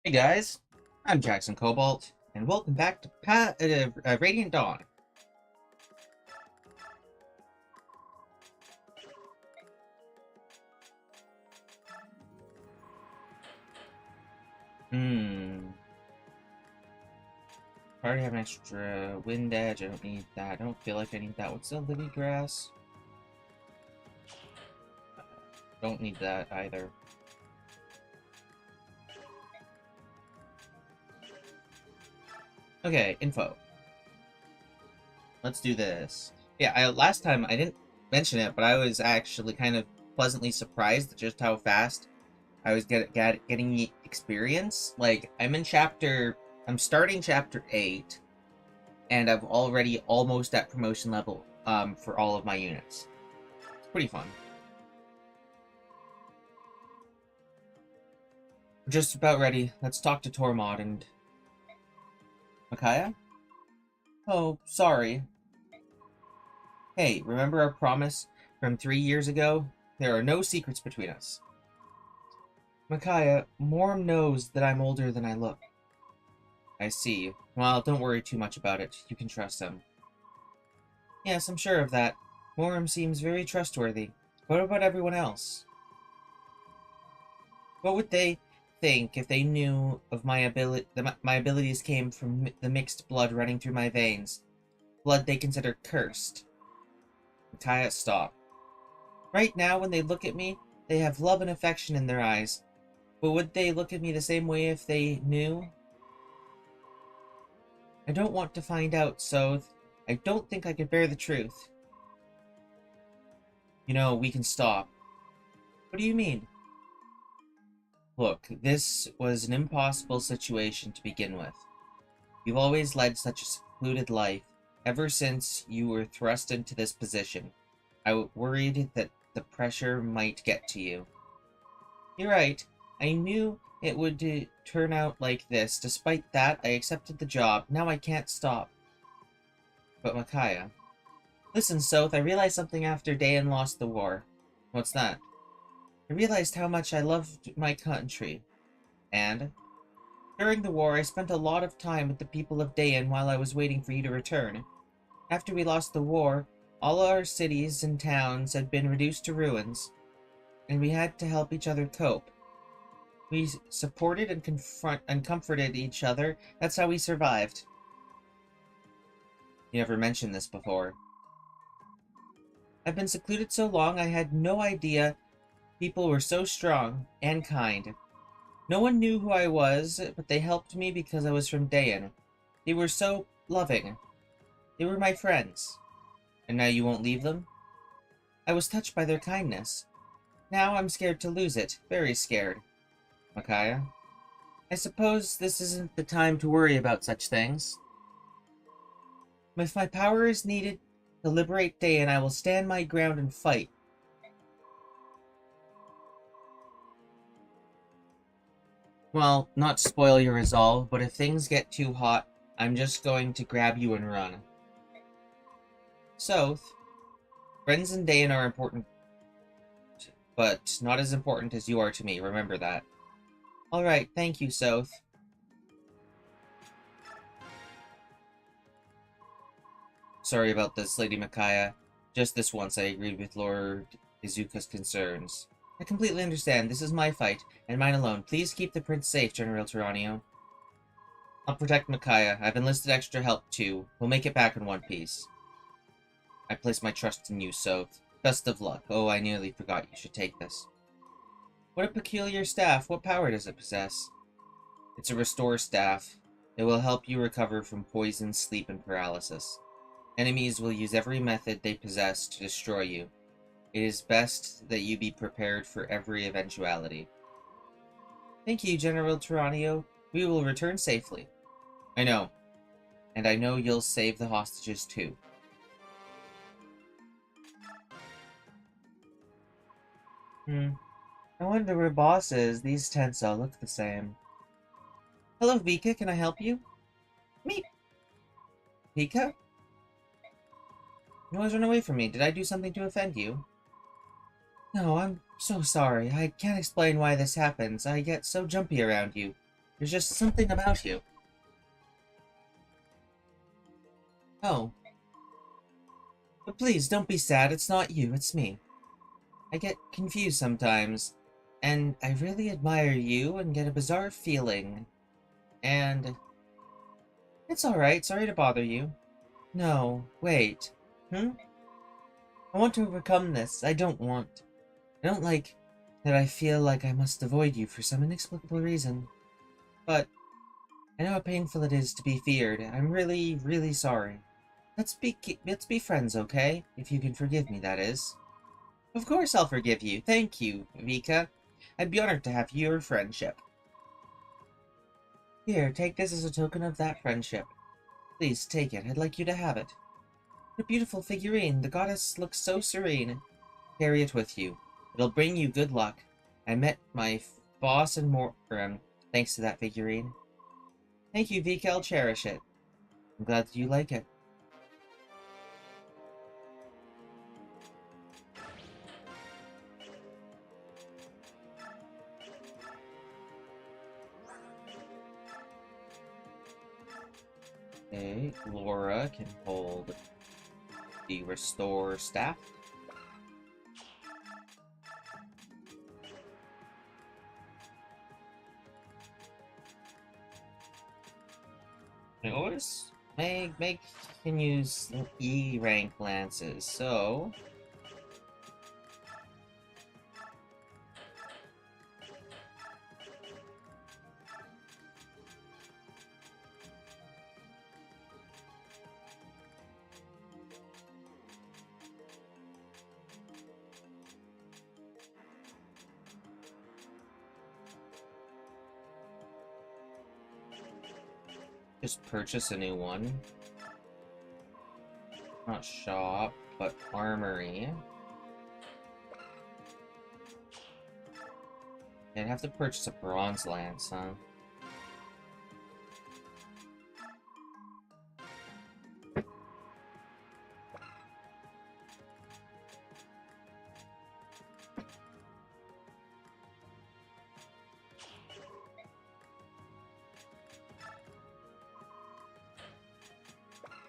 Hey guys, I'm Jackson Cobalt, and welcome back to Radiant Dawn. Hmm. I already have an extra wind edge. I don't need that. I don't feel like I need that. What's the livy grass? Don't need that either. Okay, info. Let's do this. Yeah, last time I didn't mention it, but I was actually kind of pleasantly surprised at just how fast I was getting experience. Like, I'm starting chapter 8, and I'm already almost at promotion level for all of my units. It's pretty fun. We're just about ready. Let's talk to Tormod and Micaiah? Oh, sorry. Hey, remember our promise from 3 years ago? There are no secrets between us. Micaiah, Morm knows that I'm older than I look. I see. Well, don't worry too much about it. You can trust him. Yes, I'm sure of that. Morm seems very trustworthy. What about everyone else? What would they think if they knew of my my abilities came from the mixed blood running through my veins? Blood they consider cursed. Micaiah, stop. Right now, when they look at me, they have love and affection in their eyes. But would they look at me the same way if they knew? I don't want to find out, so I don't think I could bear the truth. You know, we can stop. What do you mean? Look, this was an impossible situation to begin with. You've always led such a secluded life, ever since you were thrust into this position. I worried that the pressure might get to you. You're right. I knew it would turn out like this. Despite that, I accepted the job. Now I can't stop. But Micaiah. Listen, Soth, I realized something after Dayan lost the war. What's that? I realized how much I loved my country. And? During the war, I spent a lot of time with the people of Dayan while I was waiting for you to return. After we lost the war, all our cities and towns had been reduced to ruins, and we had to help each other cope. We supported and comforted each other. That's how we survived. You never mentioned this before. I've been secluded so long I had no idea people were so strong and kind. No one knew who I was, but they helped me because I was from Dayan. They were so loving. They were my friends. And now you won't leave them? I was touched by their kindness. Now I'm scared to lose it. Very scared. Micaiah? I suppose this isn't the time to worry about such things. If my power is needed to liberate Dayan, I will stand my ground and fight. Well, not to spoil your resolve, but if things get too hot, I'm just going to grab you and run. Soth, friends and Dayan are important, but not as important as you are to me. Remember that. Alright, thank you, Soth. Sorry about this, Lady Micaiah. Just this once I agreed with Lord Izuka's concerns. I completely understand. This is my fight, and mine alone. Please keep the prince safe, General Tyranio. I'll protect Micaiah. I've enlisted extra help, too. We'll make it back in one piece. I place my trust in you, Soth. Best of luck. Oh, I nearly forgot you should take this. What a peculiar staff. What power does it possess? It's a restore staff. It will help you recover from poison, sleep, and paralysis. Enemies will use every method they possess to destroy you. It is best that you be prepared for every eventuality. Thank you, General Tyranio. We will return safely. I know. And I know you'll save the hostages, too. I wonder where Boss is. These tents all look the same. Hello, Vika. Can I help you? Me. Vika? You always run away from me. Did I do something to offend you? No, I'm so sorry. I can't explain why this happens. I get so jumpy around you. There's just something about you. Oh. But please, don't be sad. It's not you, it's me. I get confused sometimes, and I really admire you and get a bizarre feeling. And it's alright, sorry to bother you. No, wait. Hmm? I want to overcome this. I don't want. I don't like that I feel like I must avoid you for some inexplicable reason. But I know how painful it is to be feared. I'm really, really sorry. Let's be friends, okay? If you can forgive me, that is. Of course I'll forgive you. Thank you, Vika. I'd be honored to have your friendship. Here, take this as a token of that friendship. Please, take it. I'd like you to have it. What a beautiful figurine. The goddess looks so serene. Carry it with you. It'll bring you good luck. I met my boss and more thanks to that figurine. Thank you, Vika. I'll cherish it. I'm glad that you like it. Okay, Laura can hold the restore staff. I always Meg can use E rank lances, so just purchase a new one. Not shop, but armory. I'd have to purchase a bronze lance, huh?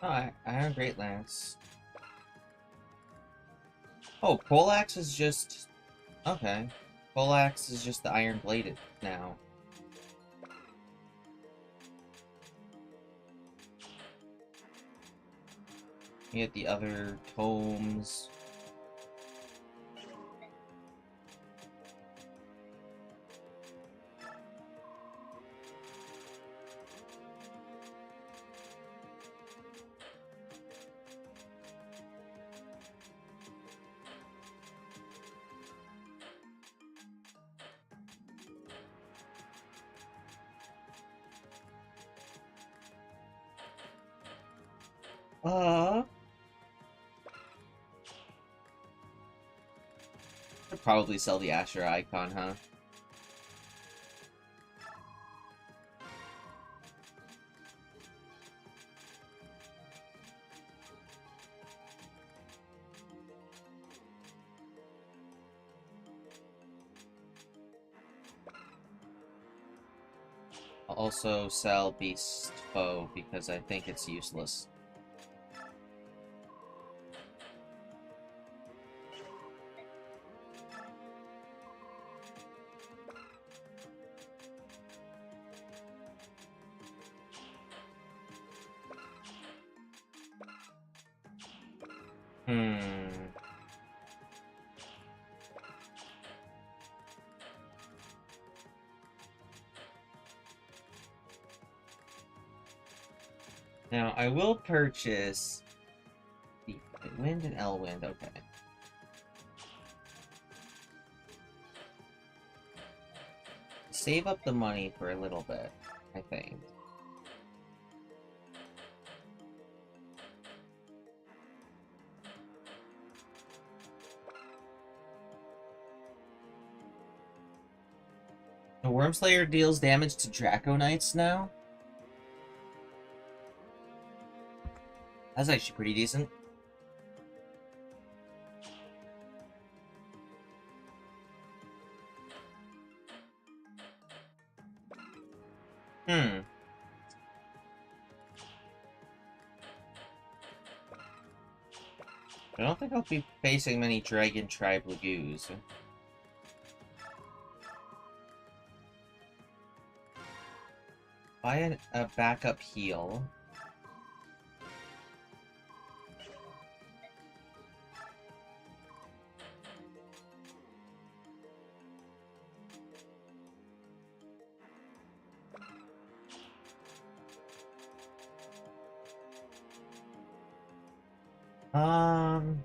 Oh, Iron Great Lance. Oh, Poleaxe is just... Okay. Poleaxe is just the Iron Bladed now. You get the other tomes. I'd probably sell the Asher icon, huh? I'll also sell Beast Foe because I think it's useless. Now, I will purchase the Wind and Elwind, okay. Save up the money for a little bit, I think. The Wormslayer deals damage to Draco Knights now? That's actually pretty decent. Hmm. I don't think I'll be facing many Dragon Tribe Lagoos. Buy a backup heal. Um...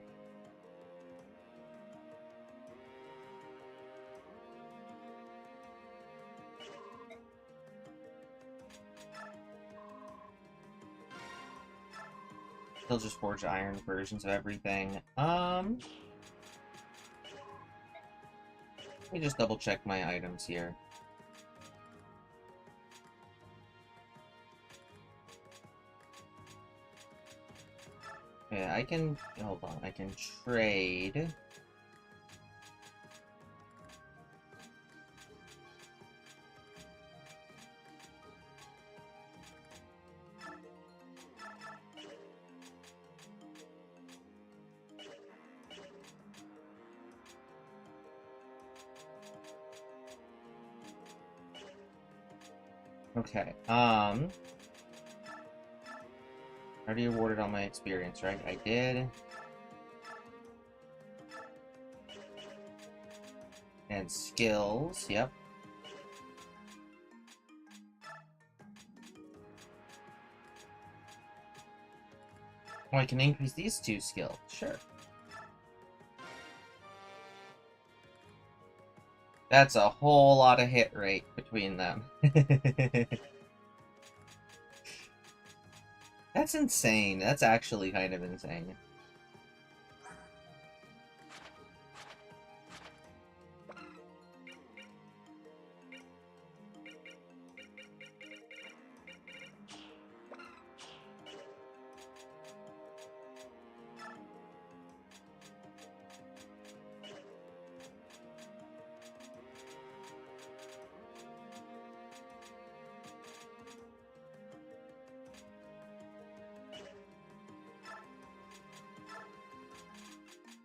They'll just forge iron versions of everything. Let me just double check my items here. Yeah, I can... Hold on, I can trade... Okay, already awarded all my experience, right? I did. And skills, yep. Oh, I can increase these two skills, sure. That's a whole lot of hit rate between them. That's insane. That's actually kind of insane.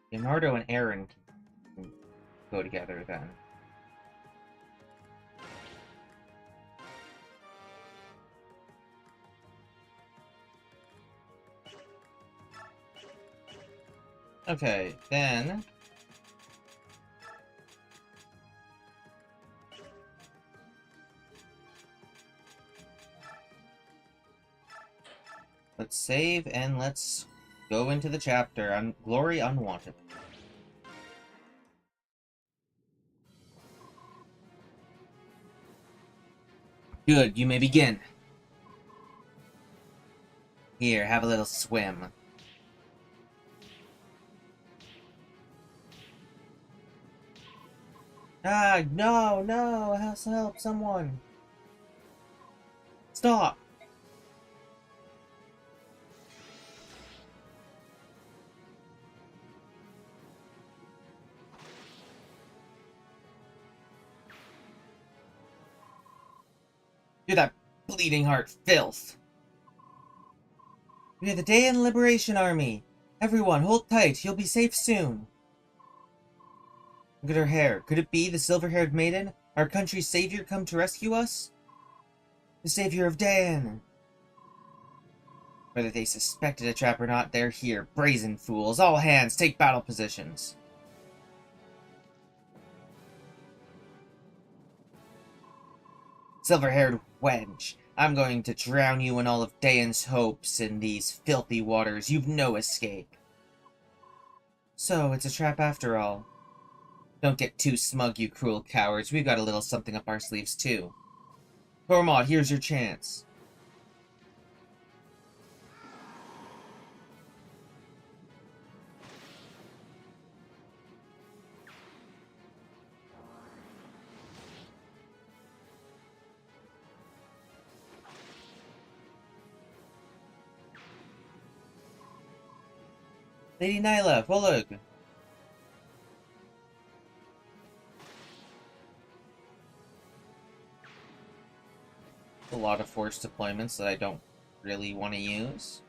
Leonardo and Aaron can go together then. Okay, then... Let's save and let's go into the chapter on Glory Unwanted. Good, you may begin. Here, have a little swim. Ah, no, no, help, someone. Stop. Do that bleeding heart filth. We are the Dayan Liberation Army. Everyone, hold tight. You'll be safe soon. Look at her hair. Could it be the silver-haired maiden? Our country's savior come to rescue us? The savior of Dan. Whether they suspected a trap or not, they're here. Brazen fools. All hands, take battle positions. Silver-haired wench. I'm going to drown you and all of Dayan's hopes in these filthy waters. You've no escape. So, it's a trap after all. Don't get too smug, you cruel cowards. We've got a little something up our sleeves, too. Tormod, here's your chance. Lady Nyla, Volug. A lot of forced deployments that I don't really want to use.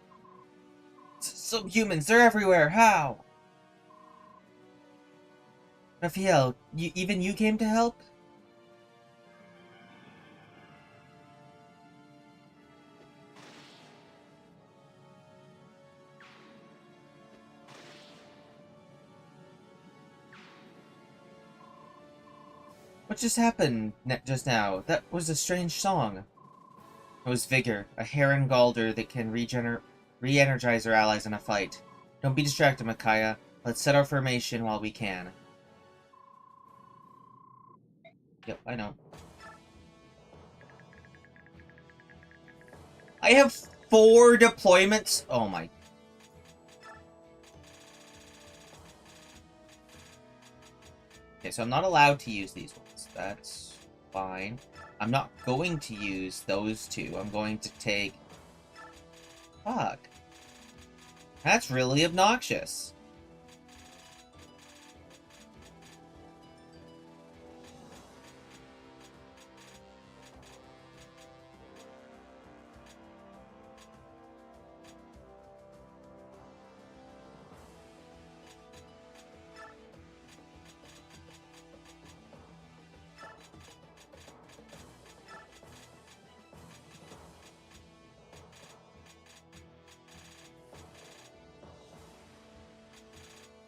Some humans, they're everywhere. How? Raphael, even you came to help? What just happened just now? That was a strange song. It was Vigor, a Heron Galder that can re-energize our allies in a fight. Don't be distracted, Micaiah. Let's set our formation while we can. Yep, I know. I have 4 deployments? Oh my... Okay, so I'm not allowed to use these ones. That's fine. I'm not going to use those 2. I'm going to take... Fuck. That's really obnoxious.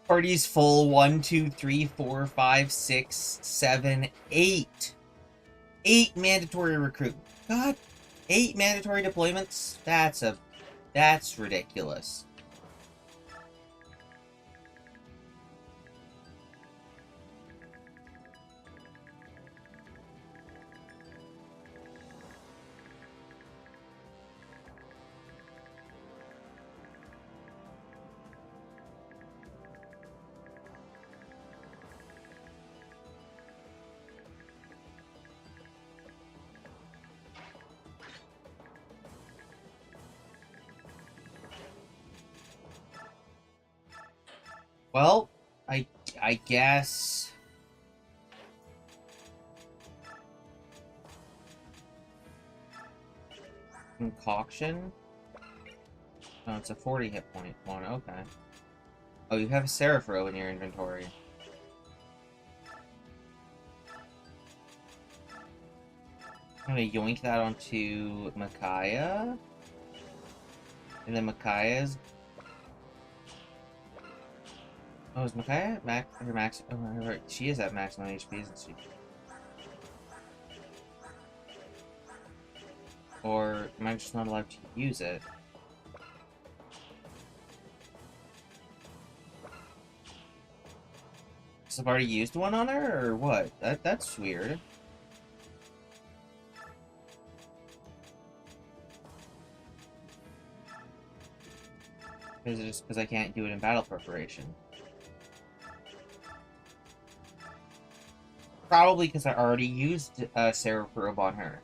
Party's full. 1, 2, 3, 4, 5, 6, 7, 8. 8 mandatory recruit. God, 8 mandatory deployments? That's ridiculous. Well, I guess... Concoction? Oh, it's a 40 hit point one, okay. Oh, you have a Seraphro in your inventory. I'm gonna yoink that onto Micaiah. And then Micaiah's... Oh, is Micaiah her max? Oh, she is at maximum HP, isn't she? Or am I just not allowed to use it? Because I've already used one on her, or what? That's weird. Is it just because I can't do it in battle preparation? Probably because I already used Sarah Probe on her.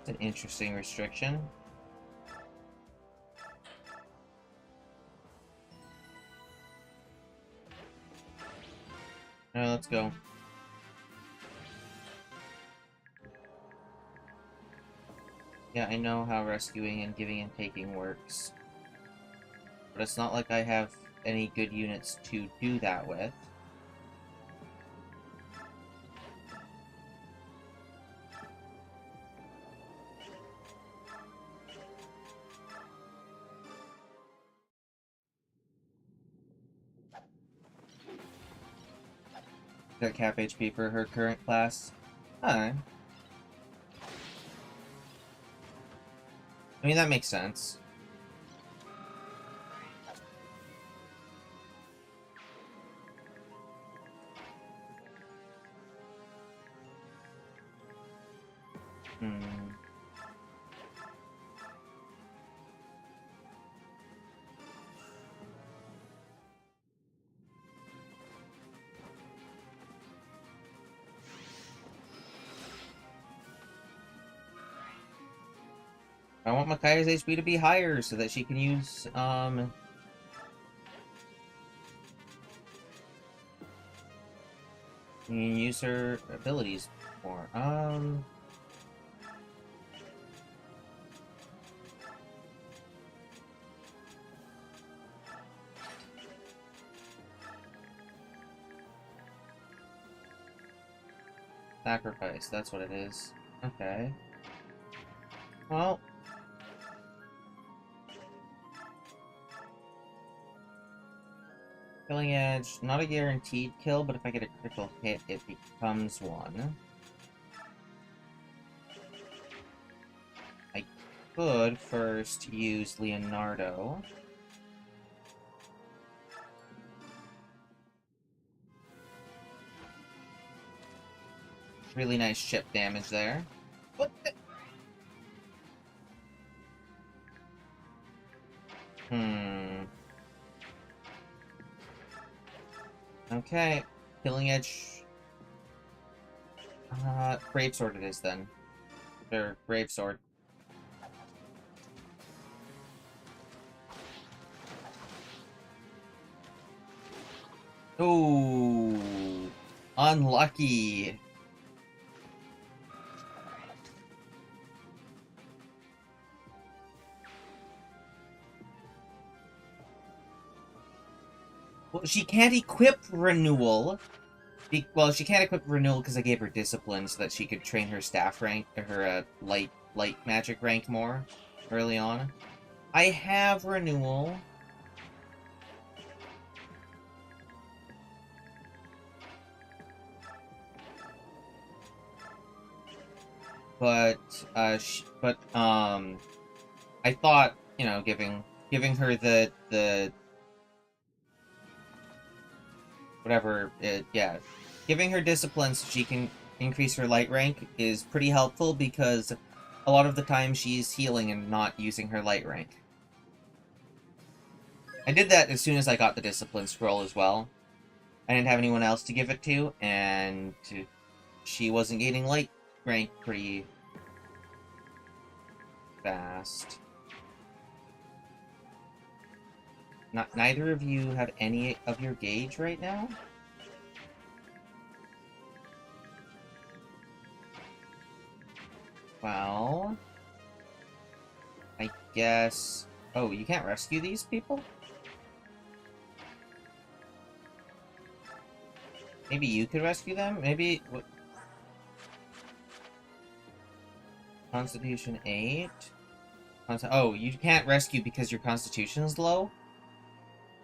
It's an interesting restriction. Let's go. Yeah, I know how rescuing and giving and taking works. But it's not like I have any good units to do that with. Got cap HP for her current class. Alright. I mean, that makes sense. I want Micaiah's HP to be higher so that she can use, You can use her abilities more. Sacrifice, that's what it is. Okay. Well. Killing Edge, not a guaranteed kill, but if I get a critical hit, it becomes one. I could first use Leonardo. Really nice chip damage there. What the? Okay. Killing Edge. Brave Sword it is then. Or Brave Sword. Ooh. Unlucky. Well, she can't equip Renewal. Well, she can't equip Renewal because I gave her Discipline so that she could train her staff rank, or her light magic rank more early on. I have Renewal. But, I thought, you know, giving her the whatever, yeah, giving her discipline so she can increase her light rank is pretty helpful because a lot of the time she's healing and not using her light rank. I did that as soon as I got the discipline scroll as well. I didn't have anyone else to give it to, and she wasn't gaining light rank pretty fast. Neither of you have any of your gauge right now? Well, I guess... Oh, you can't rescue these people? Maybe you could rescue them? Maybe... What? Constitution 8? Oh, you can't rescue because your constitution is low?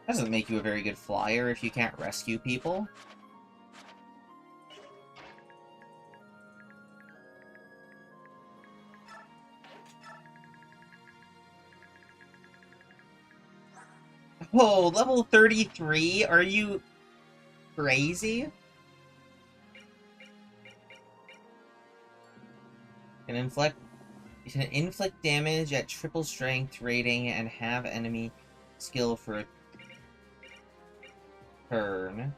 Doesn't make you a very good flyer if you can't rescue people. Oh, level 33? Are you crazy? You can inflict damage at triple strength rating and have enemy skill for a turn.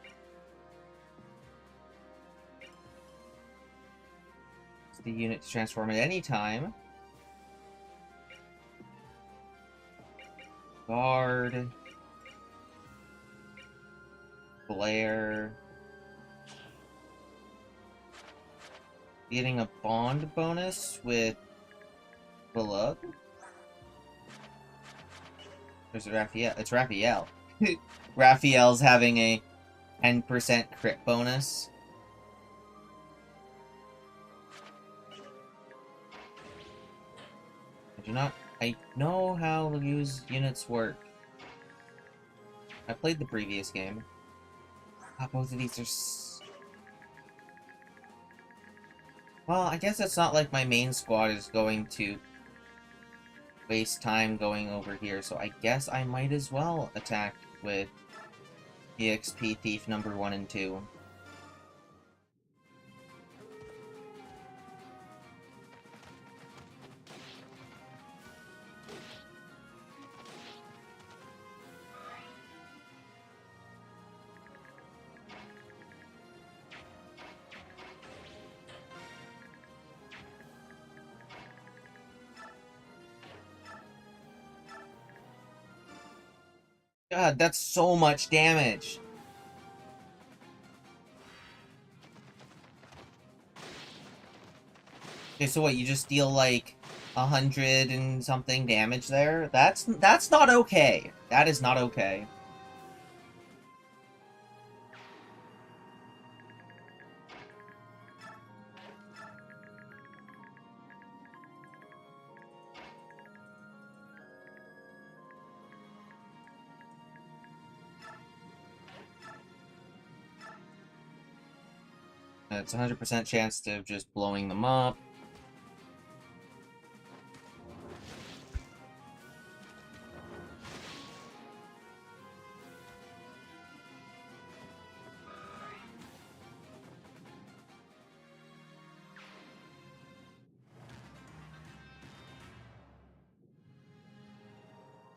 It's the unit to transform at any time. Guard. Flare. Getting a bond bonus with Beloved? Or is it Raphael? It's Raphael. Raphael's having a 10% crit bonus. I know how units work. I played the previous game. Both of these are... Well, I guess it's not like my main squad is going to waste time going over here, so I guess I might as well attack with EXP Thief number 1 and 2. God, that's so much damage. Okay, so what, you just deal like 100 and something damage there? That's not okay. That is not okay. It's 100% chance of just blowing them up.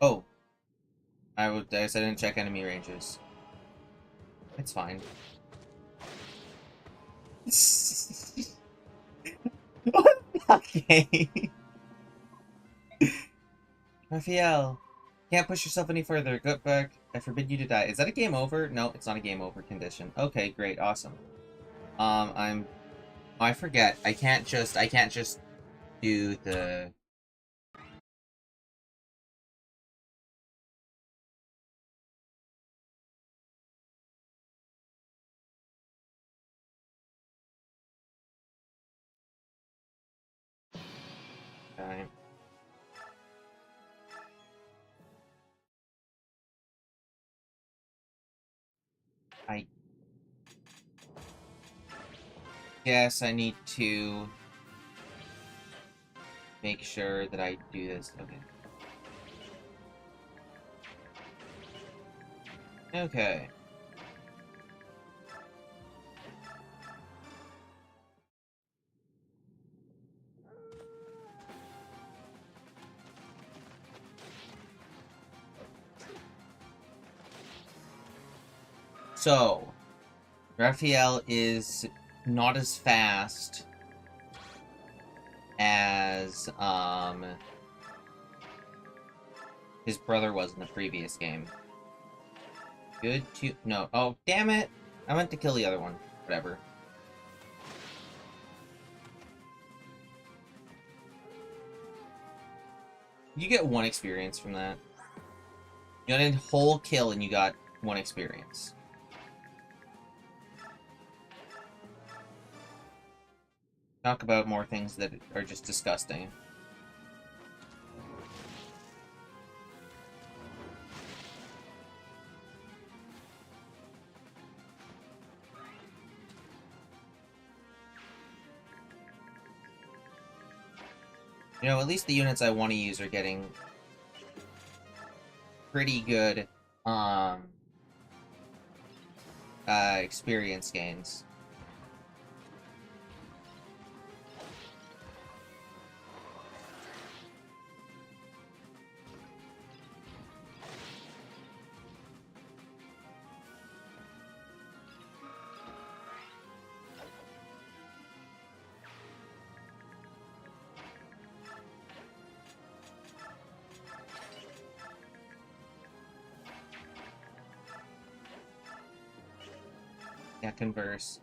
Oh, I guess I didn't check enemy ranges. It's fine. Okay. Raphael, can't push yourself any further. Go back. I forbid you to die. Is that a game over? No, it's not a game over condition. Okay, great, awesome. I forget. I can't just do the. Okay. I guess I need to make sure that I do this. Okay. Okay. So, Raphael is not as fast as his brother was in the previous game. Good to no. Oh, damn it! I meant to kill the other one. Whatever. You get 1 experience from that. You got a whole kill and you got 1 experience. Talk about more things that are just disgusting. You know, at least the units I want to use are getting pretty good experience gains. Yeah, converse.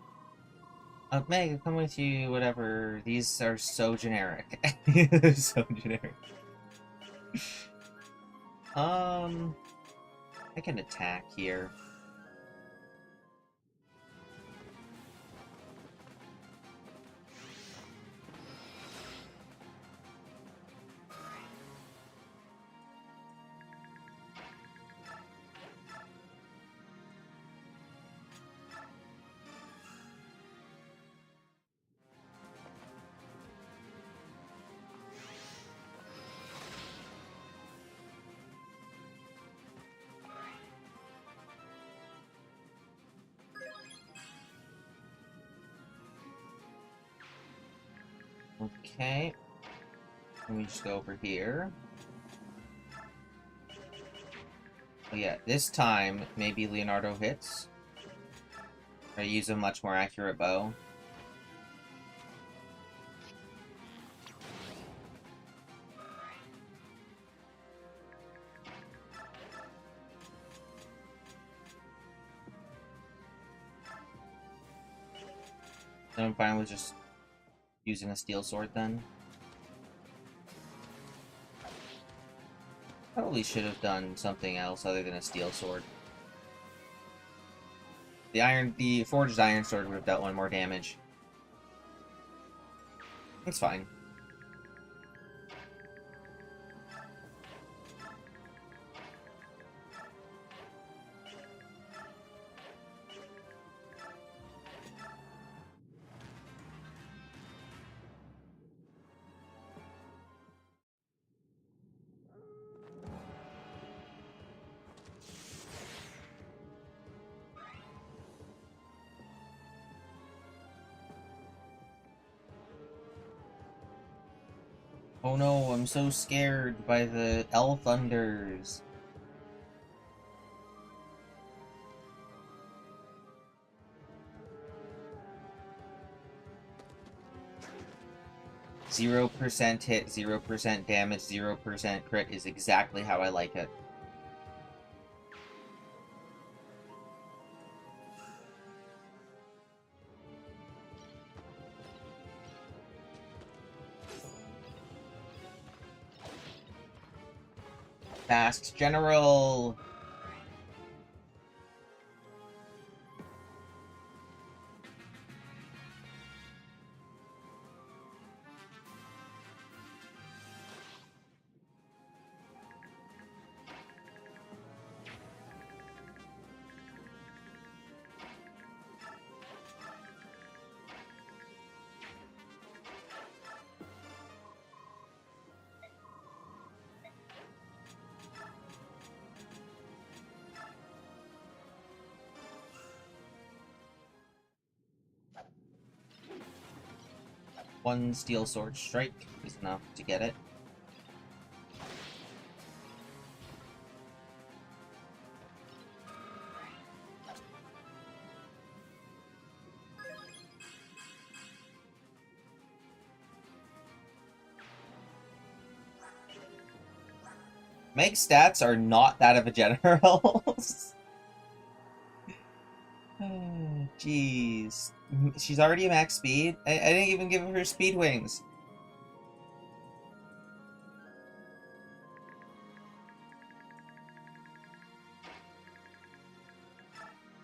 Meg, I'll come with you, whatever. These are so generic. They're so generic. I can attack here. Okay. Let me just go over here. Oh yeah, this time, maybe Leonardo hits. I use a much more accurate bow. And I'm fine with just Using a steel sword then. Probably should have done something else other than a steel sword. The forged iron sword would have dealt one more damage. It's fine. Oh no, I'm so scared by the L Thunders. %0 hit, 0% damage, 0% crit is exactly how I like it. Fast General! One steel sword strike is enough to get it. Meg's stats are not that of a general's. Jeez. She's already max speed? I didn't even give her speed wings.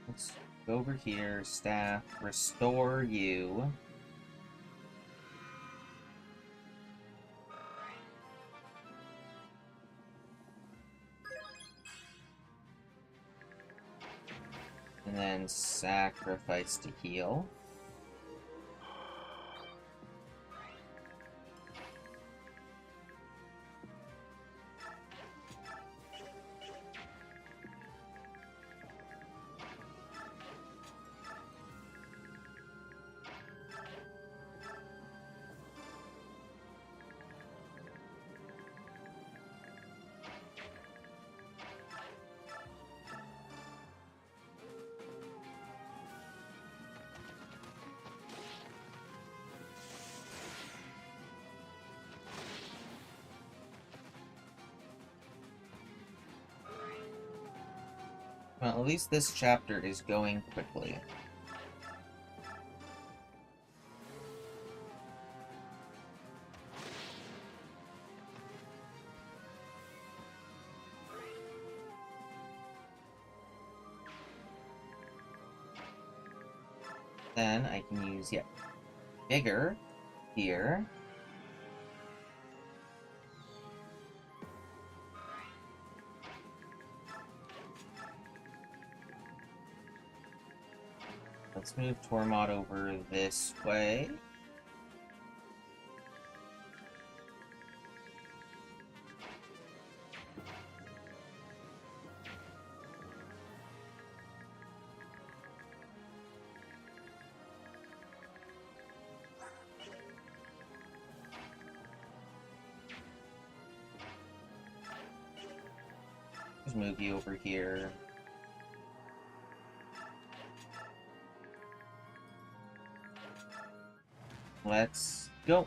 Let's go over here, staff, restore you. And then sacrifice to heal. Well, at least this chapter is going quickly. Then I can use, bigger here. Let's move Tormod over this way. Just move you over here. Let's go.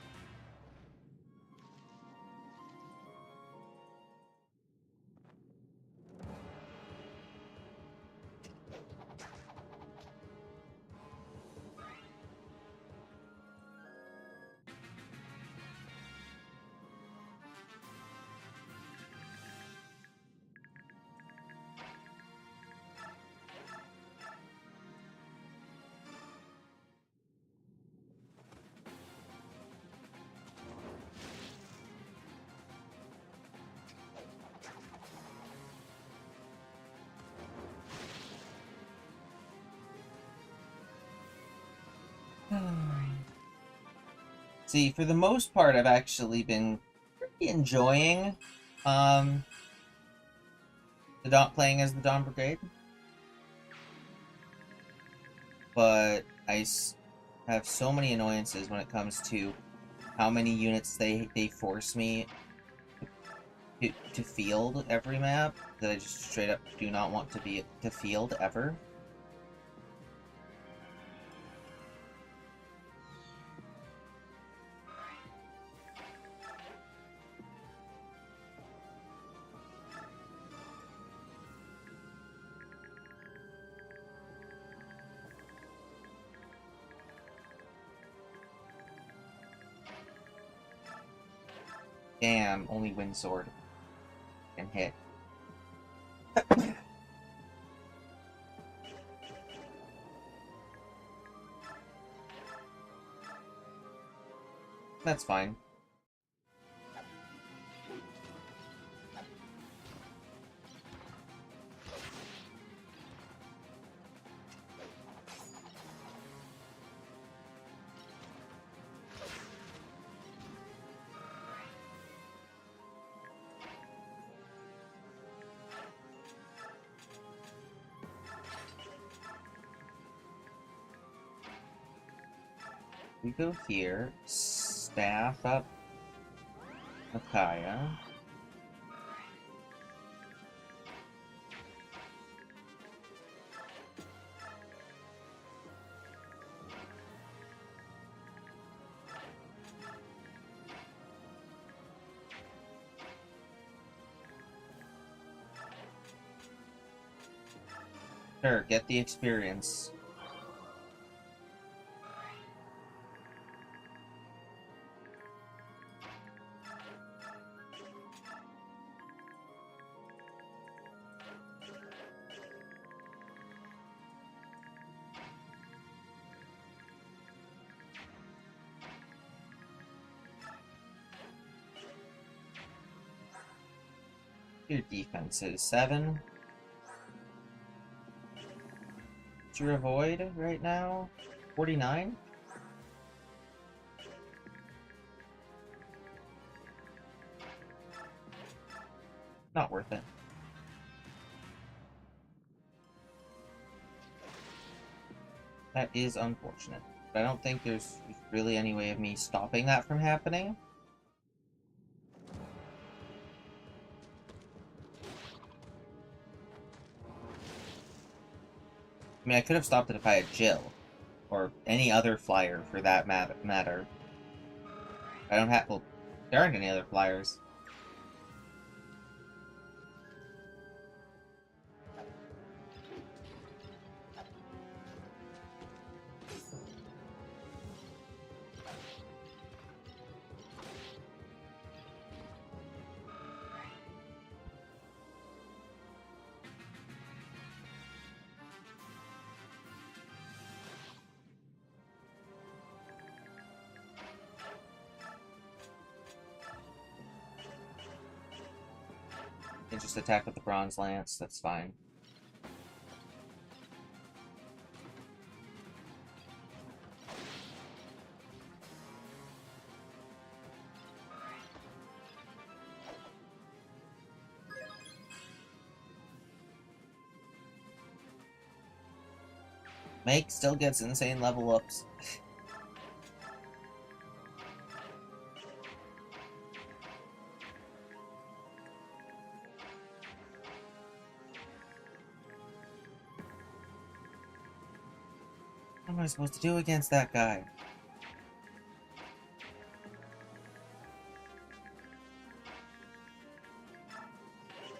See, for the most part, I've actually been pretty enjoying playing as the Dawn Brigade, but have so many annoyances when it comes to how many units they force me to field every map that I just straight up do not want to field ever. Damn, only Wind Sword can hit. That's fine. We go here, staff up Micaiah. Sure, get the experience. Your defense is 7. What's your avoid right now? 49? Not worth it. That is unfortunate. But I don't think there's really any way of me stopping that from happening. I mean, I could have stopped it if I had Jill. Or any other flyer, for that matter. I don't have... Well, there aren't any other flyers. And just attack with the Bronze Lance, that's fine. Make still gets insane level ups. What am I supposed to do against that guy?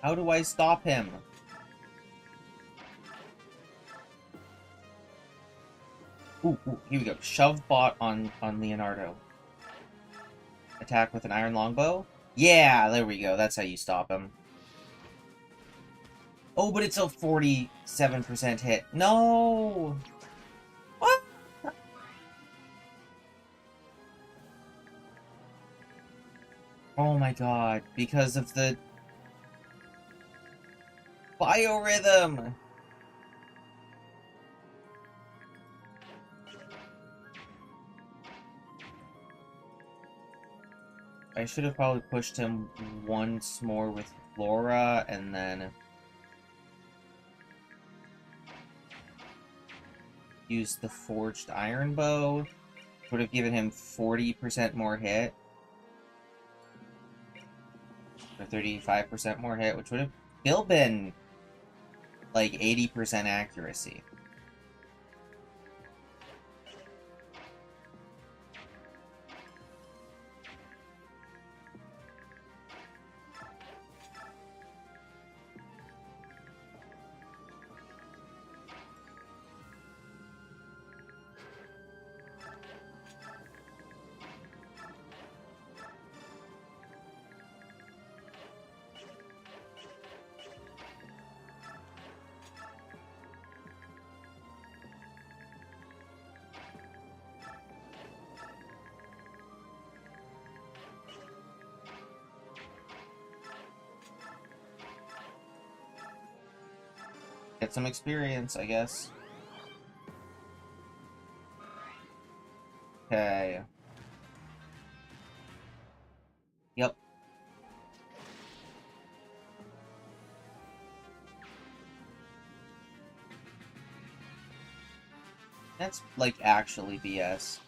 How do I stop him? Ooh, here we go. Shove bot on Leonardo. Attack with an iron longbow? Yeah, there we go. That's how you stop him. Oh, but it's a 47% hit. No! What? Oh my god. Because of the biorhythm! I should have probably pushed him once more with Flora, and then used the Forged Iron Bow. Would have given him 40% more hit. Or 35% more hit, which would have still been like 80% accuracy. Get some experience, I guess. Okay. Yep. That's, like, actually BS.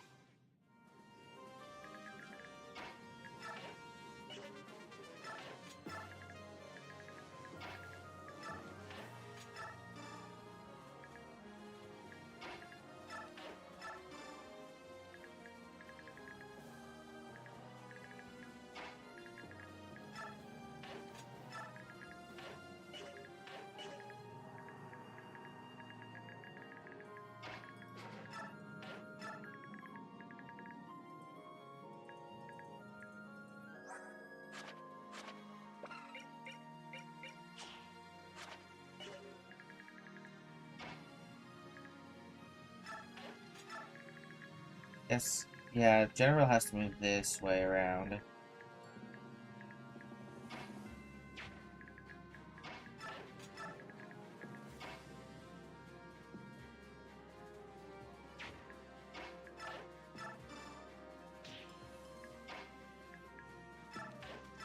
Yes, yeah, General has to move this way around.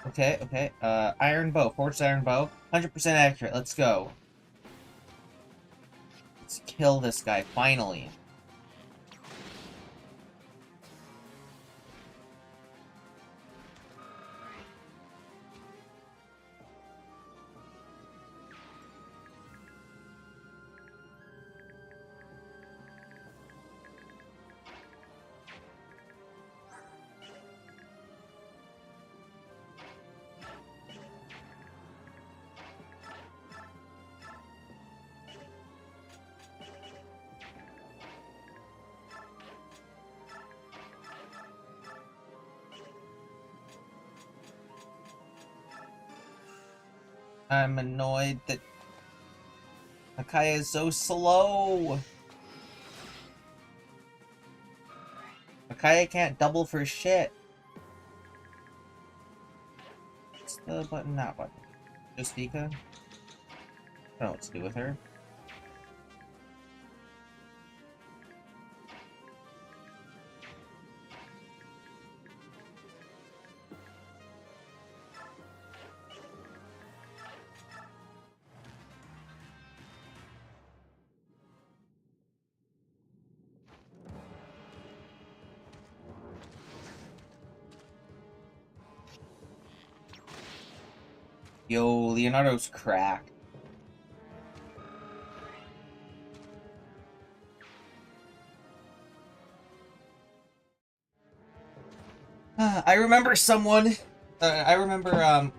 Okay, okay. Iron Bow, Forged Iron Bow. 100% accurate, let's go. Let's kill this guy, finally. I'm annoyed that Akaya is so slow. Akaya can't double for shit. What's the button? That button. Justika? I don't know what to do with her. Yo, Leonardo's cracked. I remember someone. I remember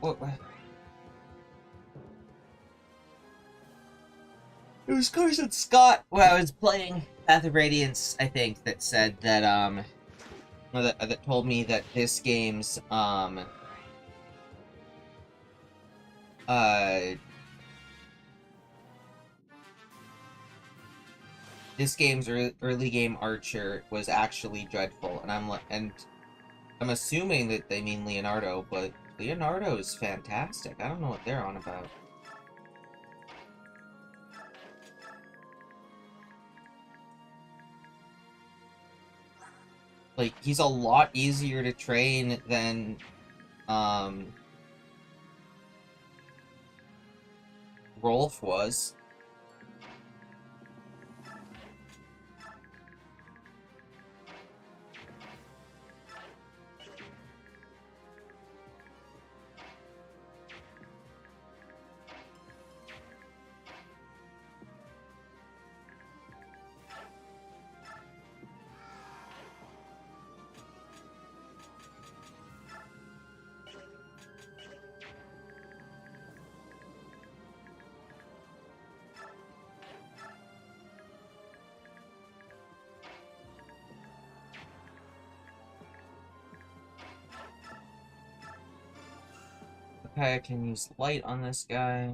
it was Carson Scott when I was playing Path of Radiance, I think, that said that or that told me that this game's this game's early game archer was actually dreadful, and I'm assuming that they mean Leonardo, but Leonardo's fantastic. I don't know what they're on about. Like, he's a lot easier to train than um, Rolf was. Okay, I can use light on this guy.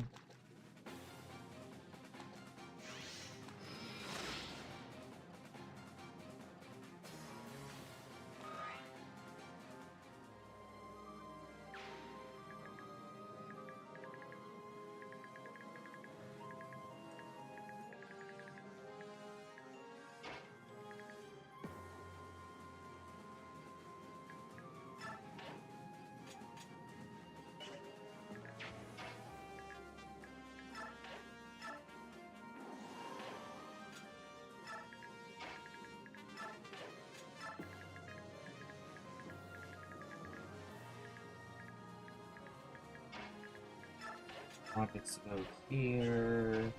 Rockets go here.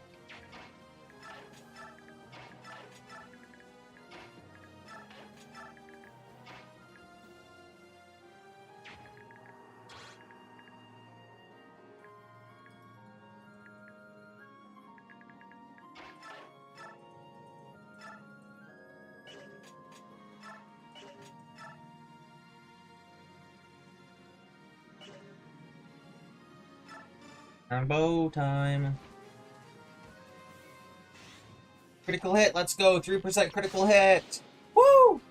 Bow time. Critical hit, let's go. 3% critical hit. Woo!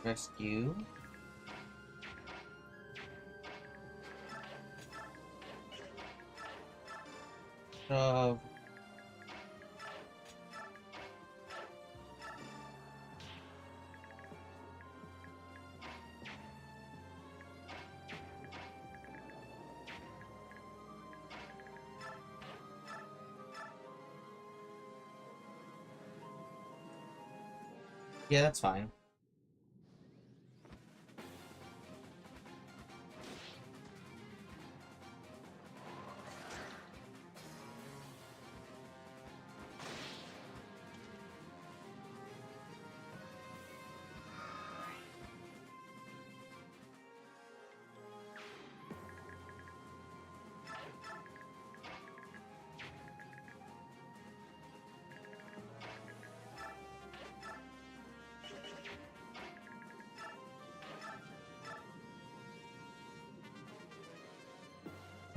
Rescue. Shove. Yeah, that's fine.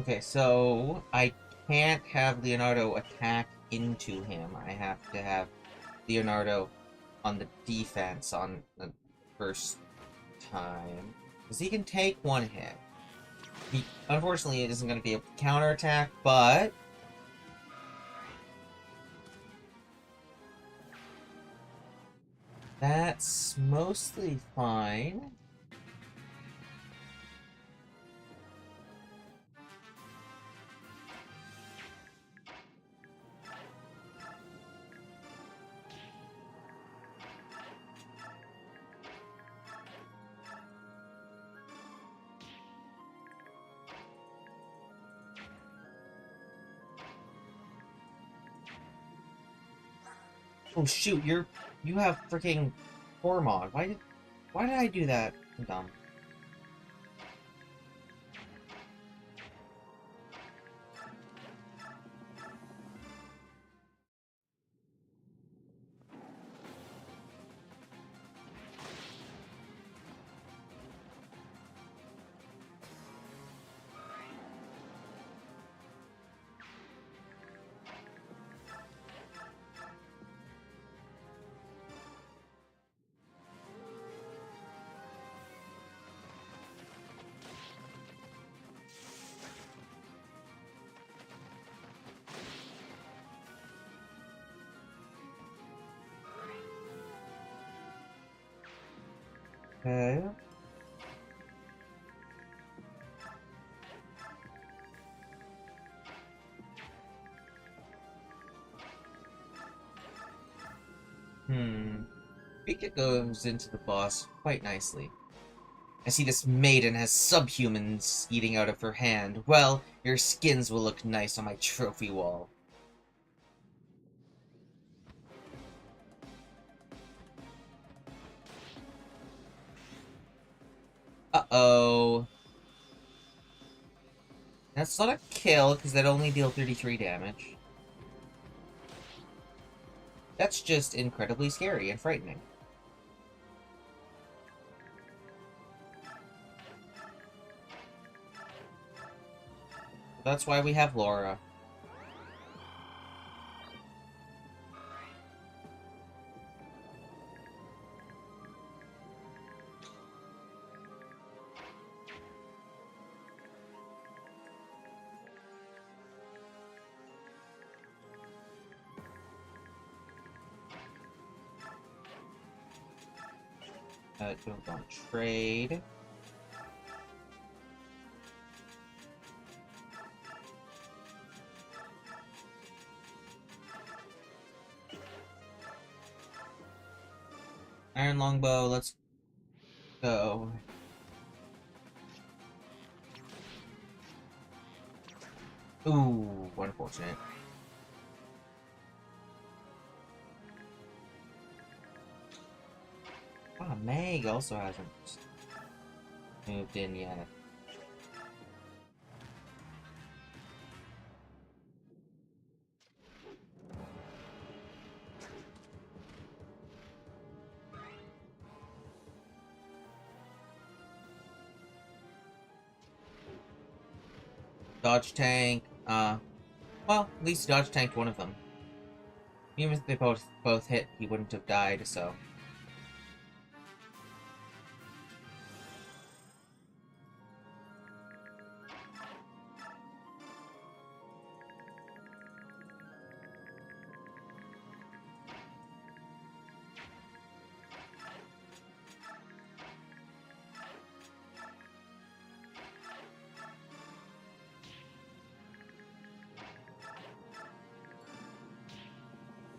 Okay, so I can't have Leonardo attack into him. I have to have Leonardo on the defense on the first time. Because he can take one hit. He, unfortunately, it isn't going to be able to counterattack, but that's mostly fine. Oh shoot, you have freaking Tormod. Why did I do that? I'm dumb. Okay. Rika goes into the boss quite nicely. I see this maiden has subhumans eating out of her hand. Well, your skins will look nice on my trophy wall. Uh-oh. That's not a kill, because that only deal 33 damage. That's just incredibly scary and frightening. That's why we have Laura. Don't trade. Iron Longbow, let's go. Ooh, unfortunate. Ah, Meg also hasn't moved in yet. Dodge tank, well, at least dodge tanked one of them. Even if they both hit, he wouldn't have died, so.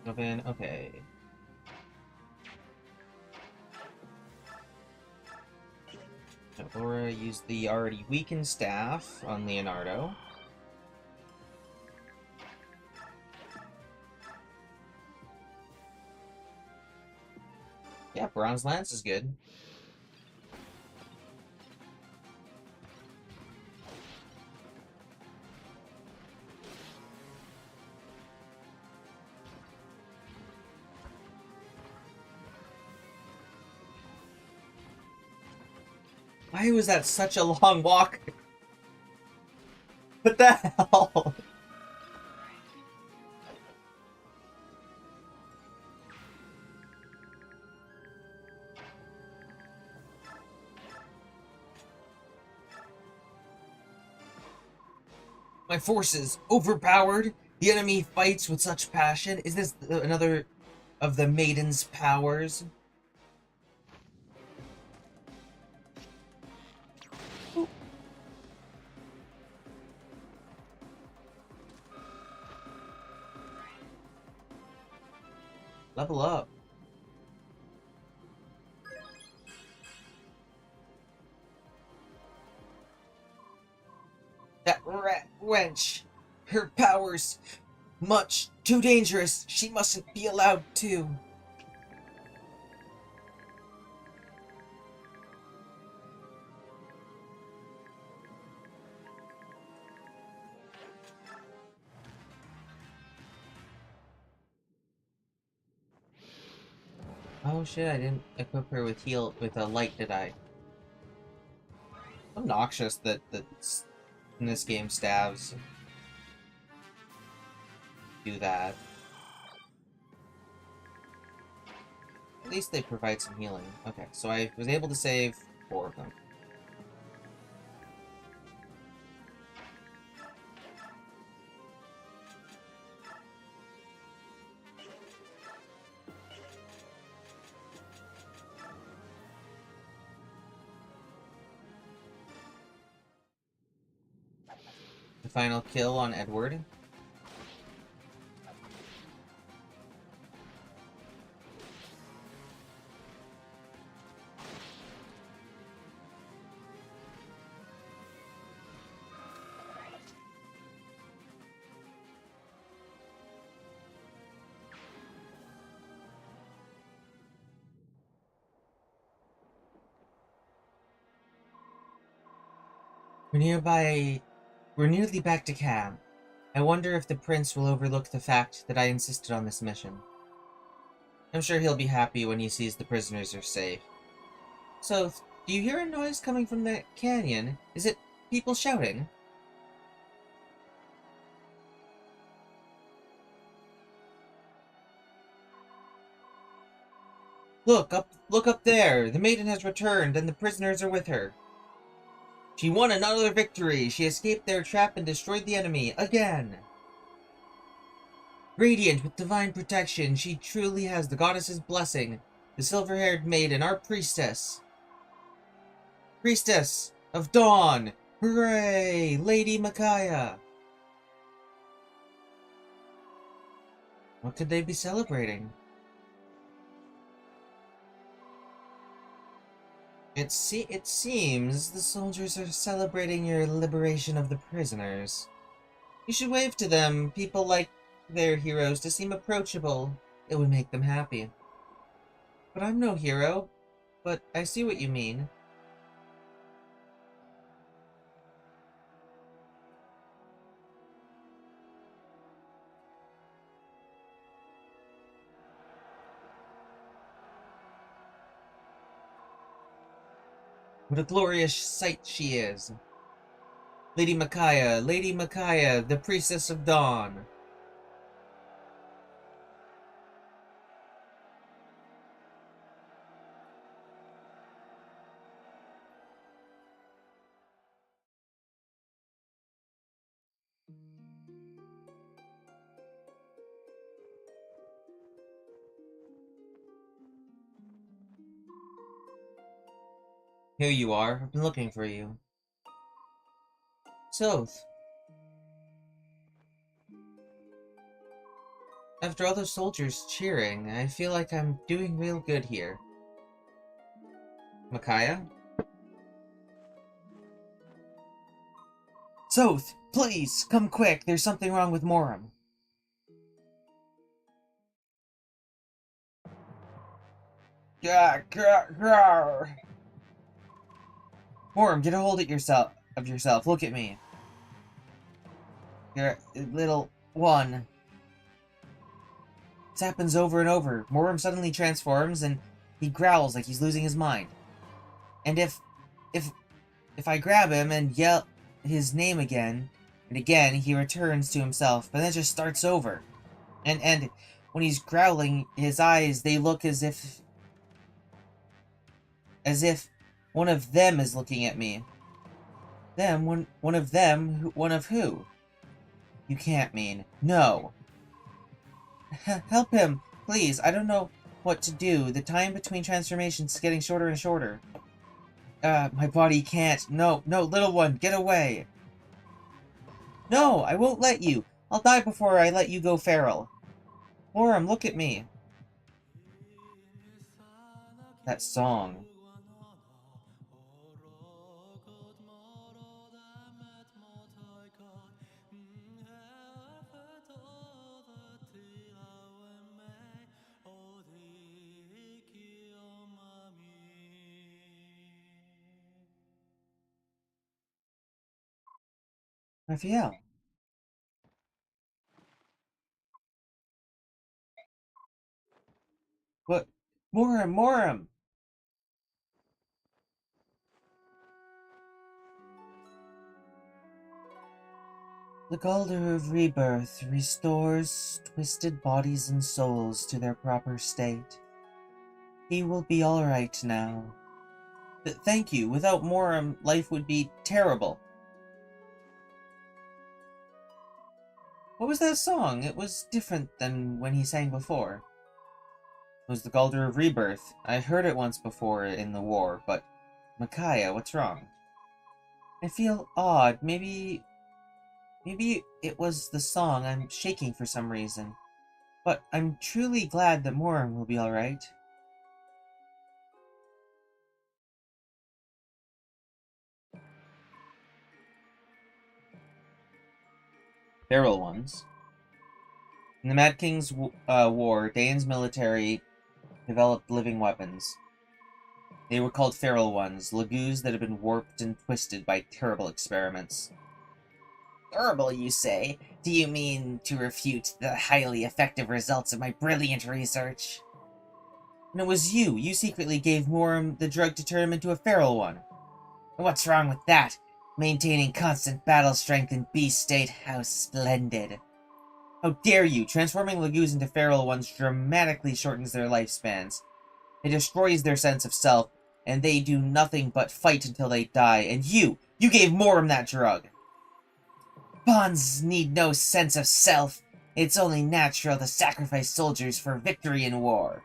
Open, okay. Laura used the already weakened staff on Leonardo. Yeah, Bronze Lance is good. Why was that such a long walk? What the hell? My forces overpowered. The enemy fights with such passion. Is this another of the maiden's powers? Level up. That rat wench. Her powers much too dangerous. She mustn't be allowed to. Oh shit, I didn't equip her with heal with a light, did I? Obnoxious that in this game stabs do that. At least they provide some healing. Okay, so I was able to save 4 of them. The final kill on Edward. We're nearly back to camp. I wonder if the prince will overlook the fact that I insisted on this mission. I'm sure he'll be happy when he sees the prisoners are safe. So, do you hear a noise coming from the canyon? Is it people shouting? Look up there! The maiden has returned, and the prisoners are with her. She won another victory! She escaped their trap and destroyed the enemy, again! Radiant with divine protection, she truly has the goddess's blessing. The silver-haired maiden, our priestess. Priestess of Dawn! Hooray! Lady Micaiah! What could they be celebrating? It seems the soldiers are celebrating your liberation of the prisoners. You should wave to them. People like their heroes to seem approachable. It would make them happy. But I'm no hero. But I see what you mean. What a glorious sight she is. Lady Micaiah, the priestess of dawn. Here you are. I've been looking for you. Soth. After all those soldiers cheering, I feel like I'm doing real good here. Micaiah? Soth, please, come quick. There's something wrong with Moram. Moram, get a hold of yourself. Look at me. You're a little one. This happens over and over. Moram suddenly transforms and he growls like he's losing his mind. And if I grab him and yell his name again and again, he returns to himself, but then it just starts over. And when he's growling, his eyes, they look as if one of them is looking at me. Them? One of them? One of who? You can't mean. No. Help him, please. I don't know what to do. The time between transformations is getting shorter and shorter. My body can't. No, little one, get away. No, I won't let you. I'll die before I let you go feral. Moram, look at me. That song. Raphael. What? Moram! The Galder of Rebirth restores twisted bodies and souls to their proper state. He will be alright now. Thank you. Without Moram, life would be terrible. What was that song? It was different than when he sang before. It was the Galder of Rebirth. I heard it once before in the war, but... Micaiah, what's wrong? I feel odd. Maybe Maybe it was the song. I'm shaking for some reason. But I'm truly glad that Moram will be alright. Feral ones. In the Mad King's War, Dane's military developed living weapons. They were called feral ones, lagoos that had been warped and twisted by terrible experiments. Terrible, you say? Do you mean to refute the highly effective results of my brilliant research? And it was you. You secretly gave Moram the drug to turn him into a feral one. What's wrong with that? Maintaining constant battle strength in beast state, how splendid. How dare you! Transforming lagoos into feral ones dramatically shortens their lifespans. It destroys their sense of self, and they do nothing but fight until they die. And you gave Moram that drug! Pawns need no sense of self. It's only natural to sacrifice soldiers for victory in war.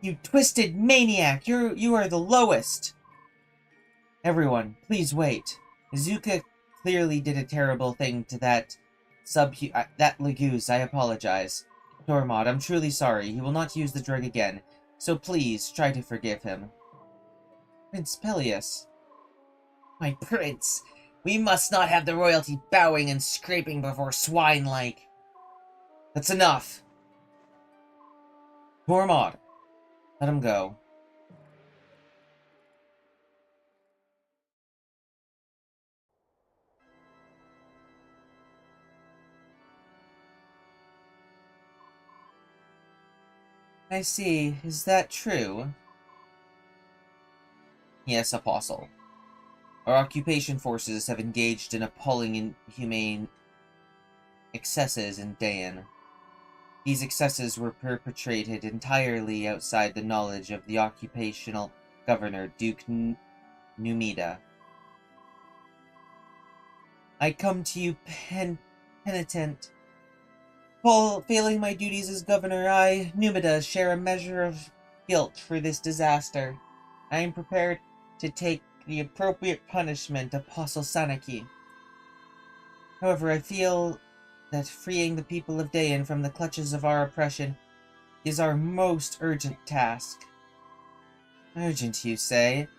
You twisted maniac! You are the lowest! Everyone, please wait. Izuka clearly did a terrible thing to that Lagoose. I apologize. Tormod, I'm truly sorry. He will not use the drug again. So please, try to forgive him. Prince Peleus. My prince! We must not have the royalty bowing and scraping before swine like. That's enough. Tormod, let him go. I see. Is that true? Yes, Apostle. Our occupation forces have engaged in appalling inhumane excesses in Dayan. These excesses were perpetrated entirely outside the knowledge of the occupational governor, Duke Numida. I come to you penitent. Failing my duties as governor, I, Numida, share a measure of guilt for this disaster. I am prepared to take the appropriate punishment, Apostle Sanaki. However, I feel that freeing the people of Dayan from the clutches of our oppression is our most urgent task. Urgent, you say?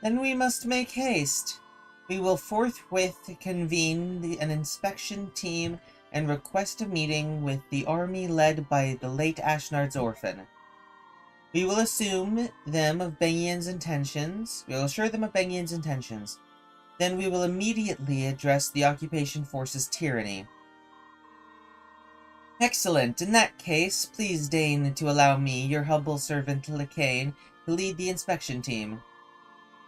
Then we must make haste. We will forthwith convene an inspection team and request a meeting with the army led by the late Ashnard's orphan. We will assure them of Bengian's intentions. Then we will immediately address the occupation force's tyranny. Excellent. In that case, please deign to allow me, your humble servant Lekain, to lead the inspection team.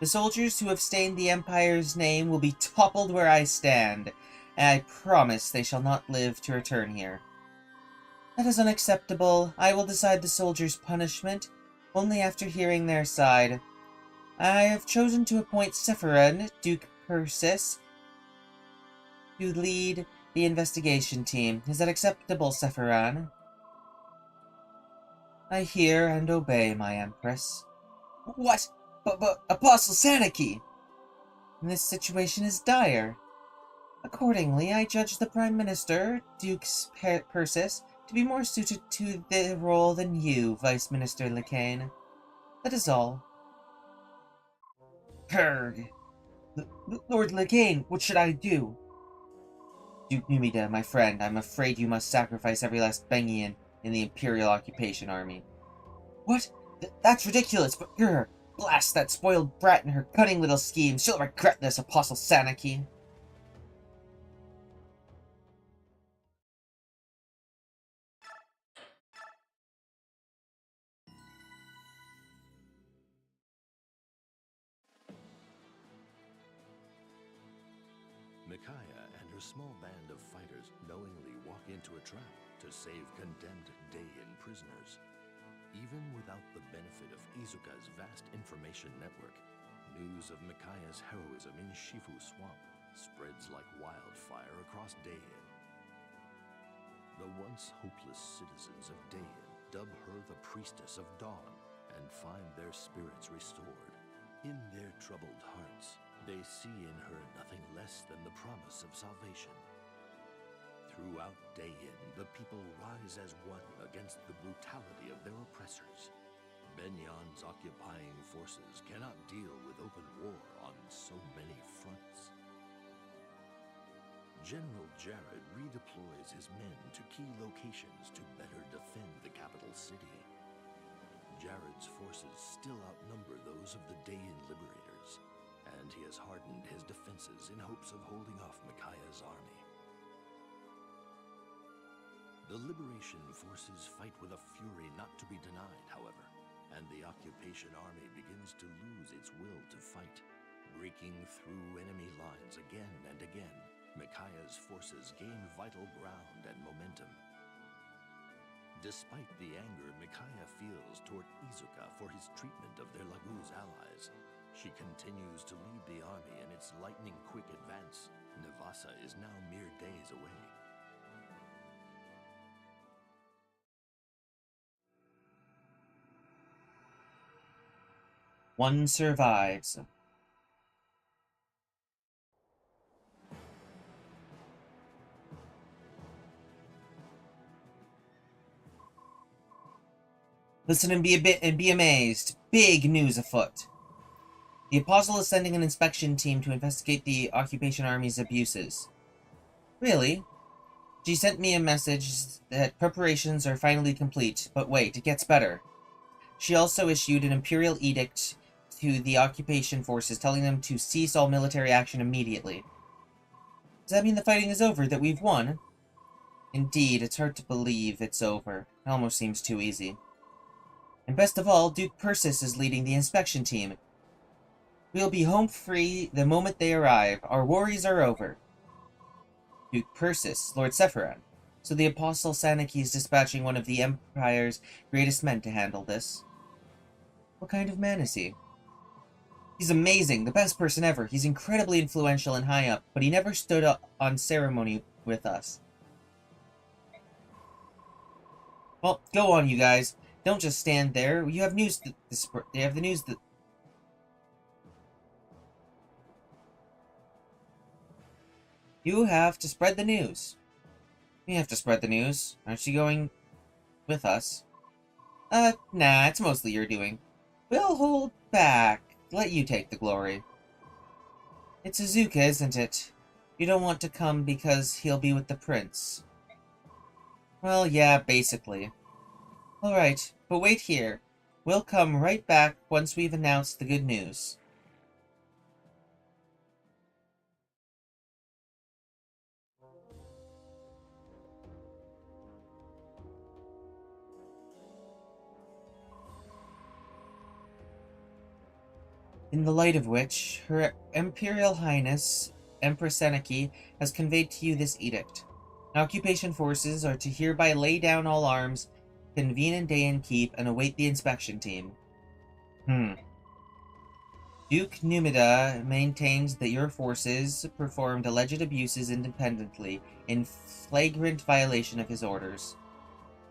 The soldiers who have stained the Empire's name will be toppled where I stand, and I promise they shall not live to return here. That is unacceptable. I will decide the soldiers' punishment only after hearing their side. I have chosen to appoint Sephiron, Duke Persis, to lead the investigation team. Is that acceptable, Sephiron? I hear and obey, my Empress. What? But Apostle Sanaki! This situation is dire. Accordingly, I judge the Prime Minister, Duke Persis, to be more suited to the role than you, Vice Minister Lekain. That is all. Purg! Lord Lekain, what should I do? Duke Numida, my friend, I'm afraid you must sacrifice every last Bengian in the Imperial Occupation Army. What? That's ridiculous, but grr! Blast that spoiled brat and her cunning little schemes. She'll regret this, Apostle Sanaki. Micaiah and her small band of fighters knowingly walk into a trap to save condemned Dayan prisoners. Even without the benefit of Izuka's vast information network, news of Micaiah's heroism in Shifu Swamp spreads like wildfire across Dayan. The once hopeless citizens of Dayan dub her the Priestess of Dawn and find their spirits restored. In their troubled hearts, they see in her nothing less than the promise of salvation. Throughout Dayin, the people rise as one against the brutality of their oppressors. Benyan's occupying forces cannot deal with open war on so many fronts. General Jared redeploys his men to key locations to better defend the capital city. Jared's forces still outnumber those of the Dayin liberators, and he has hardened his defenses in hopes of holding off Micaiah's army. The liberation forces fight with a fury not to be denied, however, and the occupation army begins to lose its will to fight. Breaking through enemy lines again and again, Micaiah's forces gain vital ground and momentum. Despite the anger Micaiah feels toward Izuka for his treatment of their Laguz allies, she continues to lead the army in its lightning-quick advance. Navassa is now mere days away. One survives. Listen and be amazed. Big news afoot. The Apostle is sending an inspection team to investigate the occupation army's abuses. Really? She sent me a message that preparations are finally complete, but wait, it gets better. She also issued an imperial edict to the occupation forces telling them to cease all military action immediately. Does that mean the fighting is over, that we've won? Indeed, it's hard to believe it's over. It almost seems too easy. And best of all, Duke Persis is leading the inspection team. We'll be home free the moment they arrive. Our worries are over. Duke Persis, Lord Sephiron. So the Apostle Sanaki is dispatching one of the Empire's greatest men to handle this. What kind of man is he? He's amazing, the best person ever. He's incredibly influential and high up, but he never stood up on ceremony with us. Well, go on, you guys. Don't just stand there. You have news you have the news that... You have to spread the news. You have to spread the news. Aren't you going with us? Nah, it's mostly your doing. We'll hold back. Let you take the glory. It's Izuka, isn't it? You don't want to come because he'll be with the prince. Well, yeah, basically. Alright, but wait here. We'll come right back once we've announced the good news. In the light of which, Her Imperial Highness, Empress Seneki, has conveyed to you this edict. Occupation forces are to hereby lay down all arms, convene in Dayan Keep, and await the inspection team. Duke Numida maintains that your forces performed alleged abuses independently, in flagrant violation of his orders.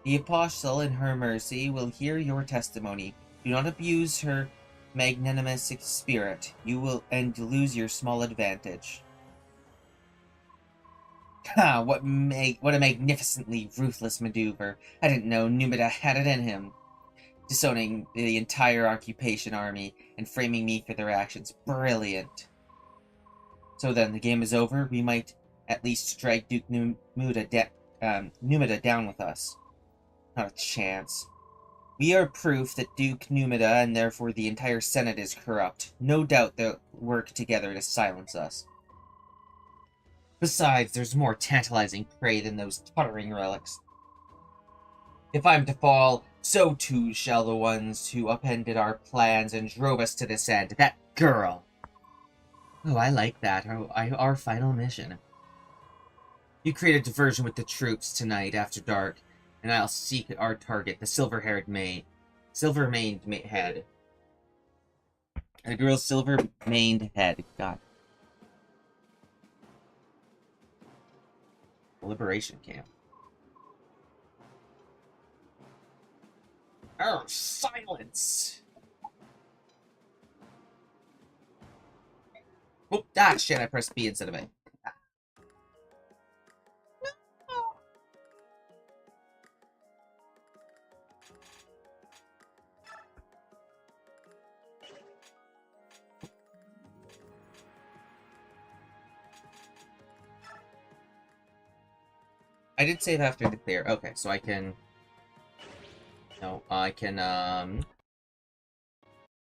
The Apostle, in her mercy, will hear your testimony. Do not abuse her magnanimous spirit. You will lose your small advantage. Ha! What a magnificently ruthless maneuver. I didn't know Numida had it in him. Disowning the entire occupation army and framing me for their actions. Brilliant. So then, the game is over. We might at least drag Duke Numida down with us. Not a chance. We are proof that Duke Numida, and therefore the entire Senate, is corrupt. No doubt they'll work together to silence us. Besides, there's more tantalizing prey than those tottering relics. If I'm to fall, so too shall the ones who upended our plans and drove us to this end. That girl! Oh, I like that. Our final mission. You create a diversion with the troops tonight after dark, and I'll seek our target, the silver-maned head. A girl's silver-maned head. God. Liberation camp. Oh, silence! Oh, shit, I pressed B instead of A. I did save after the clear. Okay, so I can... No, I can,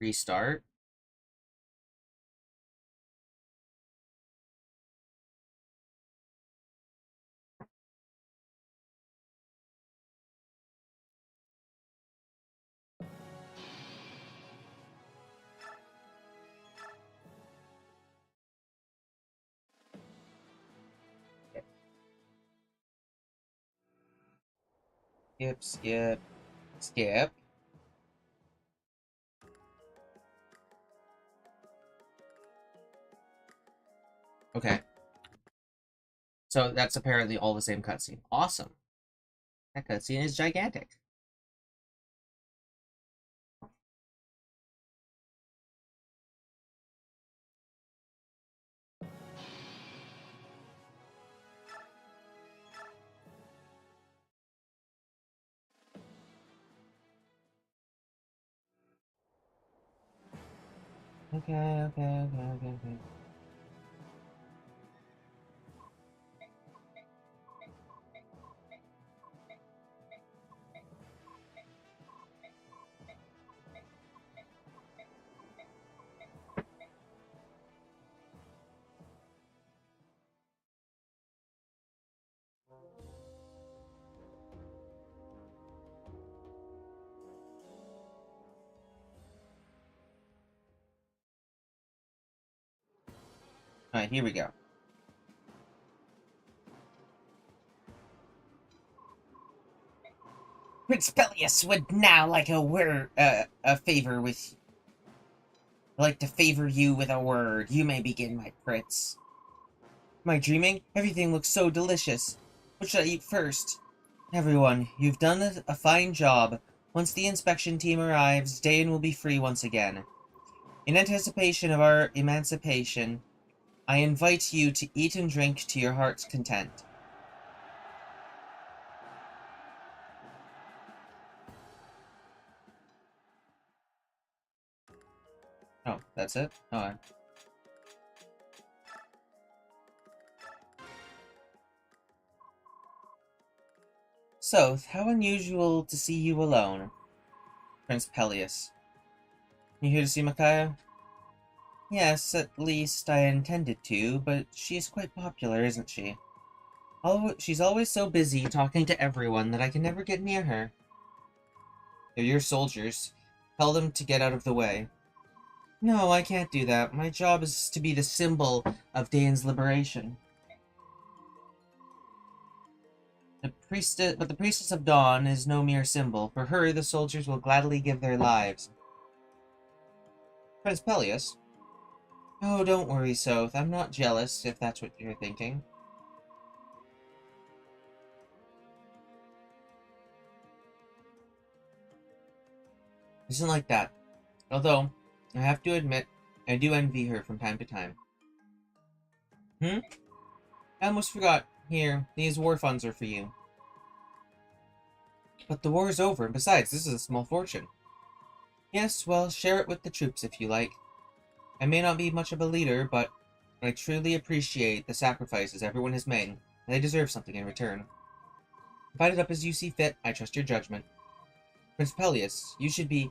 restart. Skip, skip, skip. Okay. So that's apparently all the same cutscene. Awesome. That cutscene is gigantic. Okay. Alright, here we go. Prince Peleus would now like a favor with... like to favor you with a word. You may begin, my prince. Am I dreaming? Everything looks so delicious. What should I eat first? Everyone, you've done a fine job. Once the inspection team arrives, Dayan will be free once again. In anticipation of our emancipation, I invite you to eat and drink to your heart's content. Oh, that's it? Oh. So, how unusual to see you alone, Prince Peleus. You here to see Micaiah? Yes, at least I intended to, but she is quite popular, isn't she? She's always so busy talking to everyone that I can never get near her. They're your soldiers. Tell them to get out of the way. No, I can't do that. My job is to be the symbol of Dayan's liberation. But the Priestess of Dawn is no mere symbol. For her, the soldiers will gladly give their lives. Prince Peleus? Oh, don't worry, Soth. I'm not jealous, if that's what you're thinking. Isn't like that. Although, I have to admit, I do envy her from time to time. I almost forgot. Here, these war funds are for you. But the war is over, and besides, this is a small fortune. Yes, well, share it with the troops if you like. I may not be much of a leader, but I truly appreciate the sacrifices everyone has made, and they deserve something in return. Divide it up as you see fit. I trust your judgment. Prince Peleus, you should be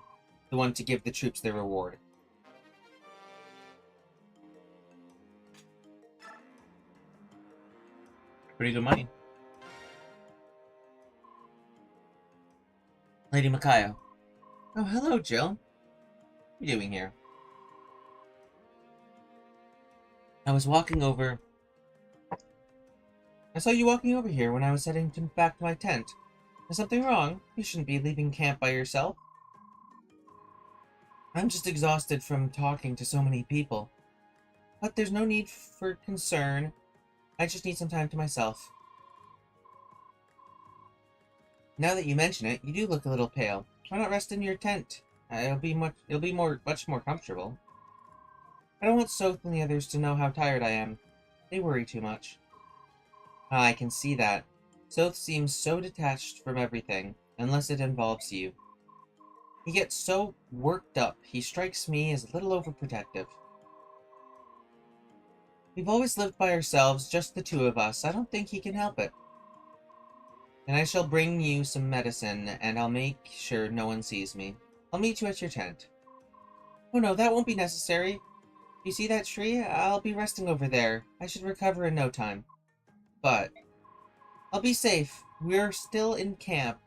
the one to give the troops their reward. Pretty good money. Lady Micaiah. Oh, hello, Jill. What are you doing here? I was walking over... I saw you walking over here when I was heading back to my tent. Is something wrong? You shouldn't be leaving camp by yourself. I'm just exhausted from talking to so many people. But there's no need for concern. I just need some time to myself. Now that you mention it, you do look a little pale. Why not rest in your tent? It'll be much more comfortable. I don't want Soth and the others to know how tired I am. They worry too much. Ah, I can see that. Soth seems so detached from everything. unless it involves you. He gets so worked up, he strikes me as a little overprotective. We've always lived by ourselves, just the two of us. I don't think he can help it. And I shall bring you some medicine, and I'll make sure no one sees me. I'll meet you at your tent. Oh no, that won't be necessary. You see that tree? I'll be resting over there. I should recover in no time. But I'll be safe. We're still in camp.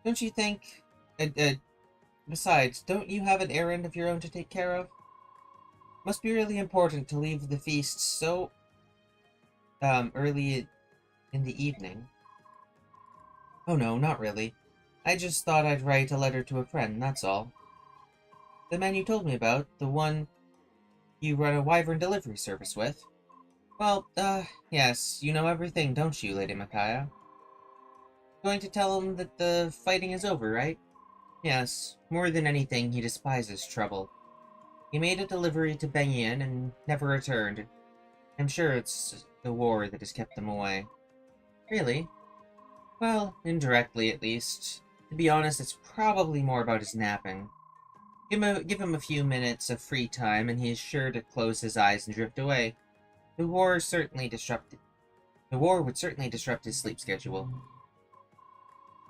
Don't you think... Besides, don't you have an errand of your own to take care of? Must be really important to leave the feast so, early in the evening. Oh no, not really. I just thought I'd write a letter to a friend, that's all. The man you told me about, the one you run a wyvern delivery service with. Well, yes, you know everything, don't you, Lady Micaiah? Going to tell him that the fighting is over, right? Yes, more than anything, he despises trouble. He made a delivery to Benyin and never returned. I'm sure it's the war that has kept him away. Really? Well, indirectly at least. To be honest, it's probably more about his napping. Give him a few minutes of free time, and he is sure to close his eyes and drift away. The war would certainly disrupt his sleep schedule.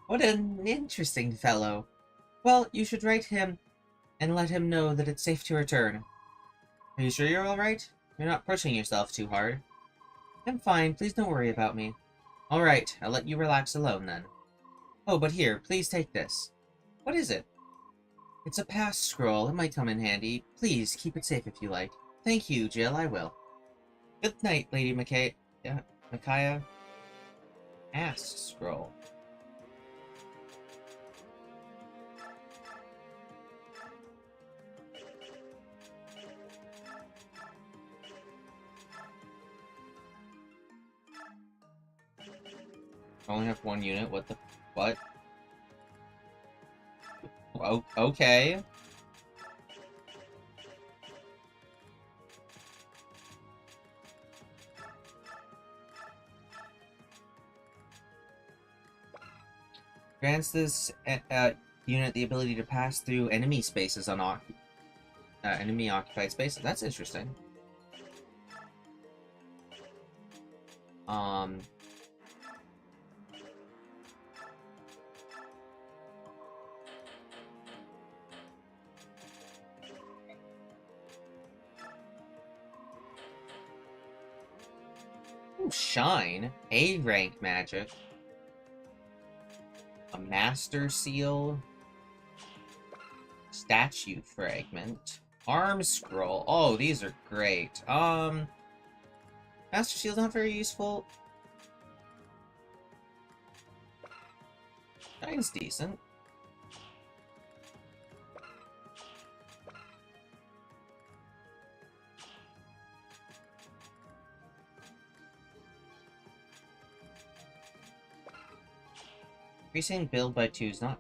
What an interesting fellow. Well, you should write him and let him know that it's safe to return. Are you sure you're alright? You're not pushing yourself too hard. I'm fine, please don't worry about me. Alright, I'll let you relax alone then. Oh, but here, please take this. What is it? It's a pass scroll, it might come in handy. Please, keep it safe if you like. Thank you, Jill, I will. Good night, Lady Micaiah. Ass scroll. I only have one unit, what? Oh, okay. Grants this unit the ability to pass through enemy spaces on enemy occupied spaces. That's interesting. Ooh, Shine. A rank magic. A Master Seal. Statue Fragment. Arm Scroll. Oh, these are great. Master Seal's not very useful. Shine's decent. Increasing build by 2 is not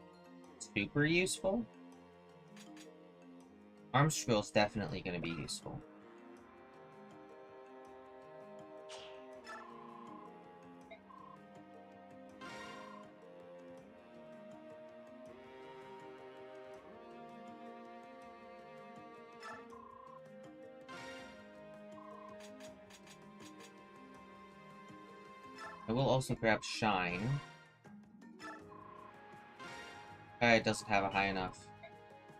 super useful. Arm Scroll's definitely going to be useful. I will also grab Shine. It doesn't have a high enough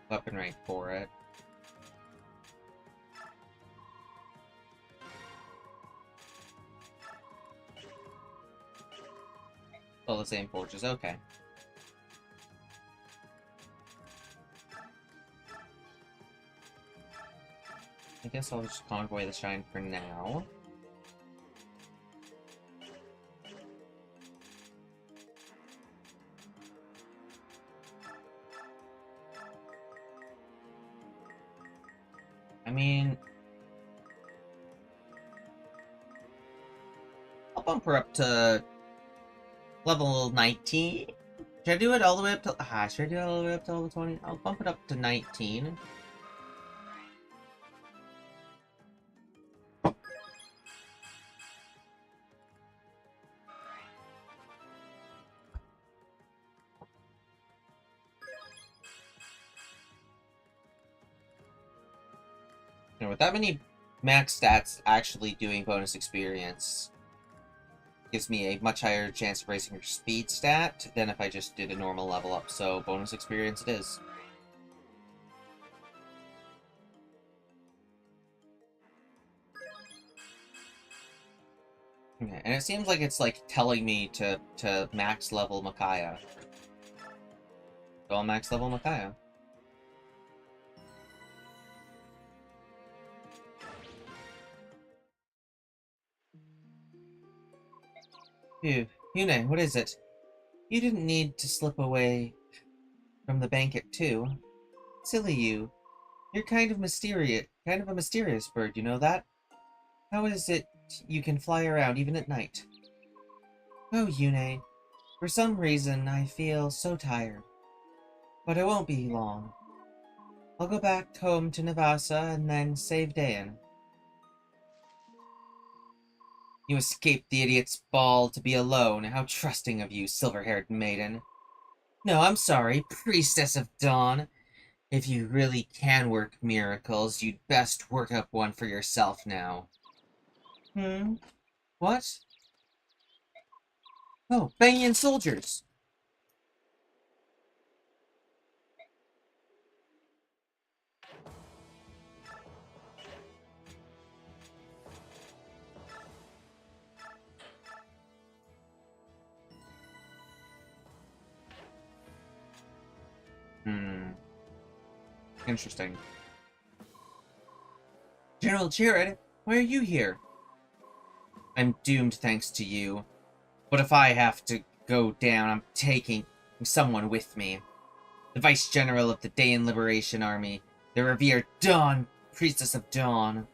weapon rank for it. All the same forges, okay. I guess I'll just convoy the Shine for now. I mean, I'll bump her up to level 19. Should I do it all the way up to... should I do it all the way up to level 20? I'll bump it up to 19. You know, with that many max stats, actually doing bonus experience gives me a much higher chance of raising your speed stat than if I just did a normal level up, so bonus experience it is. Okay, and it seems like it's like telling me to max level Micaiah. Go max level Micaiah. Phew. Yune, what is it? You didn't need to slip away from the bank at 2. Silly you. You're kind of a mysterious bird, you know that? How is it you can fly around even at night? Oh, Yune. For some reason, I feel so tired. But it won't be long. I'll go back home to Navasa and then save Dayan. You escaped the idiot's ball to be alone. How trusting of you, silver-haired maiden. No, I'm sorry, priestess of dawn. If you really can work miracles, you'd best work up one for yourself now. What? Oh, Banyan soldiers! Interesting. General Jared, why are you here? I'm doomed thanks to you. But if I have to go down, I'm taking someone with me. The Vice General of the Dayan Liberation Army, the revered Dawn, Priestess of Dawn.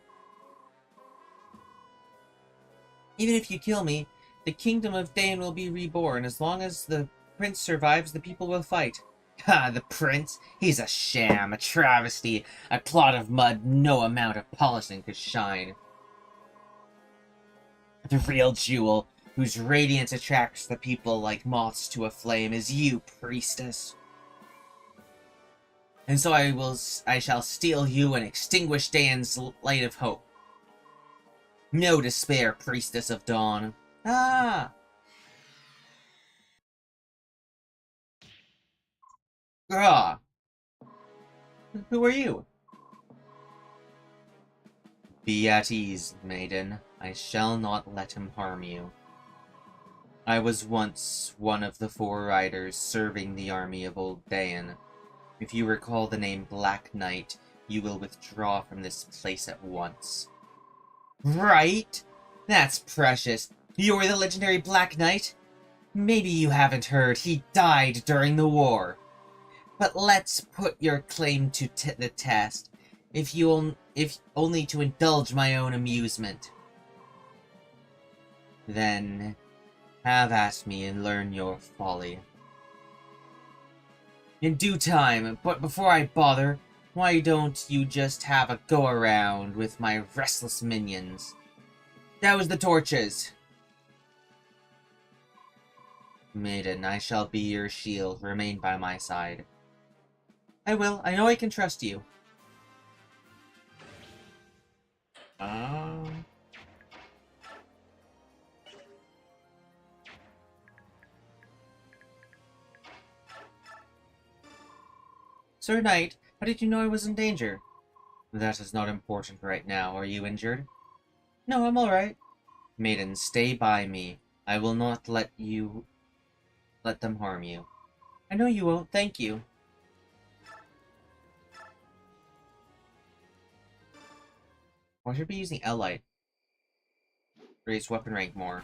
Even if you kill me, the Kingdom of Dayan will be reborn. As long as the Prince survives, the people will fight. Ha, the Prince? He's a sham, a travesty, a clod of mud no amount of polishing could shine. The real jewel, whose radiance attracts the people like moths to a flame, is you, Priestess. And so I shall steal you and extinguish Dayan's light of hope. No despair, Priestess of Dawn. Ah! Ah! Who are you? Be at ease, maiden. I shall not let him harm you. I was once one of the 4 riders serving the army of old Dayan. If you recall the name Black Knight, you will withdraw from this place at once. Right? That's precious. You're the legendary Black Knight? Maybe you haven't heard, he died during the war. But let's put your claim to the test, if only to indulge my own amusement. Then, have at me and learn your folly. In due time, but before I bother, why don't you just have a go-around with my restless minions? Douse the torches! Maiden, I shall be your shield. Remain by my side. I will. I know I can trust you. Sir Knight, how did you know I was in danger? That is not important right now. Are you injured? No, I'm alright. Maiden, stay by me. I will not let them harm you. I know you won't. Thank you. Why should I be using L-Light? Raise weapon rank more.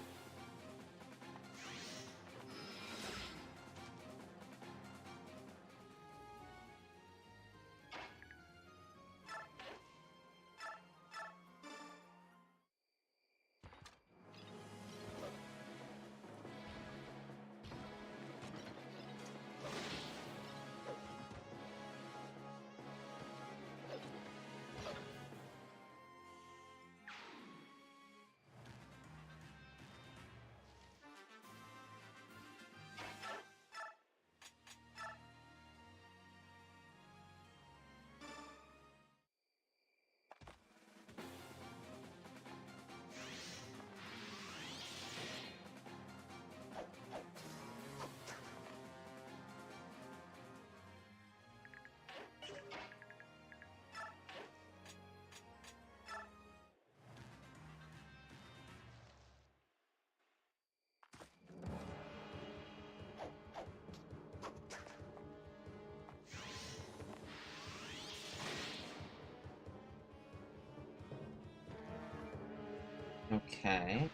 Okay.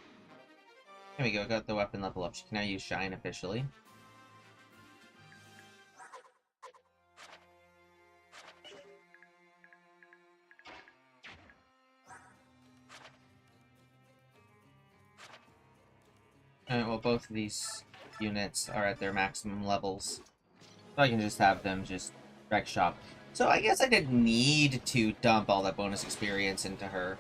Here we go, got the weapon level up. She can now use Shine officially. Alright, well, both of these units are at their maximum levels. So I can just have them just wreck shop. So I guess I didn't need to dump all that bonus experience into her.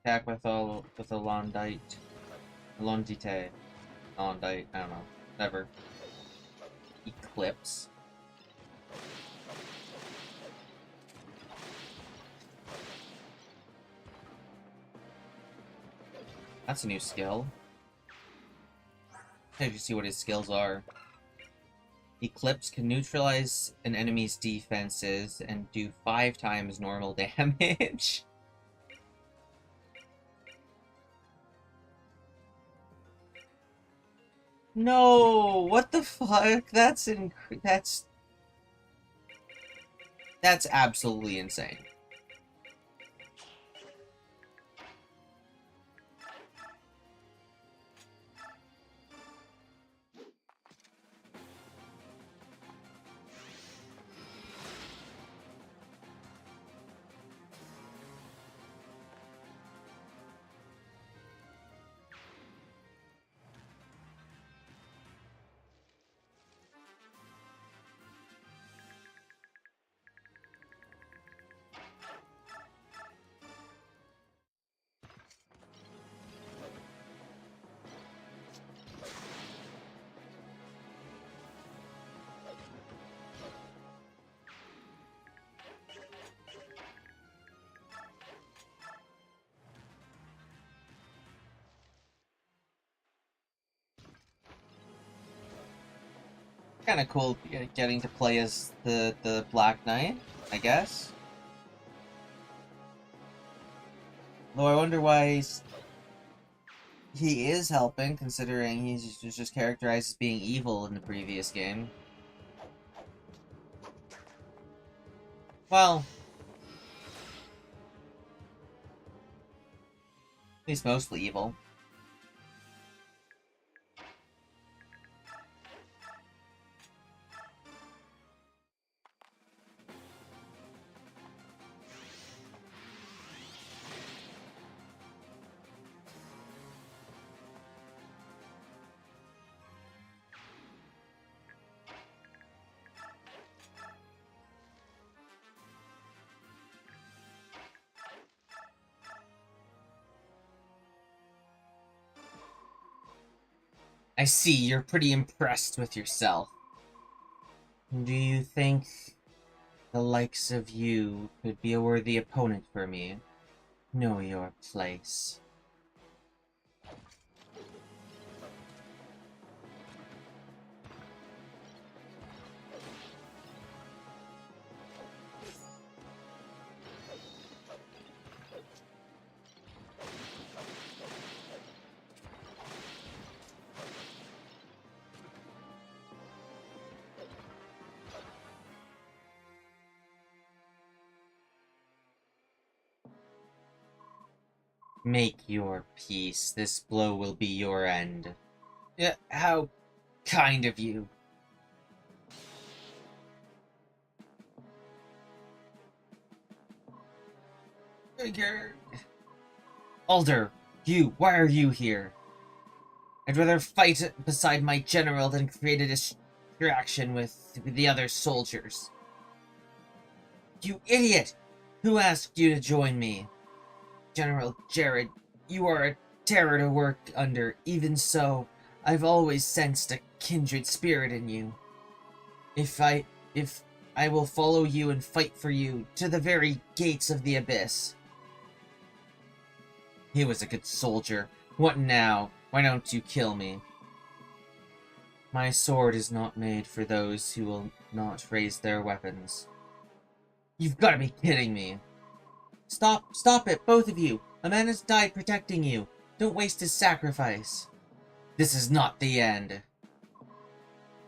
Attack with a Londite. Londite. Londite, I don't know. Whatever. Eclipse. That's a new skill. I can see what his skills are. Eclipse can neutralize an enemy's defenses and do 5 times normal damage. No, what the fuck? That's absolutely insane. Kind of cool getting to play as the Black Knight, I guess. Though I wonder why he is helping, considering he's just characterized as being evil in the previous game. Well, he's mostly evil. I see, you're pretty impressed with yourself. Do you think the likes of you could be a worthy opponent for me? Know your place. Make your peace. This blow will be your end. Yeah, how kind of you. Alder, why are you here? I'd rather fight beside my general than create a distraction with the other soldiers. You idiot! Who asked you to join me? General Jared, you are a terror to work under. Even so, I've always sensed a kindred spirit in you. If I will follow you and fight for you to the very gates of the abyss. He was a good soldier. What now? Why don't you kill me? My sword is not made for those who will not raise their weapons. You've got to be kidding me. Stop it, both of you. A man has died protecting you. Don't waste his sacrifice. This is not the end.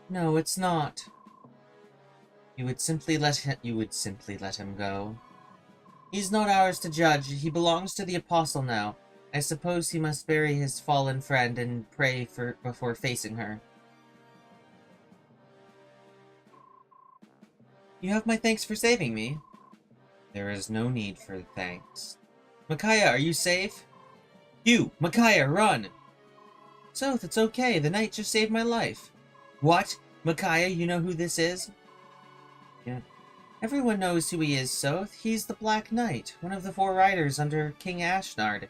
No, it's not. You would simply let him go. He's not ours to judge. He belongs to the Apostle now. I suppose he must bury his fallen friend and pray before facing her. You have my thanks for saving me. There is no need for thanks. Micaiah, are you safe? You, Micaiah, run! Soth, it's okay. The knight just saved my life. What? Micaiah, you know who this is? Yeah. Everyone knows who he is, Soth. He's the Black Knight, one of the 4 riders under King Ashnard,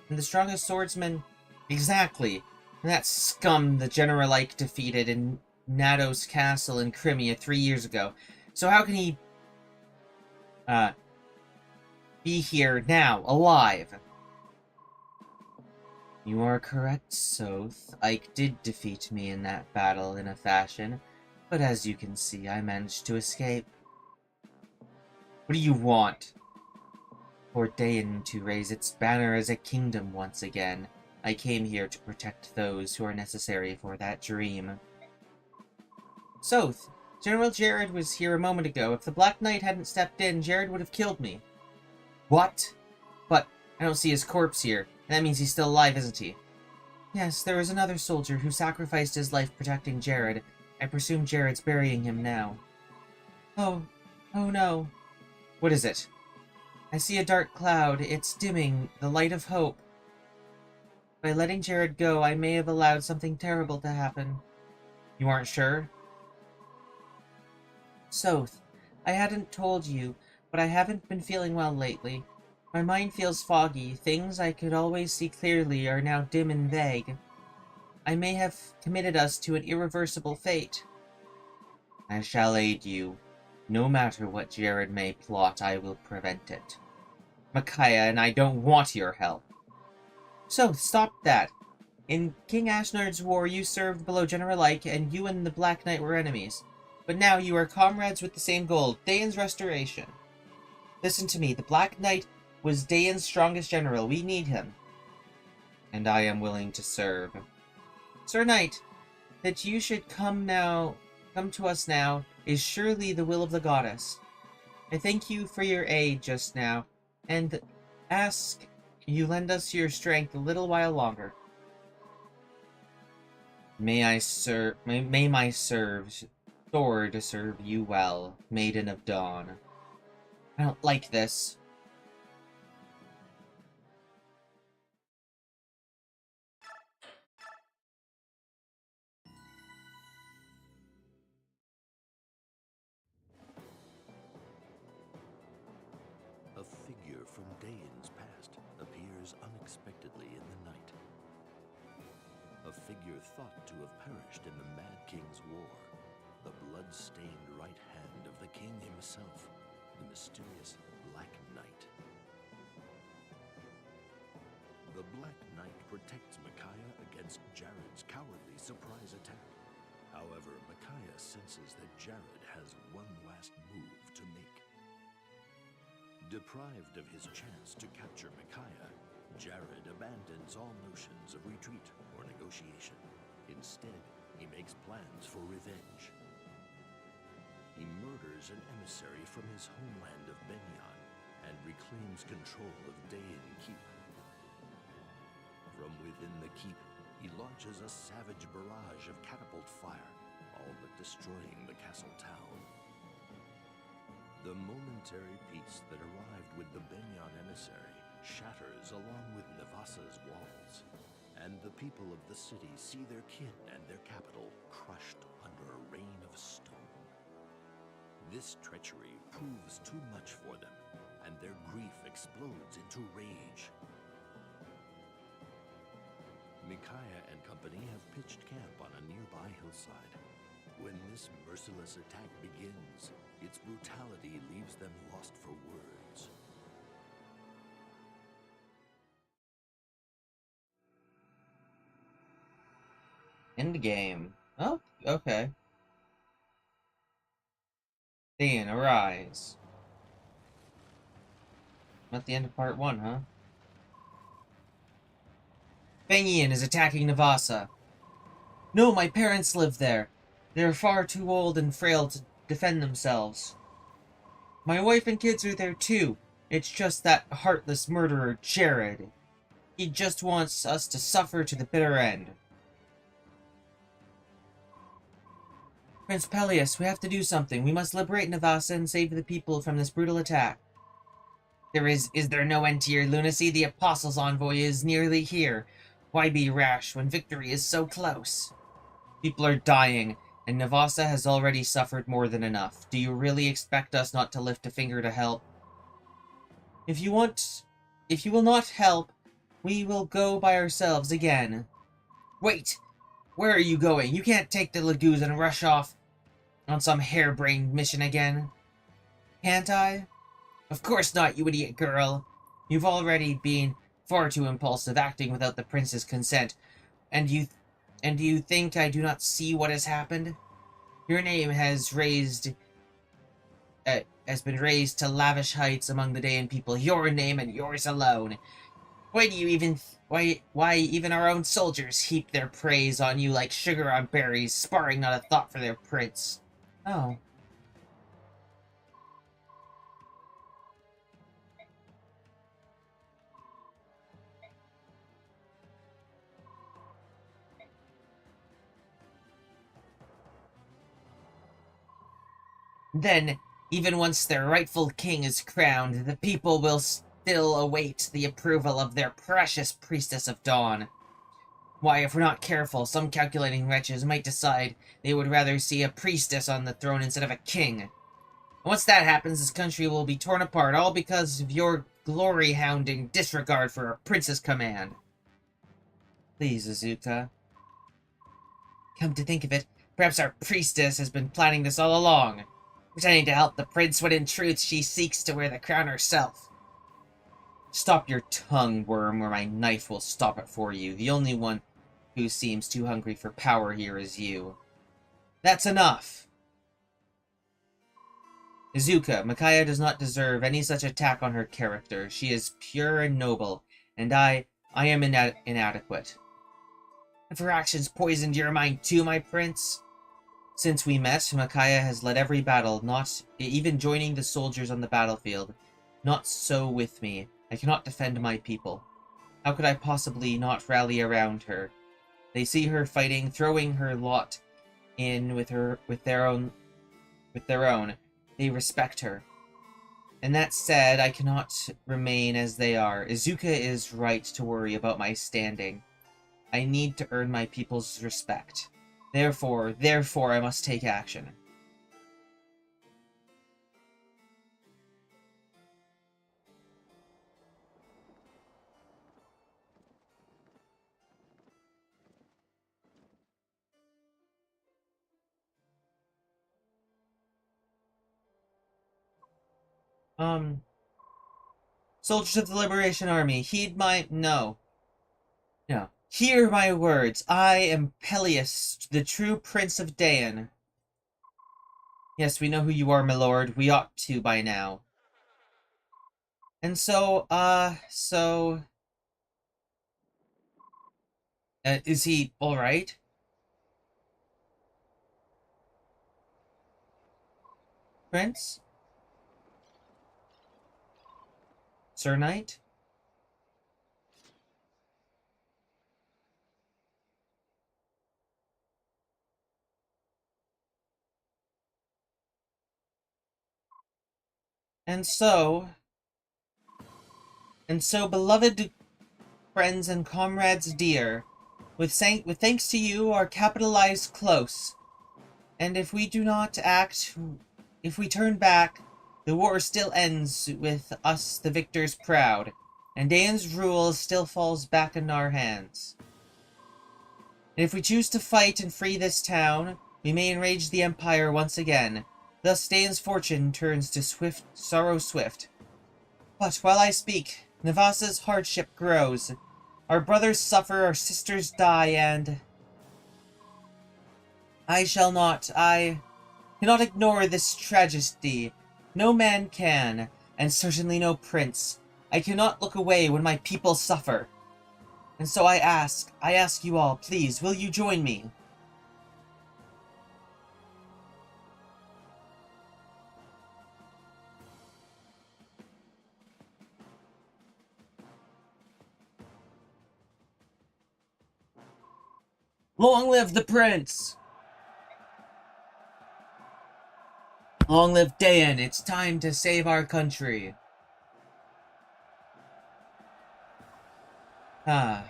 and the strongest swordsman. Exactly. And that scum the General Ike defeated in Nados Castle in Crimea 3 years ago. So how can he be here now, alive? You are correct, Soth. Ike did defeat me in that battle in a fashion, but as you can see, I managed to escape. What do you want? For Dain to raise its banner as a kingdom once again. I came here to protect those who are necessary for that dream. Soth, General Jared was here a moment ago. If the Black Knight hadn't stepped in, Jared would have killed me. What? But I don't see his corpse here. That means he's still alive, isn't he? Yes, there was another soldier who sacrificed his life protecting Jared. I presume Jared's burying him now. Oh no. What is it? I see a dark cloud. It's dimming the light of hope. By letting Jared go, I may have allowed something terrible to happen. You aren't sure? Soth, I hadn't told you, but I haven't been feeling well lately. My mind feels foggy. Things I could always see clearly are now dim and vague. I may have committed us to an irreversible fate. I shall aid you. No matter what Jared may plot, I will prevent it. Micaiah and I don't want your help. So, stop that. In King Ashnard's war, you served below General Ike, and you and the Black Knight were enemies. But now you are comrades with the same goal, Dain's restoration. Listen to me, the Black Knight was Dain's strongest general. We need him. And I am willing to serve. Sir Knight, that you should come to us now, is surely the will of the goddess. I thank you for your aid just now, and ask you lend us your strength a little while longer. May my sword serve you well, Maiden of Dawn. I don't like this. A figure from Dain's past appears unexpectedly in the night. A figure thought to have perished in the Mad King's war. The blood-stained right hand of the king himself, the mysterious Black Knight. The Black Knight protects Micaiah against Jared's cowardly surprise attack. However, Micaiah senses that Jared has one last move to make. Deprived of his chance to capture Micaiah, Jared abandons all notions of retreat or negotiation. Instead, he makes plans for revenge. He murders an emissary from his homeland of Benyon and reclaims control of Dain Keep. From within the keep, he launches a savage barrage of catapult fire, all but destroying the castle town. The momentary peace that arrived with the Benyon emissary shatters along with Nevasa's walls, and the people of the city see their kin and their capital crushed under a rain of stone. This treachery proves too much for them, and their grief explodes into rage. Micaiah and company have pitched camp on a nearby hillside. When this merciless attack begins, Its brutality leaves them lost for words. End game. Oh, okay. Dan, arise. Not the end of part 1, huh? Fengian is attacking Navasa. No, my parents live there. They are far too old and frail to defend themselves. My wife and kids are there too. It's just that heartless murderer, Jared. He just wants us to suffer to the bitter end. Prince Peleus, we have to do something. We must liberate Navasa and save the people from this brutal attack. Is there no end to your lunacy? The Apostles' envoy is nearly here. Why be rash when victory is so close? People are dying, and Navasa has already suffered more than enough. Do you really expect us not to lift a finger to help? If you will not help, we will go by ourselves again. Wait! Where are you going? You can't take the Lagoos and rush off on some harebrained mission again. Can't I? Of course not, you idiot girl. You've already been far too impulsive, acting without the prince's consent. And you think I do not see what has happened? Your name has been raised to lavish heights among the Dayan people. Your name and yours alone. Why even our own soldiers heap their praise on you like sugar on berries, sparing not a thought for their prince? Oh. Then, even once their rightful king is crowned, the people will still await the approval of their precious priestess of dawn. Why, if we're not careful, some calculating wretches might decide they would rather see a priestess on the throne instead of a king. And once that happens, this country will be torn apart, all because of your glory-hounding disregard for a prince's command. Please, Azuka. Come to think of it, perhaps our priestess has been planning this all along, pretending to help the prince when in truth she seeks to wear the crown herself. Stop your tongue, worm, or my knife will stop it for you. The only one who seems too hungry for power here is you. That's enough! Izuka, Micaiah does not deserve any such attack on her character. She is pure and noble, and I am inadequate. Have her actions poisoned your mind too, my prince? Since we met, Micaiah has led every battle, not even joining the soldiers on the battlefield. Not so with me. I cannot defend my people. How could I possibly not rally around her? They see her fighting, throwing her lot in with their own. They respect her. And that said, I cannot remain as they are. Izuka is right to worry about my standing. I need to earn my people's respect. Therefore, I must take action. Soldiers of the Liberation Army, heed my... No. No. Hear my words. I am Peleus, the true Prince of Dayan. Yes, we know who you are, my lord. We ought to by now. And is he alright? Prince? Sir Knight? And so, beloved friends and comrades dear, with thanks to you, our capital lies close. And if we do not act, if we turn back, the war still ends with us the victors proud, and Dayan's rule still falls back in our hands. And if we choose to fight and free this town, we may enrage the Empire once again. Thus Dane's fortune turns to sorrow swift. But while I speak, Navasa's hardship grows. Our brothers suffer, our sisters die, and I cannot ignore this tragedy. No man can, and certainly no prince. I cannot look away when my people suffer. And so I ask you all, please, will you join me? Long live the prince! Long live Dayan! It's time to save our country. Ah.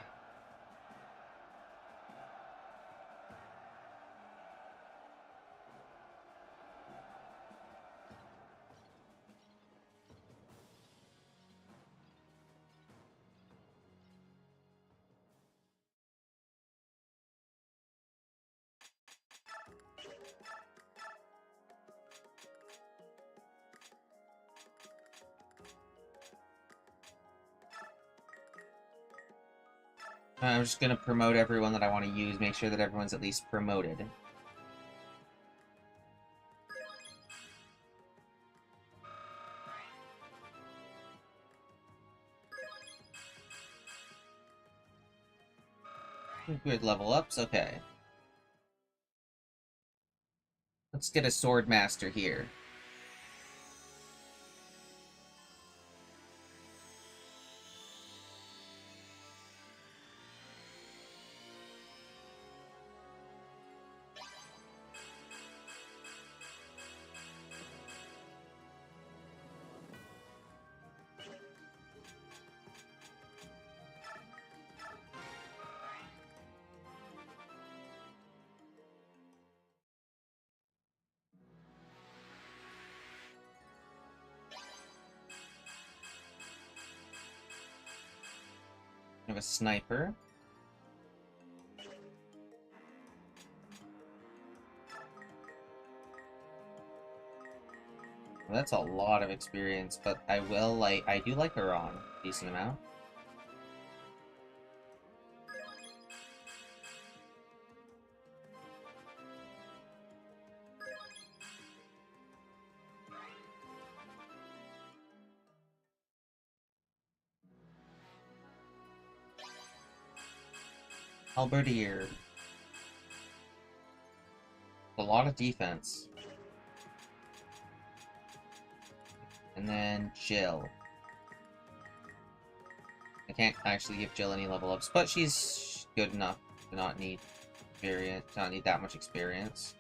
I'm just gonna promote everyone that I want to use, make sure that everyone's at least promoted. Good level ups, okay. Let's get a sword master here. We have a sniper. Well, that's a lot of experience, but I do like her on a decent amount. Halberdier. A lot of defense. And then Jill. I can't actually give Jill any level ups, but she's good enough to not need experience, not need that much experience.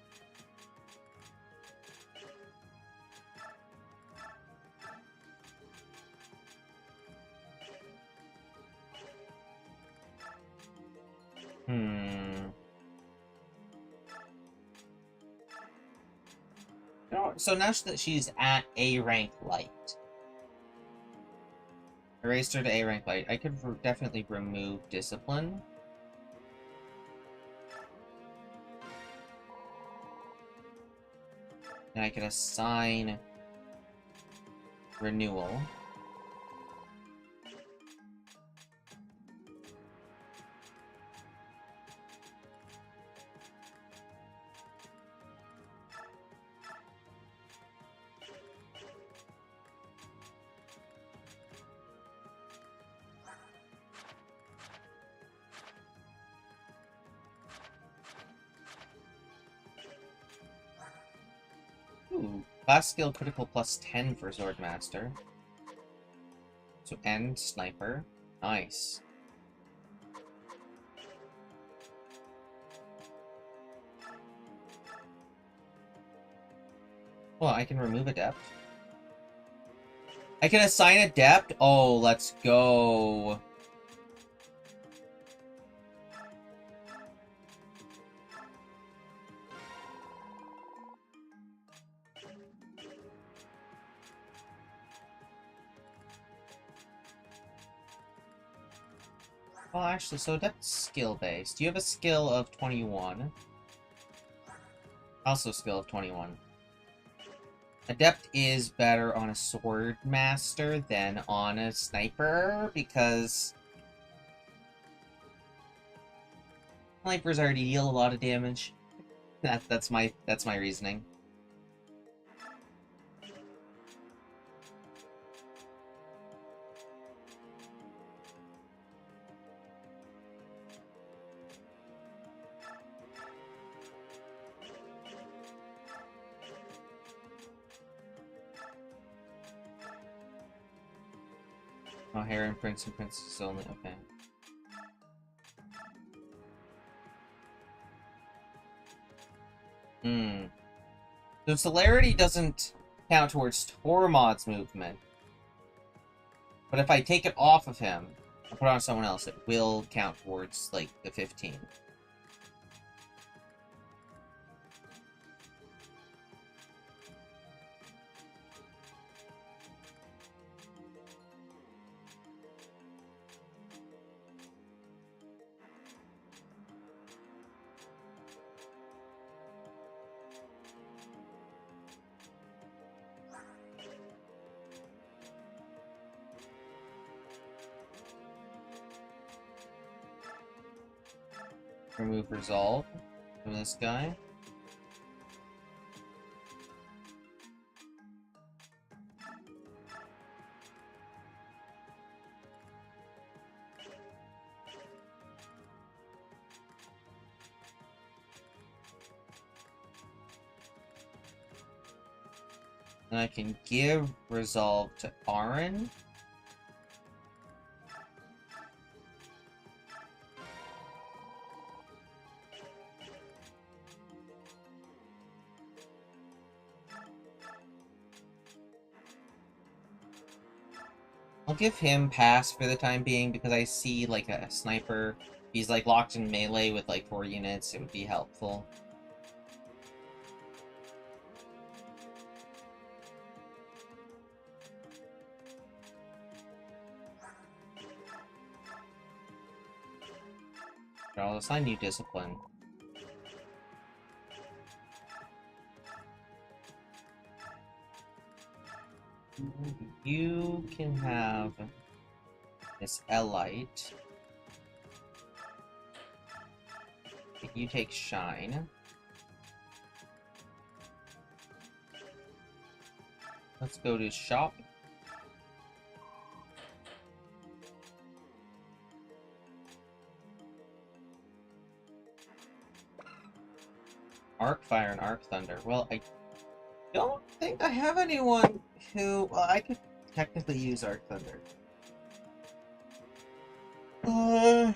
So now that she's at A rank light, I raised her to A rank light. I could definitely remove discipline. And I could assign renewal. Ooh, class skill critical plus 10 for Swordmaster. So, and Sniper. Nice. Well, I can remove Adept. I can assign Adept? Oh, let's go. Well, actually, so that's skill-based. You have a skill of 21. Also skill of 21. Adept is better on a sword master than on a sniper, because snipers already deal a lot of damage. That's my reasoning. Oh, Heron, Prince, and Princess only. Okay. So celerity doesn't count towards Tormod's movement, but if I take it off of him and put it on someone else, it will count towards, like, the 15. Remove resolve from this guy. And I can give resolve to Aaron. I'll give him pass for the time being, because I see, like, a sniper. He's, like, locked in melee with, like, 4 units. It would be helpful. I'll assign you discipline. You can have this Elite. You take Shine. Let's go to shop. Arc Fire and Arc Thunder. Well, I don't think I have anyone who... Well, I could technically use Arc Thunder. Huh.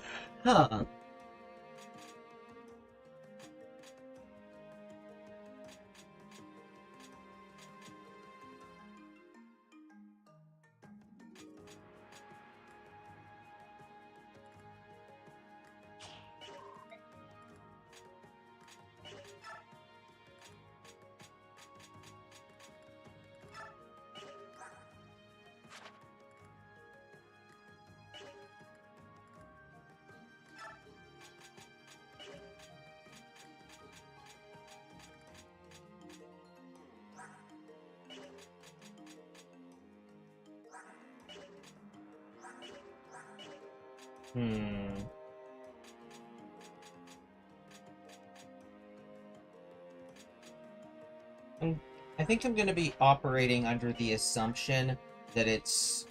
I think I'm going to be operating under the assumption that it's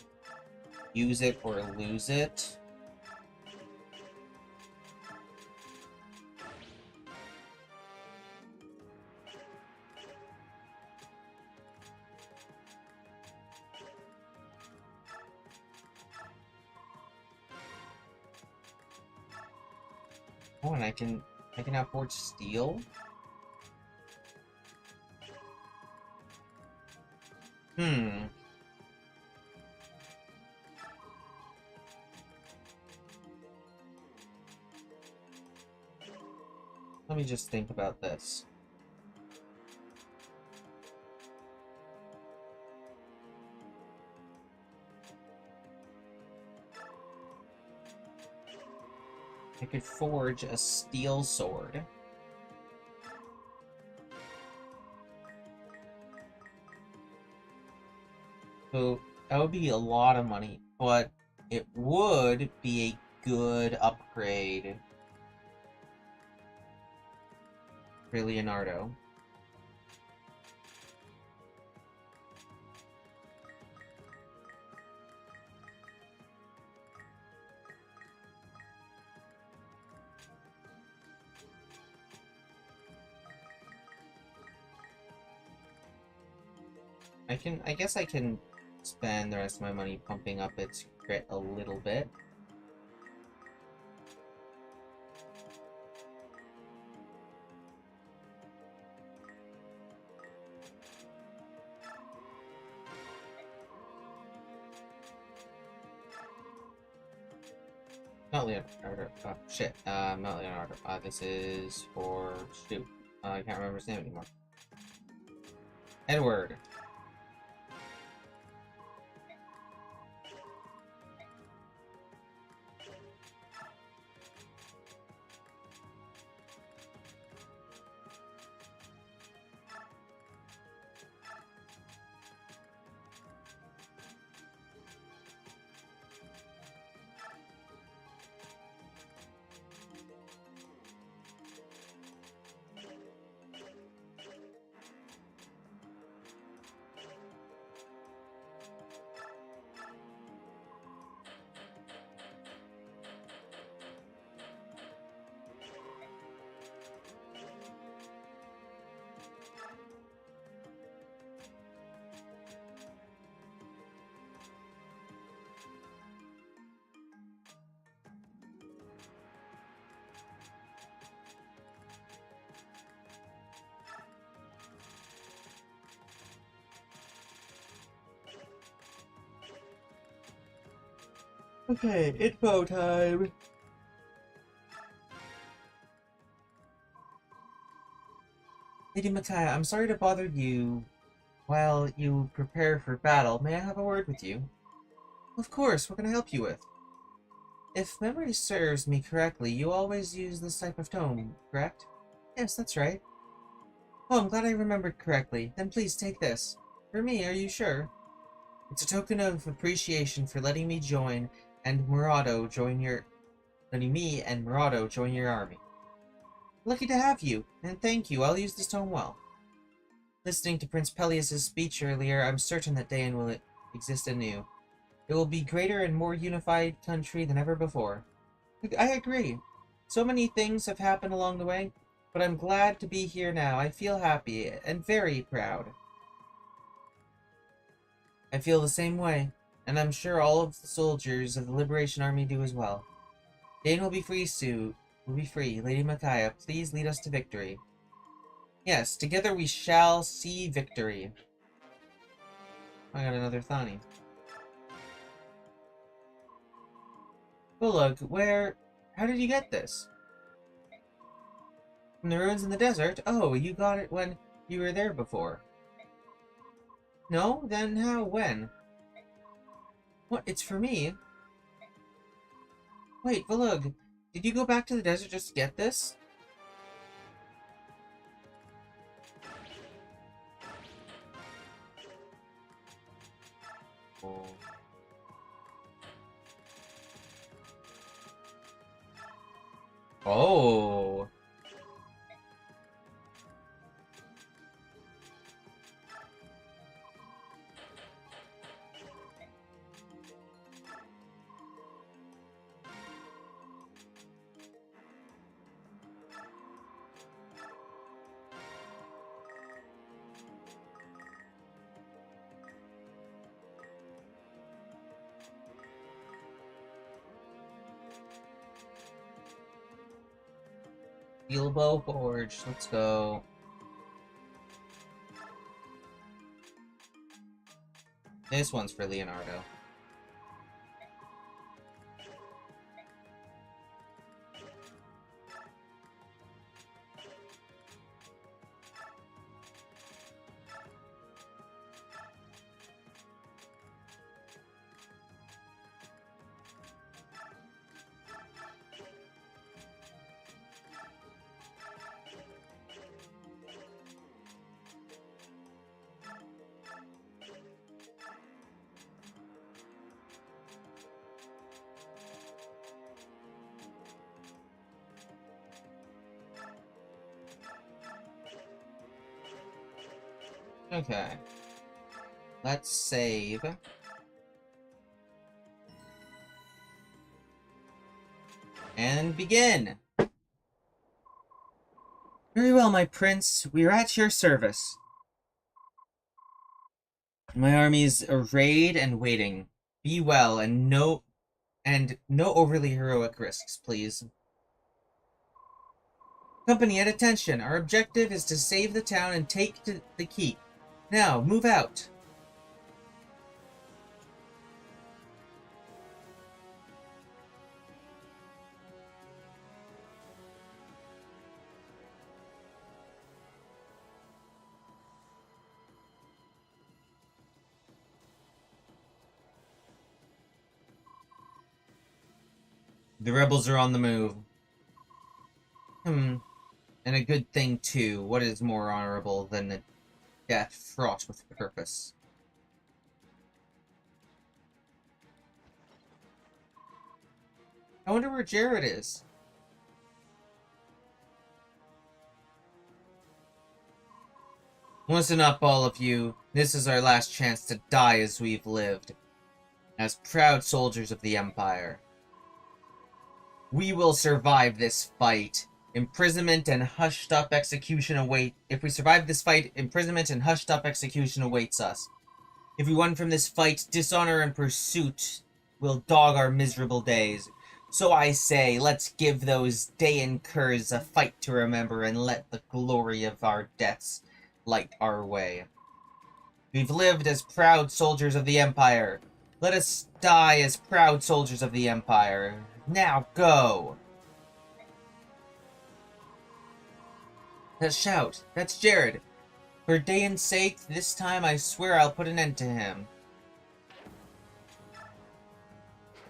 use it or lose it. Oh, and I can now forge steel. Let me just think about this. I could forge a steel sword. So that would be a lot of money, but it would be a good upgrade for Leonardo. I guess I can spend the rest of my money pumping up its crit a little bit. Not Leonardo. Oh, shit. Not Leonardo. This is for Stu. I can't remember his name anymore. Edward. Okay, info time. Lady Micaiah, I'm sorry to bother you while you prepare for battle. May I have a word with you? Of course, what can I help you with? If memory serves me correctly, you always use this type of tome, correct? Yes, that's right. Oh, I'm glad I remembered correctly. Then please take this. For me, are you sure? It's a token of appreciation for letting me and Murado join your army. Lucky to have you, and thank you. I'll use this tome well. Listening to Prince Peleus's speech earlier, I'm certain that Daein will exist anew. It will be greater and more unified country than ever before. I agree. So many things have happened along the way, but I'm glad to be here now. I feel happy and very proud. I feel the same way, and I'm sure all of the soldiers of the Liberation Army do as well. Daein will be free soon. Will be free. Lady Micaiah, please lead us to victory. Yes, together we shall see victory. I got another Thani. Well, look, how did you get this? From the ruins in the desert? Oh, you got it when you were there before. No? Then how? When? What? It's for me? Wait, Valug, did you go back to the desert just to get this? Oh. Oh. Bilbo Forge. Let's go. This one's for Leonardo. Okay. Let's save. And begin! Very well, my prince. We are at your service. My army is arrayed and waiting. Be well, and no overly heroic risks, please. Company, at attention. Our objective is to save the town and take the keep. Now, move out. The rebels are on the move. And a good thing, too. What is more honorable than a death fraught with purpose? I wonder where Jared is. Listen up, all of you. This is our last chance to die as we've lived, as proud soldiers of the Empire. We will survive this fight. Imprisonment and hushed-up execution await. If we survive this fight, imprisonment and hushed-up execution awaits us. If we won from this fight, dishonor and pursuit will dog our miserable days. So I say, let's give those Dayan curs a fight to remember and let the glory of our deaths light our way. We've lived as proud soldiers of the Empire. Let us die as proud soldiers of the Empire. Now go! That shout. That's Jared. For Dayan's sake, this time I swear I'll put an end to him.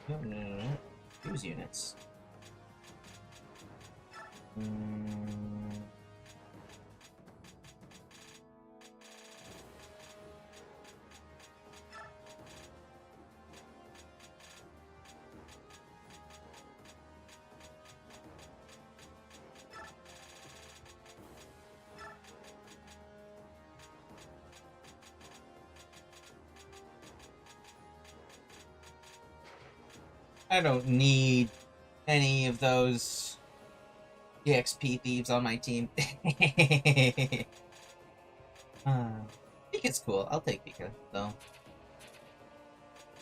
No. Use units. I don't need any of those EXP thieves on my team. Pika's cool. I'll take Pika, though.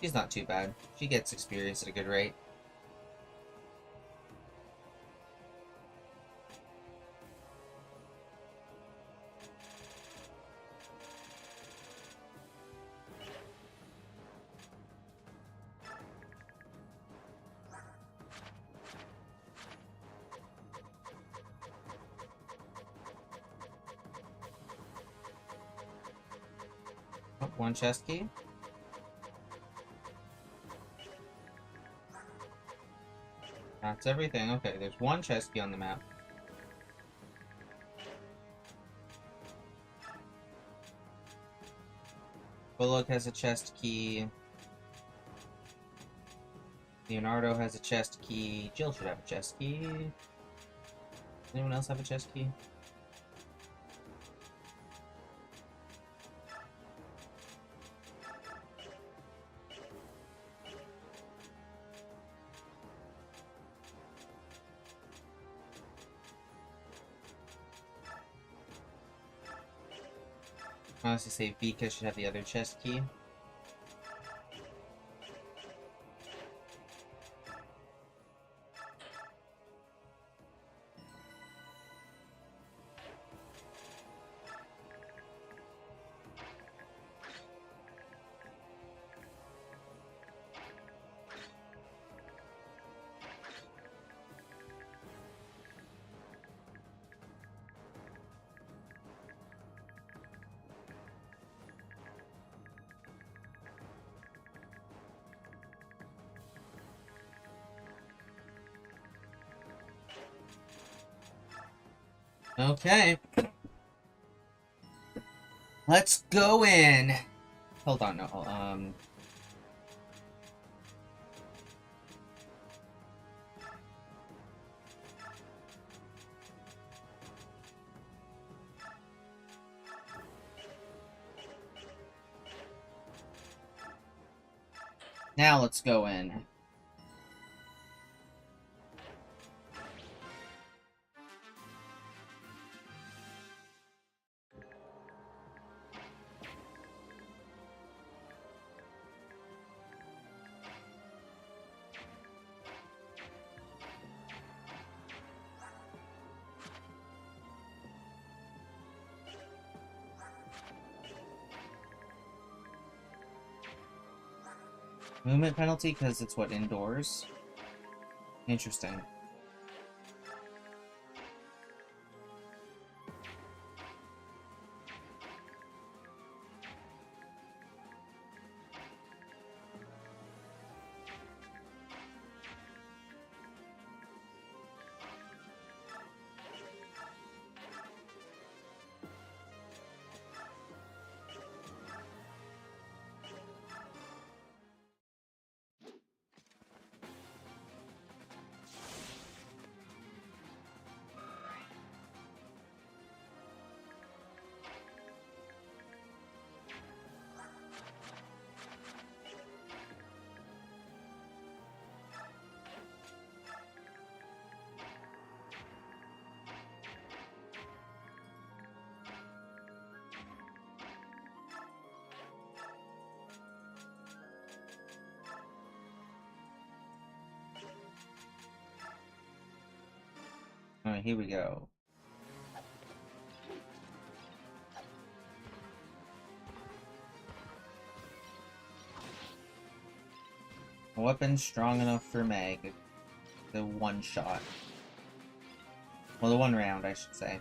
She's not too bad. She gets experience at a good rate. Oh, one chest key. That's everything. Okay, there's one chest key on the map. Bullock has a chest key. Leonardo has a chest key. Jill should have a chest key. Does anyone else have a chest key? I honestly say Vika should have the other chest key. Okay. Let's go in. Hold on, no, Now let's go in. Movement penalty because it's what, indoors? Interesting. Alright, here we go. A weapon strong enough for Meg. The one shot. Well, the one round, I should say.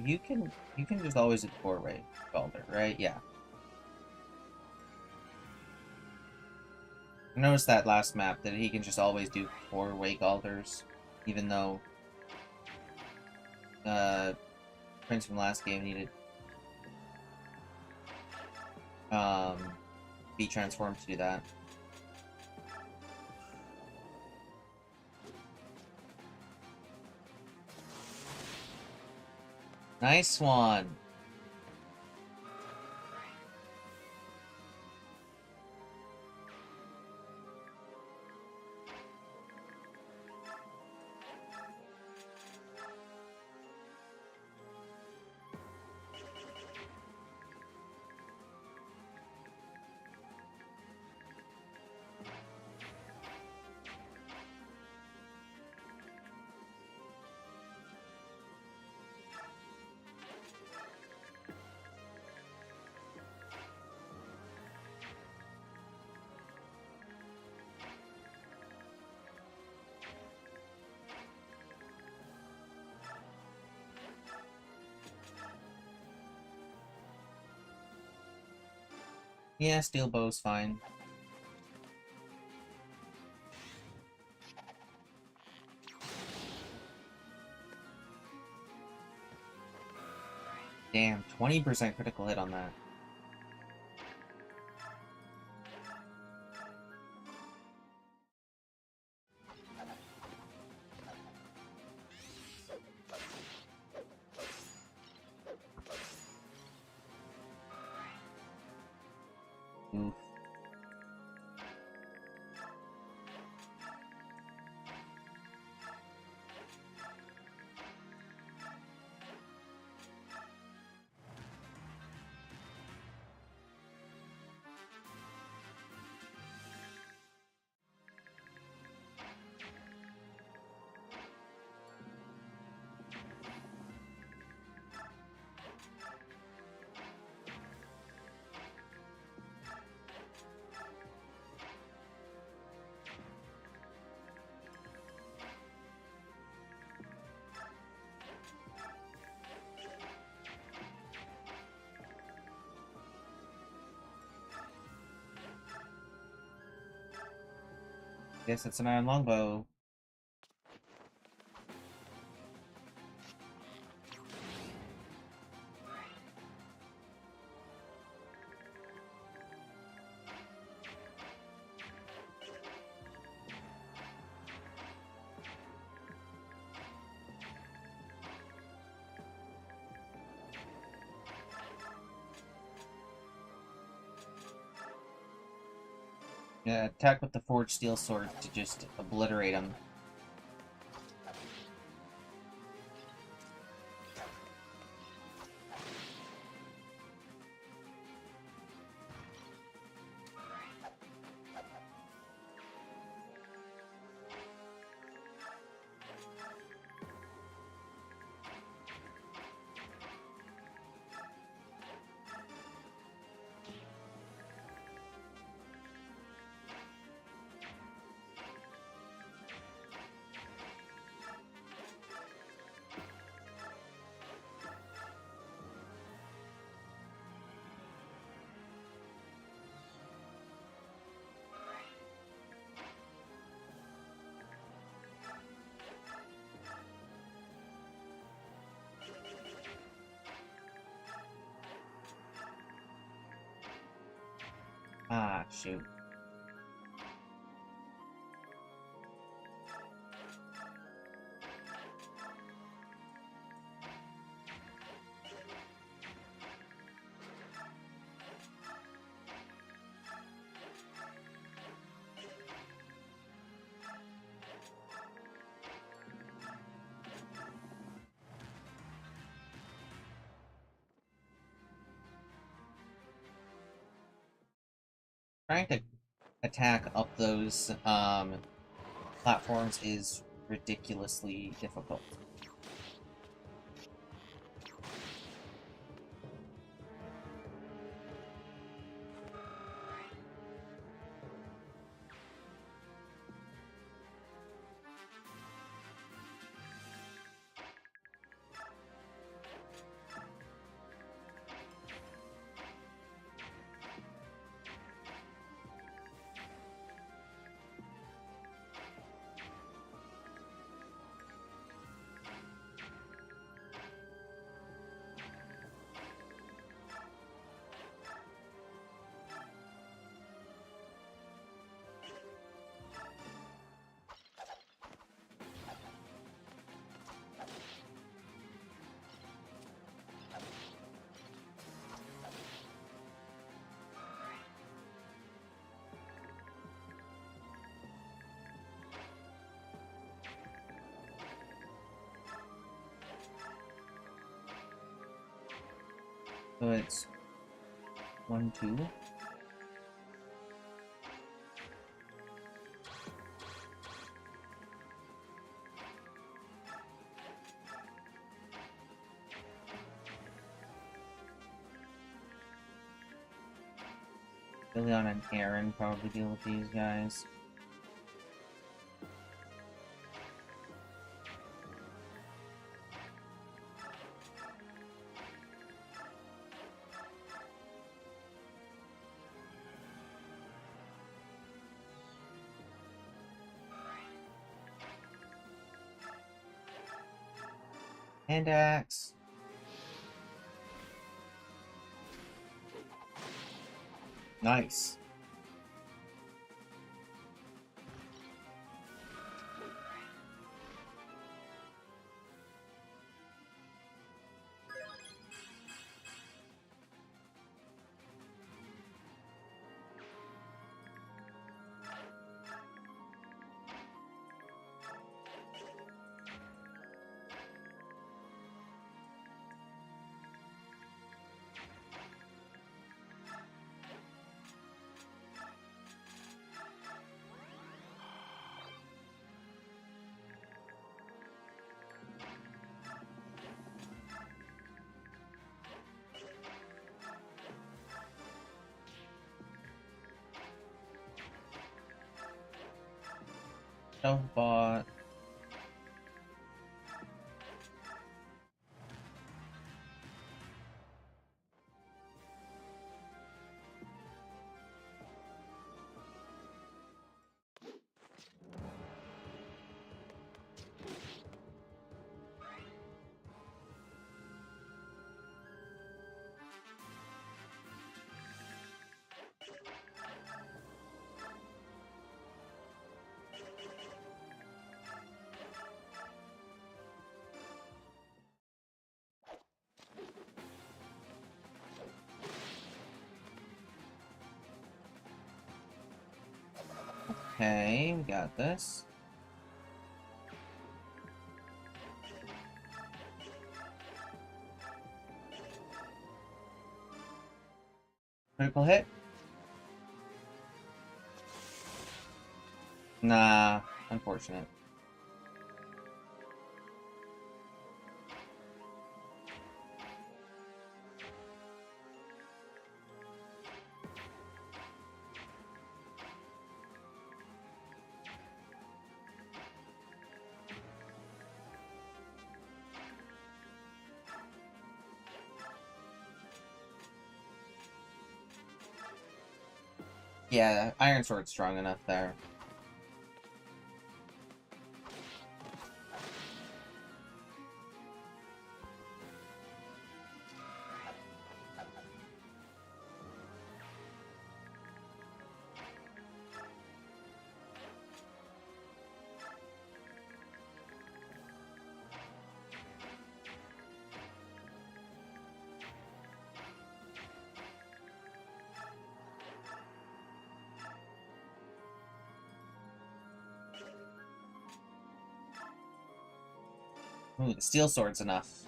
You can just always do four-way Balder, right? Yeah. I noticed that last map that he can just always do four-way Galders, even though Prince from last game needed be transformed to do that. Nice one. Yeah, steel bow's fine. Damn, 20% critical hit on that. Oof. Guess it's an iron longbow. Yeah, attack with the forged steel sword to just obliterate him. Ah, shoot. Trying to attack up those platforms is ridiculously difficult. So it's 1, 2. Leon and Aaron probably deal with these guys. Hand axe. Nice. Self-bought. Okay, we got this. Critical hit? Nah, unfortunate. Yeah, Iron Sword's strong enough there. Ooh, the Steel Sword's enough.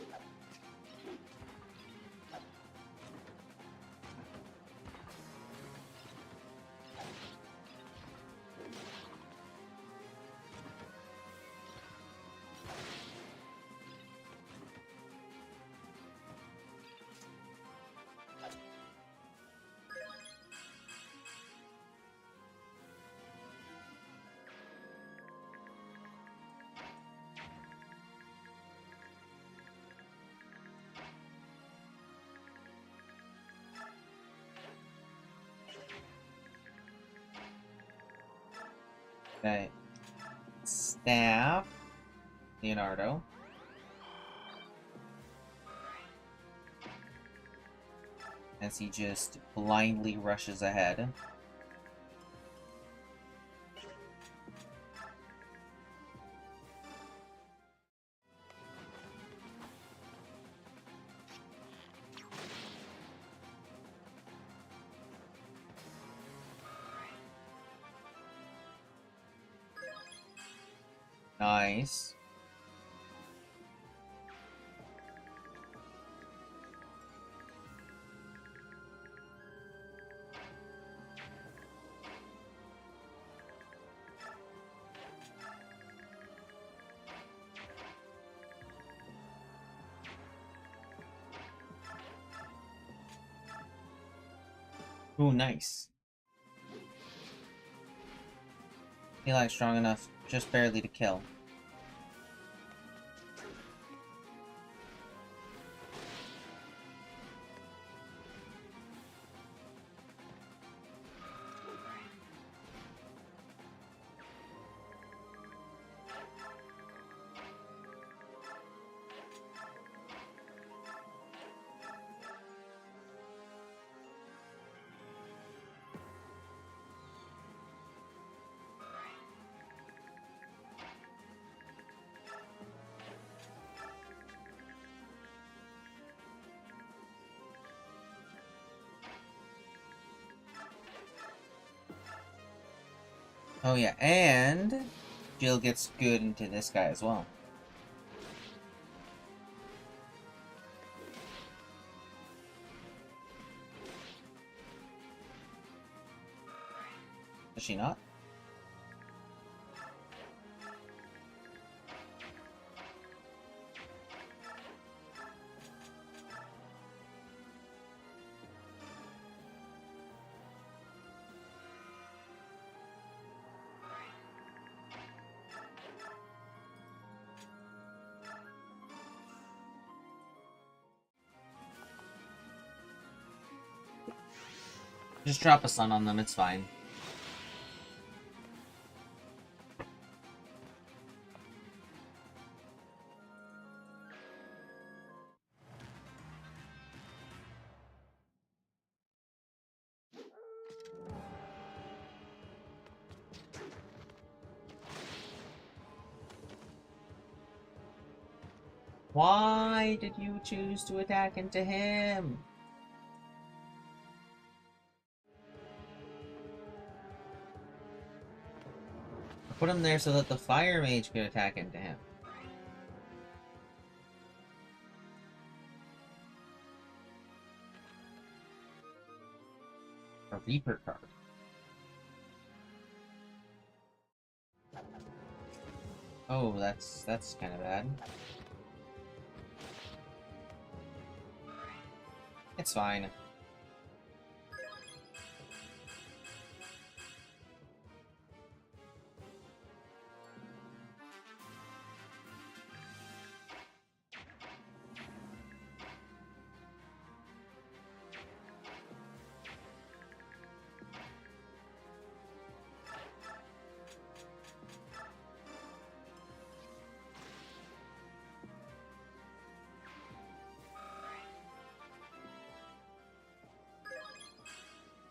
Okay. Stab. Leonardo. As he just blindly rushes ahead. Nice. Ooh, nice. Eli's strong enough, just barely to kill. Oh yeah, and Jill gets good into this guy as well. Does she not? Just drop a sun on them, it's fine. Why did you choose to attack into him? Put him there so that the fire mage can attack into him. A Reaper card. Oh, that's kind of bad. It's fine.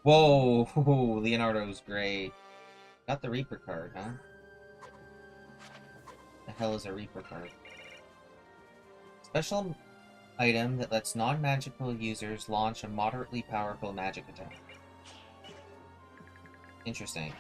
Whoa, Leonardo's great. Got the Reaper card, huh? The hell is a Reaper card? Special item that lets non-magical users launch a moderately powerful magic attack. Interesting.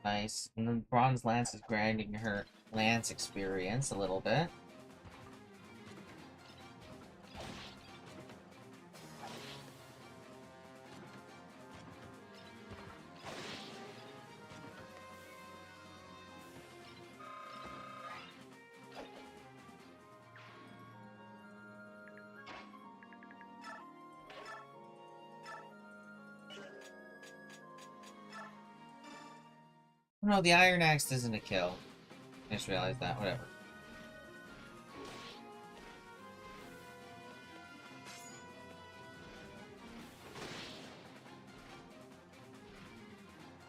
Nice. And the Bronze Lance is grinding her Lance experience a little bit. No, the Iron Axe isn't a kill. I just realized that. Whatever.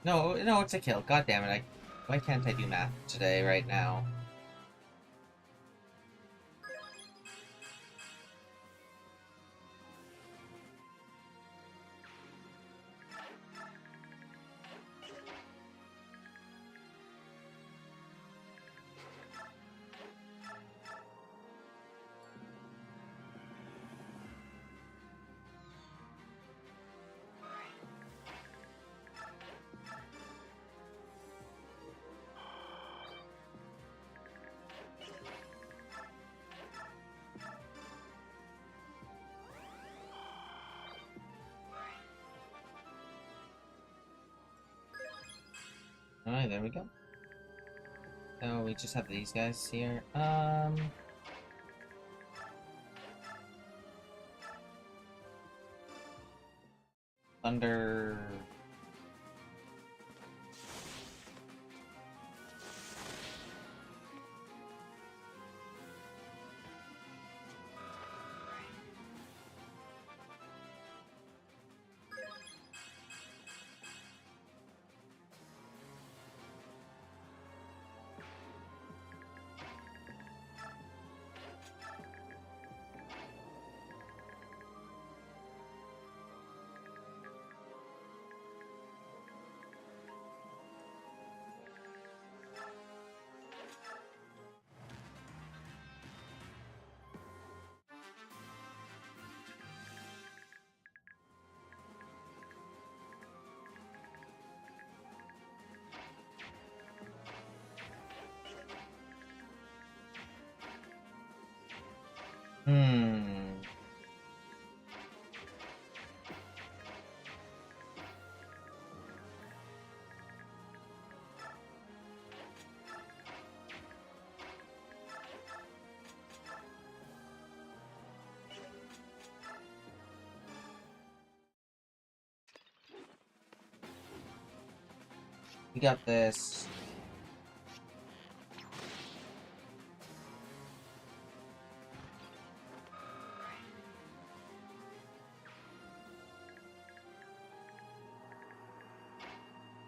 No, it's a kill. God damn it! Why can't I do math today, right now? Alright, there we go. So we just have these guys here. Thunder. Hmm. We got this.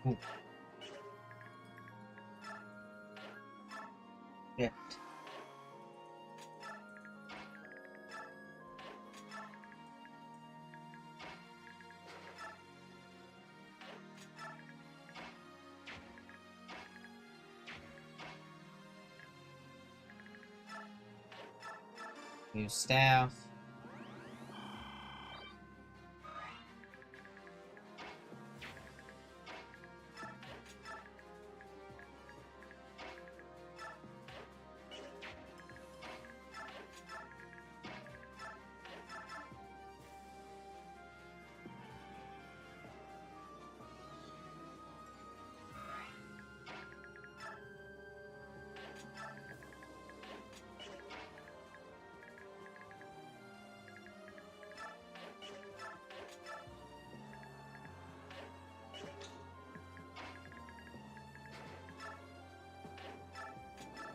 Ooh. Shit. New staff.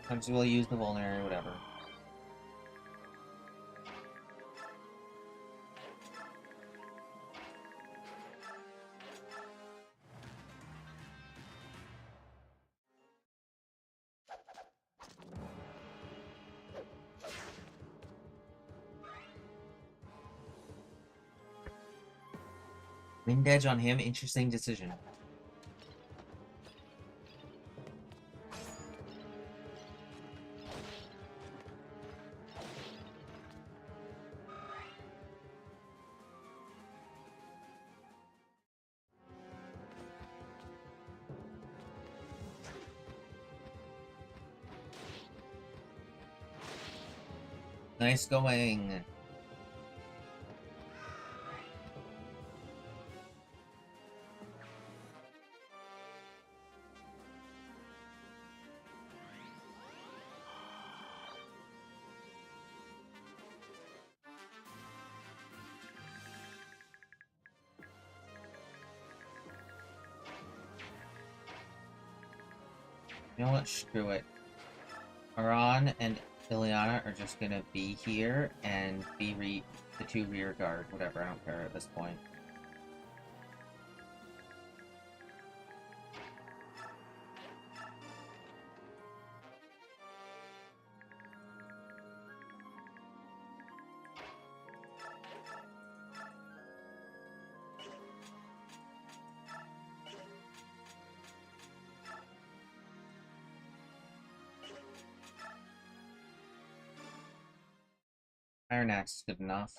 Sometimes we'll use the vulnerary, whatever. Wind edge on him, interesting decision. Nice going. You know what? Screw it. Aran and Ileana are just gonna be here and be the two rear guard. Whatever, I don't care at this point. Iron Axe is good enough.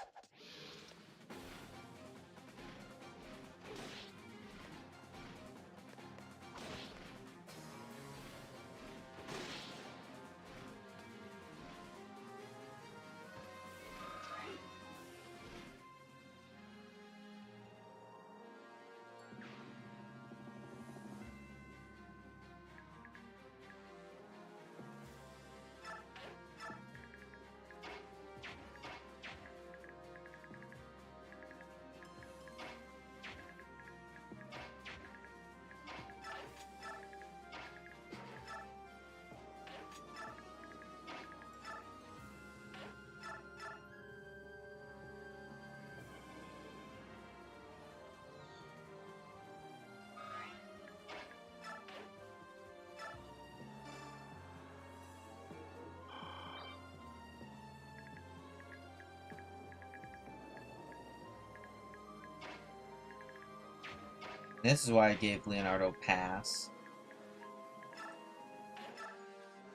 This is why I gave Leonardo pass.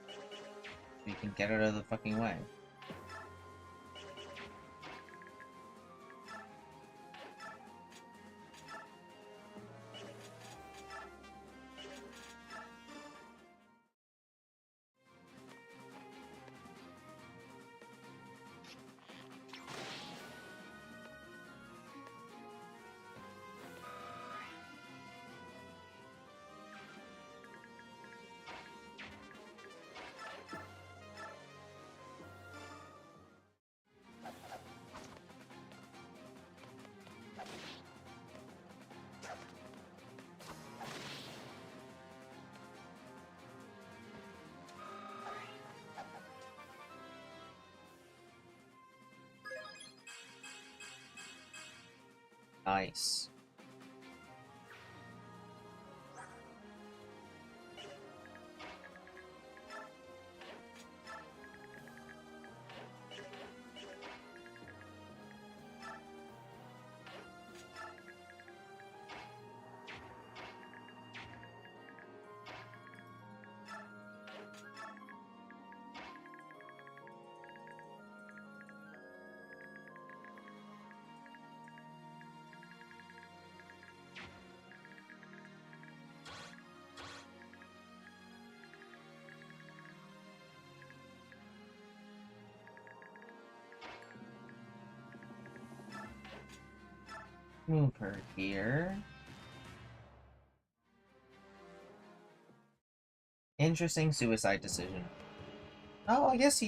So you can get out of the fucking way. Nice. Move her here. Interesting suicide decision. Oh, I guess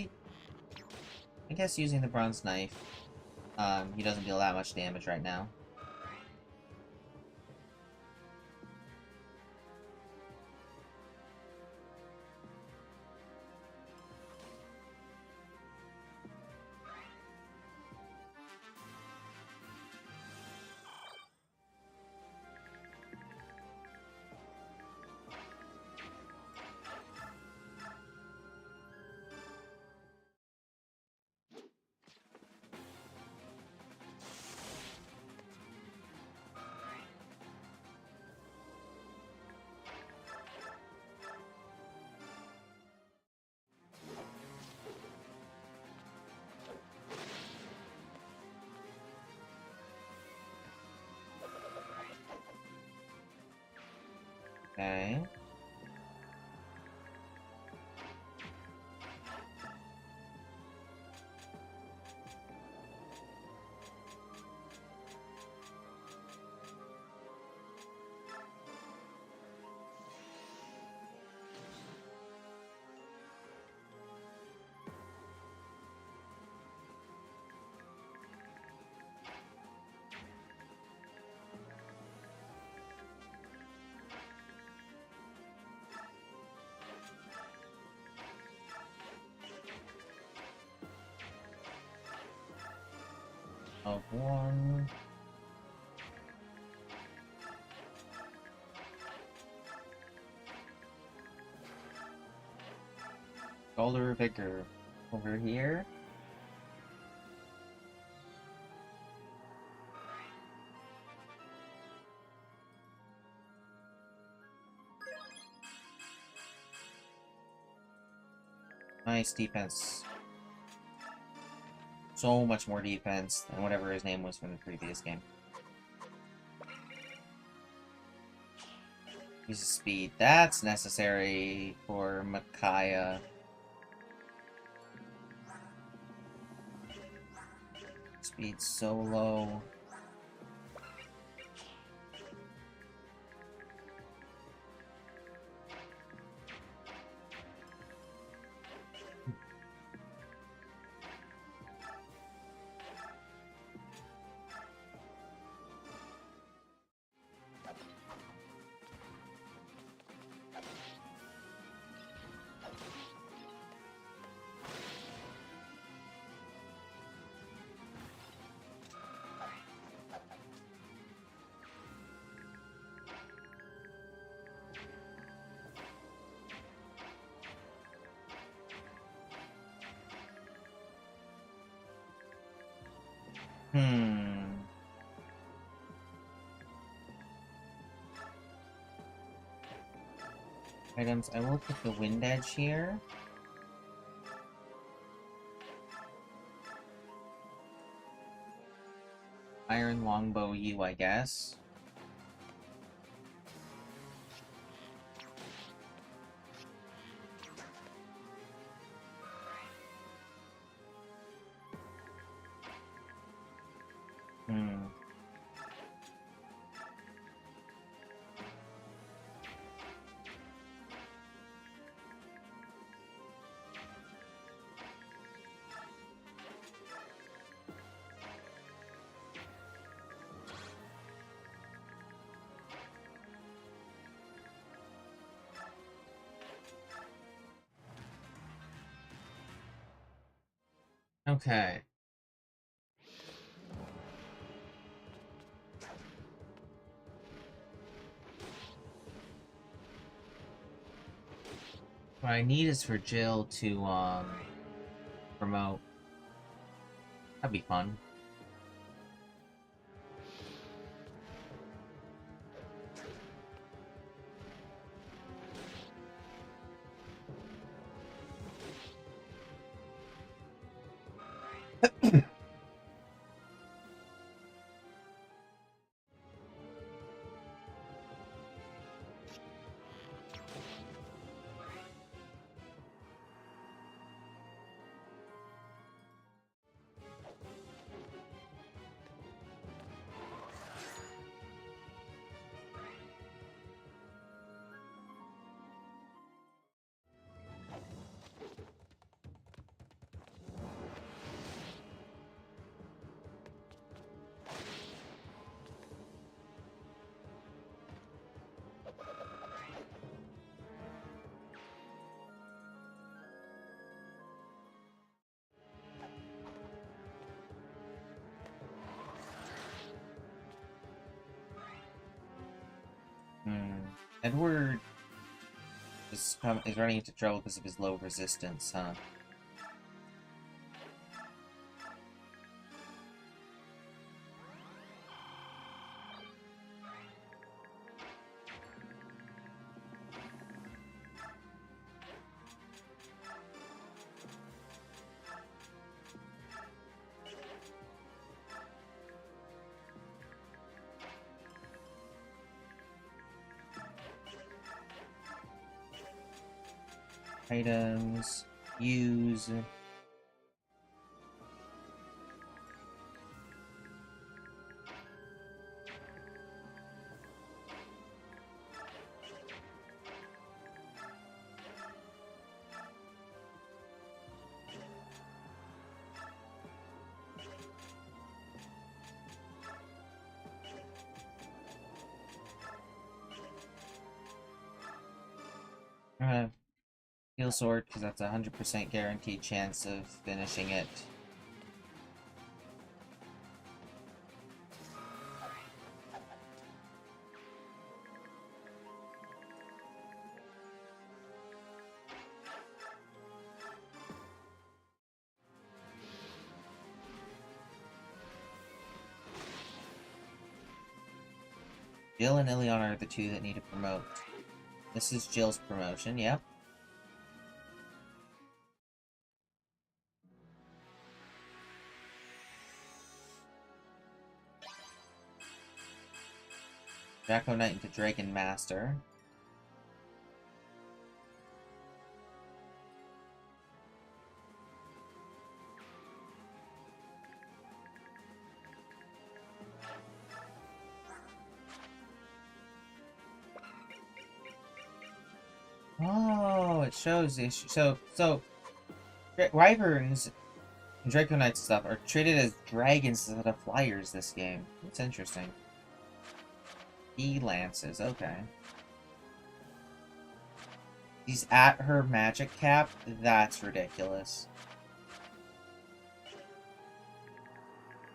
using the bronze knife, he doesn't deal that much damage right now. Okay. Of one. Shoulder Vigor over here. Nice defense. So much more defense than whatever his name was from the previous game. Use speed. That's necessary for Micaiah. Speed's so low. Items. I will take the Wind Edge here. Iron Longbow you, I guess. Okay. What I need is for Jill to promote. That'd be fun. Edward is running into trouble because of his low resistance, huh? Items, use. Heal sword, because that's a 100% guaranteed chance of finishing it. Jill and Ileana are the two that need to promote. This is Jill's promotion, yep. Draco Knight into Dragon Master. Oh, it shows the issue. So Wyverns and Draco Knights and stuff are treated as dragons instead of flyers this game. That's interesting. E-lances, okay. He's at her magic cap? That's ridiculous.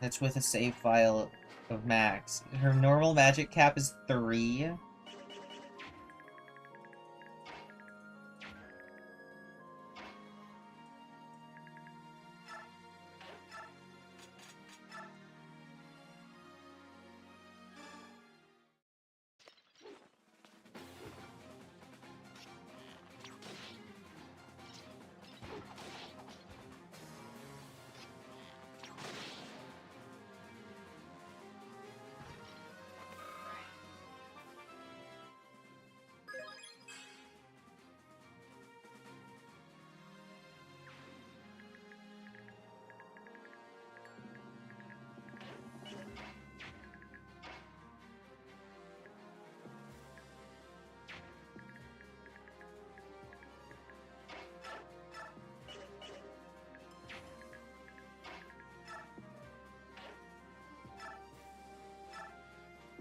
That's with a save file of max. Her normal magic cap is 3.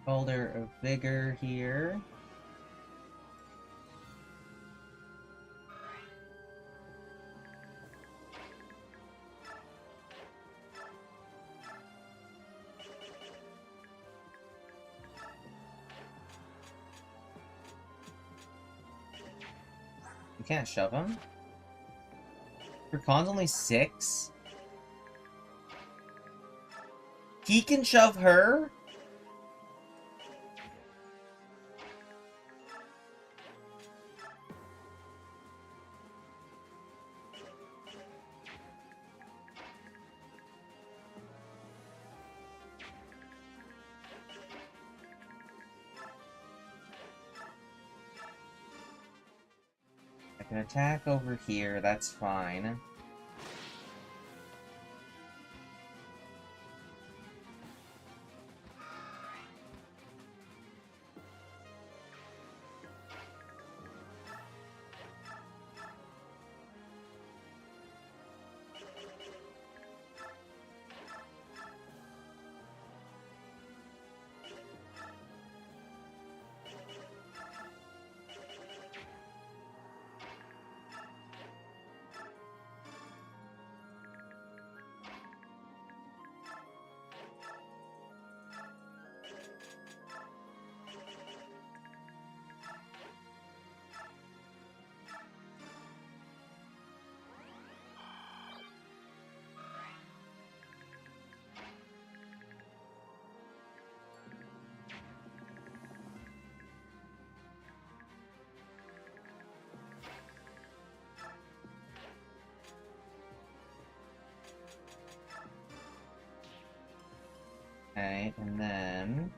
Boulder of Vigor here. You can't shove him? Your con's only 6? He can shove her? I can attack over here, that's fine. Okay, and then...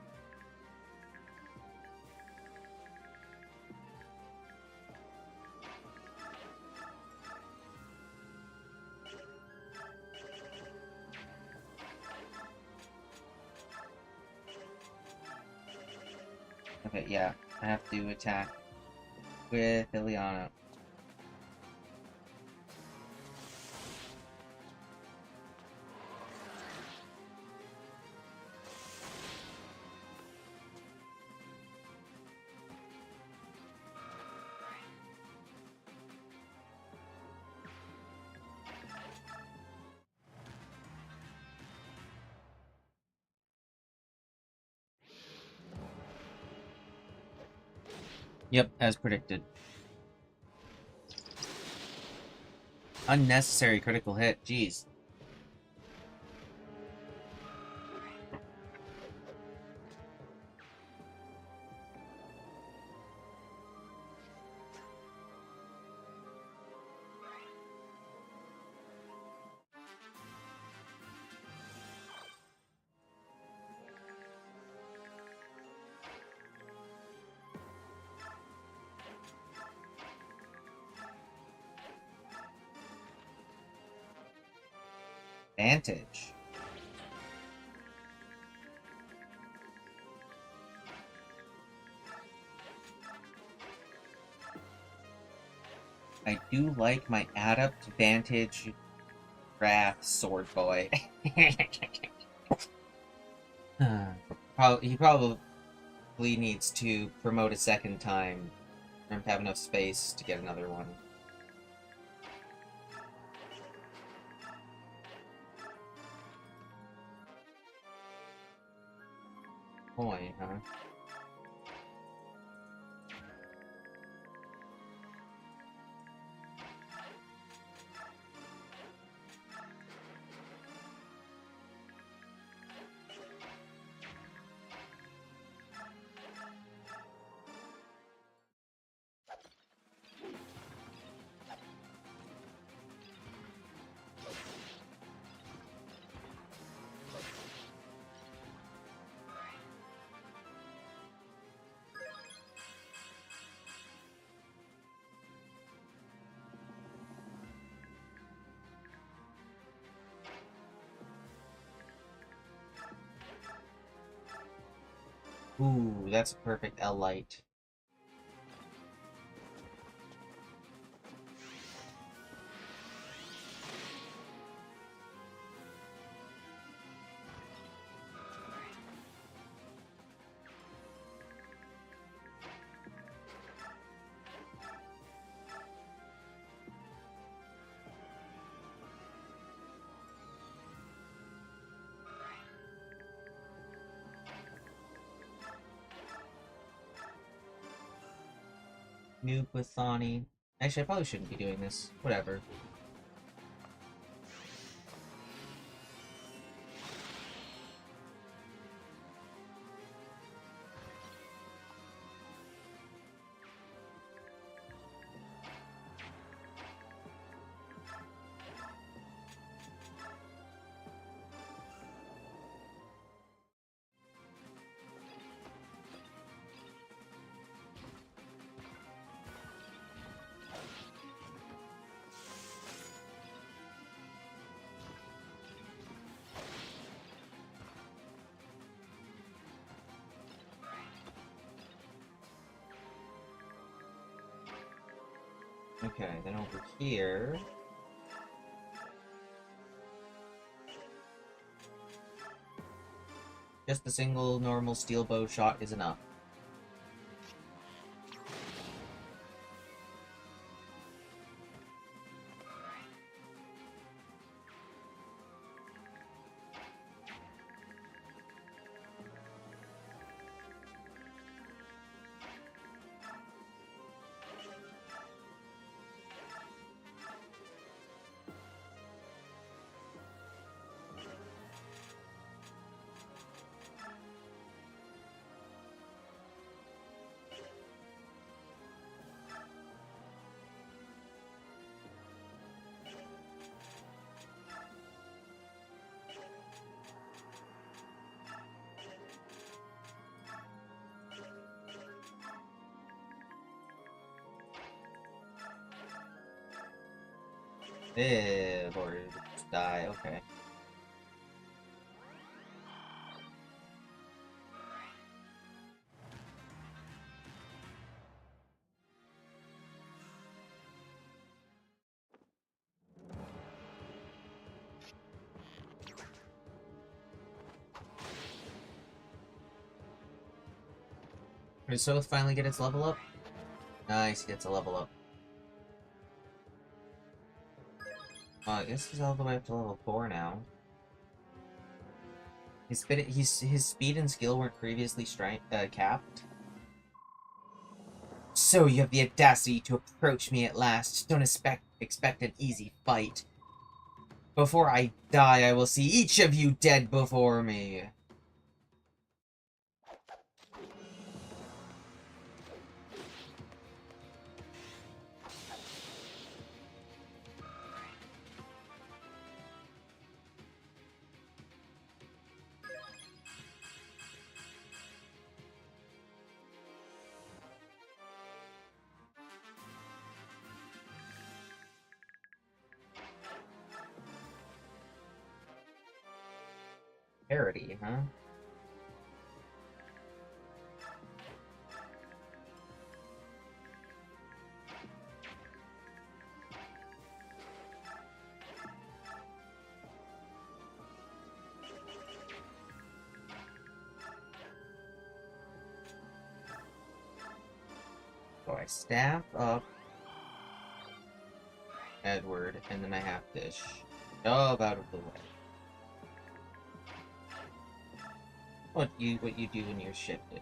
Okay, yeah, I have to attack with Ileana. Yep, as predicted. Unnecessary critical hit, jeez. Advantage. I do like my Adept Vantage Wrath Sword Boy. He probably needs to promote a second time for him to have enough space to get another one. Boy, huh? Ooh, that's a perfect L-Light. New Pathani. Actually, I probably shouldn't be doing this. Whatever. Okay, then over here... just a single normal steel bow shot is enough. Or die, okay. Did Soth finally get its level up? Nice, he gets a level up. I guess he's all the way up to level 4 now. His speed and skill weren't previously capped. So you have the audacity to approach me at last. Don't expect an easy fight. Before I die, I will see each of you dead before me. Parody, huh? So I staff up Edward, and then I have to shove out of the way. What you do when you're shifted.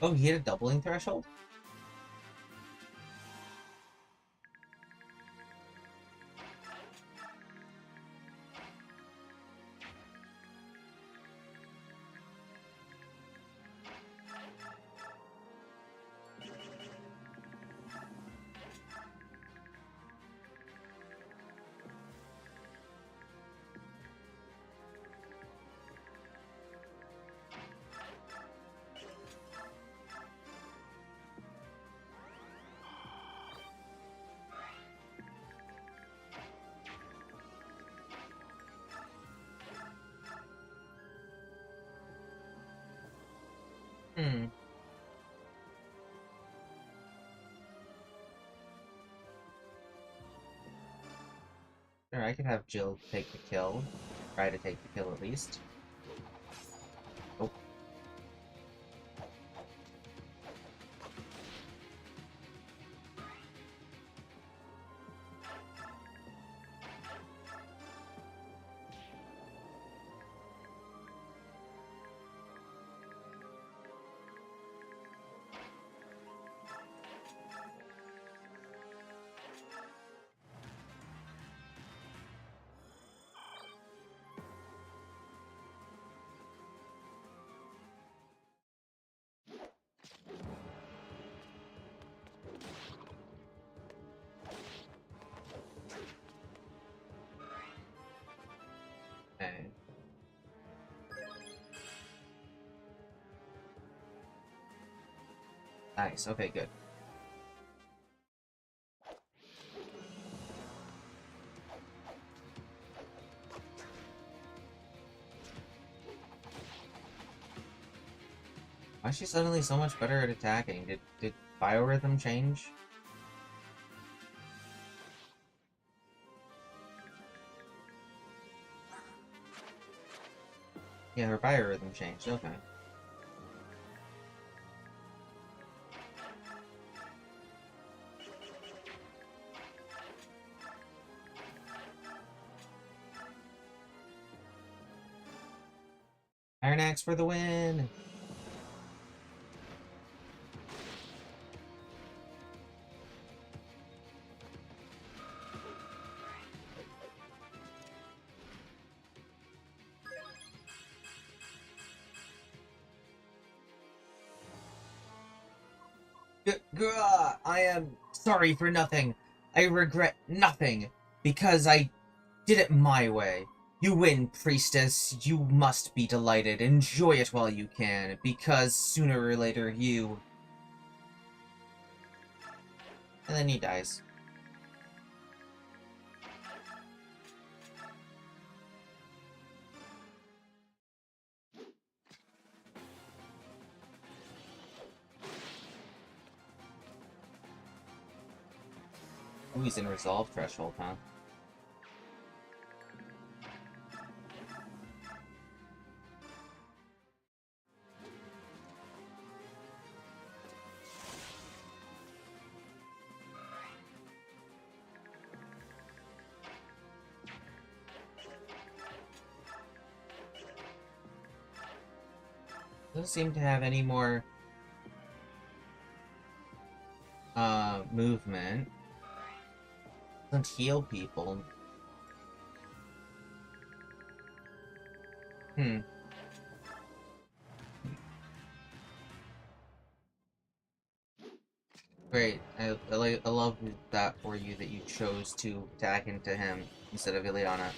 Oh, he hit a doubling threshold? Hmm. Sure, I could have Jill take the kill. Try to take the kill at least. Oh. Okay. Nice. Okay, good. Why is she suddenly so much better at attacking? Did biorhythm change? Yeah, her biorhythm changed. Okay. Iron Axe for the win! I am sorry for nothing. I regret nothing, because I did it my way. You win, priestess. You must be delighted. Enjoy it while you can, because sooner or later you... And then he dies. Ooh, he's in Resolve Threshold, huh? Doesn't seem to have any more movement. Doesn't heal people. Hmm. Great. I love that for you, that you chose to attack into him instead of Ileana.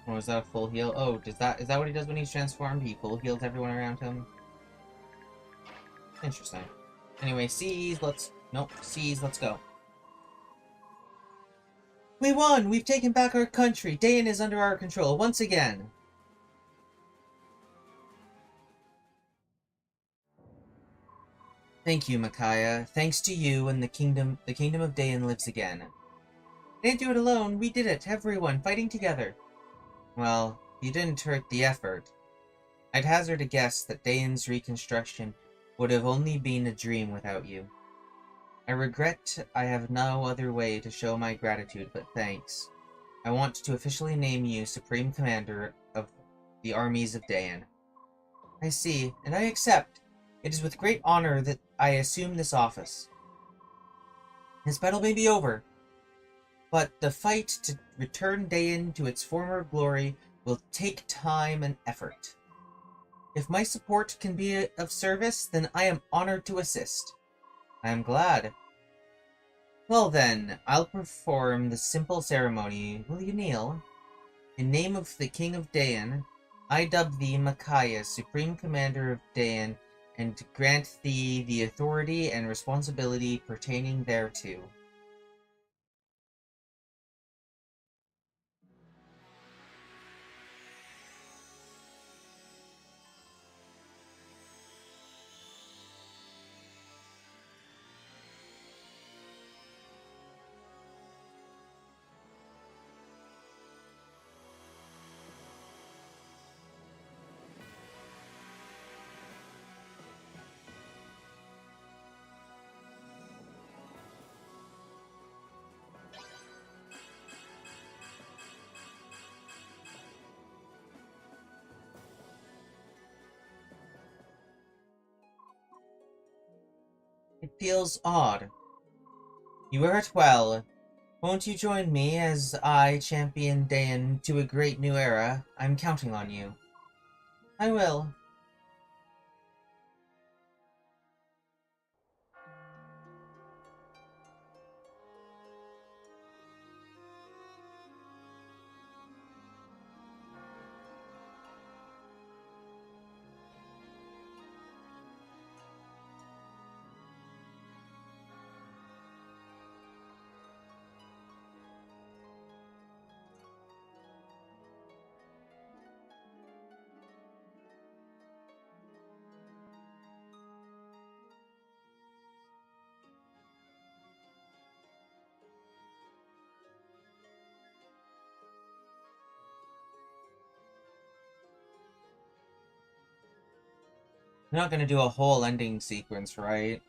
Or was that a full heal? Oh, is that what he does when he's transformed? He full heals everyone around him? Interesting. Anyway, Seas, let's go. We won! We've taken back our country! Dayan is under our control, once again! Thank you, Micaiah. Thanks to you and the kingdom of Dayan lives again. I didn't do it alone, we did it, everyone, fighting together. Well, you didn't hurt the effort. I'd hazard a guess that Dayan's reconstruction would have only been a dream without you. I regret I have no other way to show my gratitude, but thanks. I want to officially name you Supreme Commander of the armies of Dayan. I see, and I accept. It is with great honor that I assume this office. This battle may be over, but the fight to return Dayan to its former glory will take time and effort. If my support can be of service, then I am honored to assist. I am glad. Well then, I'll perform the simple ceremony. Will you kneel? In name of the King of Dayan, I dub thee Micaiah, Supreme Commander of Dayan, and grant thee the authority and responsibility pertaining thereto. It feels odd. You wear it well. Won't you join me as I champion Dayan to a great new era? I'm counting on you. I will. You're not gonna do a whole ending sequence, right?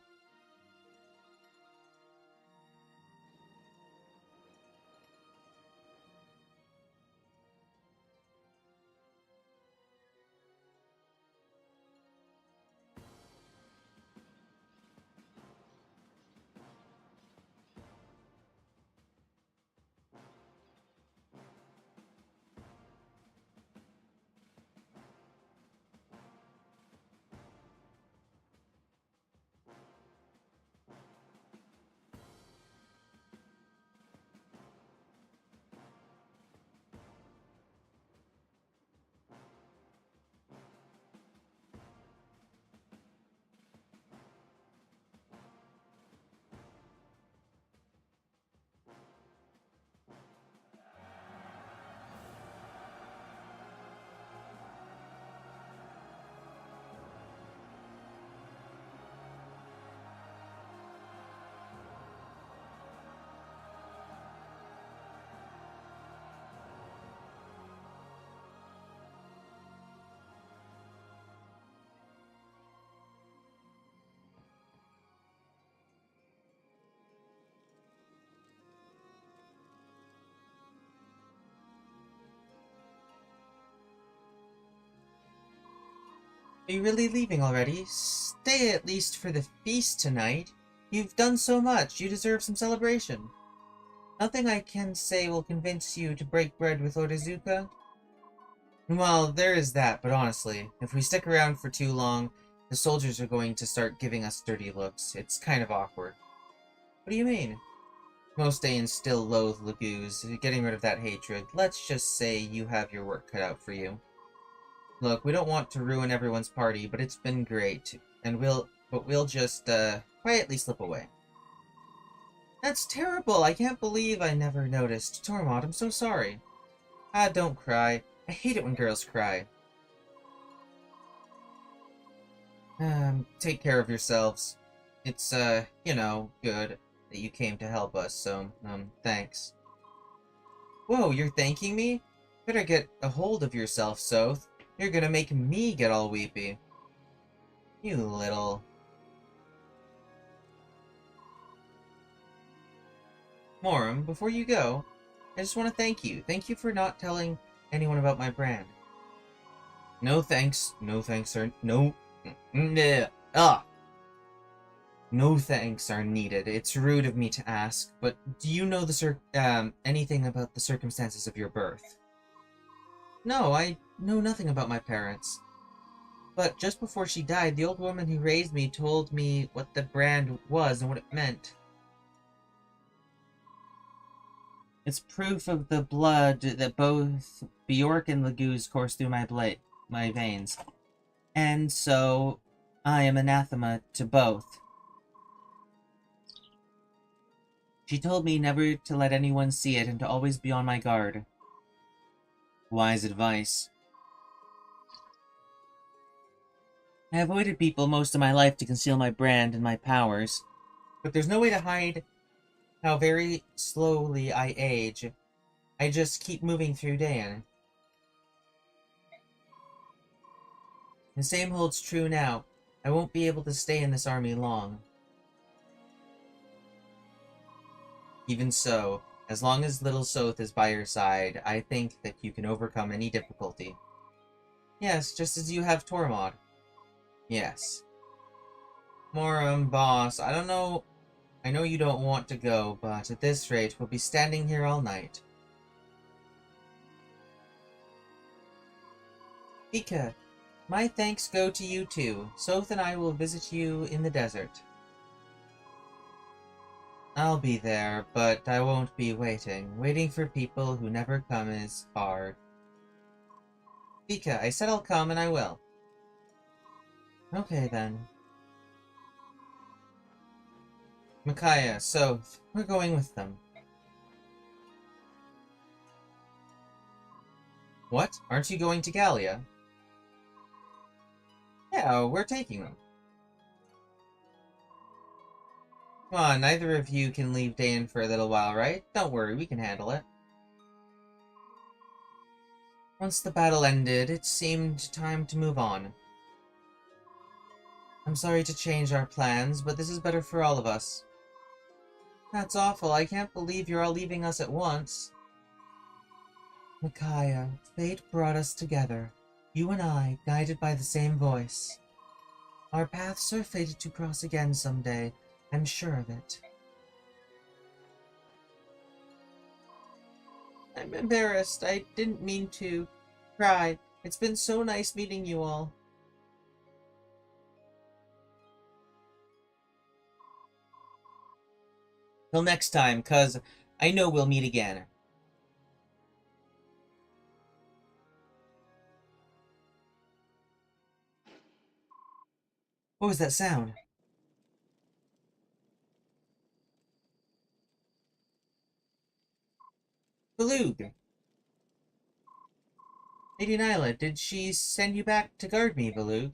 Are you really leaving already? Stay at least for the feast tonight. You've done so much, you deserve some celebration. Nothing I can say will convince you to break bread with Lord Izuka. Well, there is that, but honestly, if we stick around for too long, the soldiers are going to start giving us dirty looks. It's kind of awkward. What do you mean? Most Danes still loathe Lagoos. Getting rid of that hatred, let's just say you have your work cut out for you. Look, we don't want to ruin everyone's party, but it's been great, and we'll just, quietly slip away. That's terrible! I can't believe I never noticed. Tormod, I'm so sorry. Ah, don't cry. I hate it when girls cry. Take care of yourselves. It's, good that you came to help us, so, thanks. Whoa, you're thanking me? Better get a hold of yourself, Soth. You're gonna make me get all weepy. You little... Moram, before you go, I just want to thank you. Thank you for not telling anyone about my brand. No thanks. No thanks are... No... No thanks are needed. It's rude of me to ask, but do you know anything about the circumstances of your birth? No, I know nothing about my parents. But just before she died, the old woman who raised me told me what the brand was and what it meant. It's proof of the blood that both Bjork and Legoo's course through my veins. And so, I am anathema to both. She told me never to let anyone see it and to always be on my guard. Wise advice. I avoided people most of my life to conceal my brand and my powers, but there's no way to hide how very slowly I age. I just keep moving through Dayan. The same holds true now. I won't be able to stay in this army long. Even so, as long as Little Soth is by your side, I think that you can overcome any difficulty. Yes, just as you have Tormod. Yes. Moram, boss, I don't know. I know you don't want to go, but at this rate, we'll be standing here all night. Ika, my thanks go to you too. Soth and I will visit you in the desert. I'll be there, but I won't be waiting. Waiting for people who never come is hard. Ika, I said I'll come and I will. Okay then. Micaiah, Soth, we're going with them. What? Aren't you going to Gallia? Yeah, we're taking them. Come on, neither of you can leave Dayan for a little while, right? Don't worry, we can handle it. Once the battle ended, it seemed time to move on. I'm sorry to change our plans, but this is better for all of us. That's awful. I can't believe you're all leaving us at once. Micaiah, fate brought us together. You and I, guided by the same voice. Our paths are fated to cross again someday. I'm sure of it. I'm embarrassed. I didn't mean to cry. It's been so nice meeting you all. Till next time, cuz I know we'll meet again. What was that sound? Balug! Lady Nyla, did she send you back to guard me, Balug?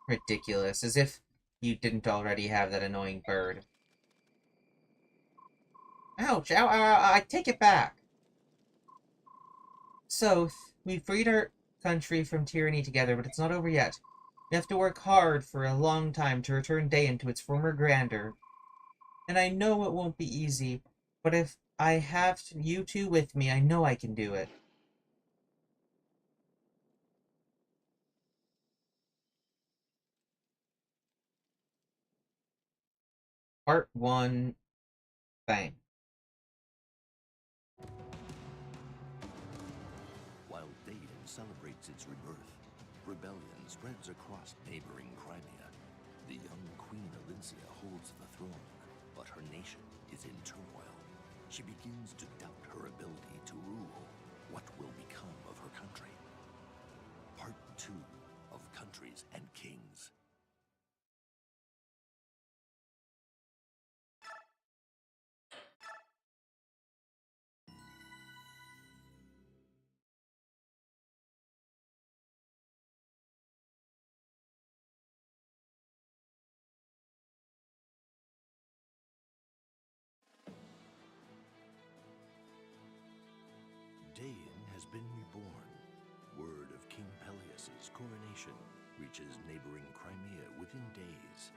Ridiculous, as if you didn't already have that annoying bird. Ouch! Ow, ow, ow, I take it back! So, we freed our country from tyranny together, but it's not over yet. We have to work hard for a long time to return Dayan to its former grandeur. And I know it won't be easy, but if I have you two with me, I know I can do it. Part 1, bang. While Dayan celebrates its rebirth, rebellion spreads across neighboring Crimea. The young Queen Alincia holds the throne, but her nation is in turmoil. She begins to doubt her ability to rule. What will become of her country? Part 2 of Countries and Kings. Dayan has been reborn. Word of King Peleus's coronation reaches neighboring Crimea within days.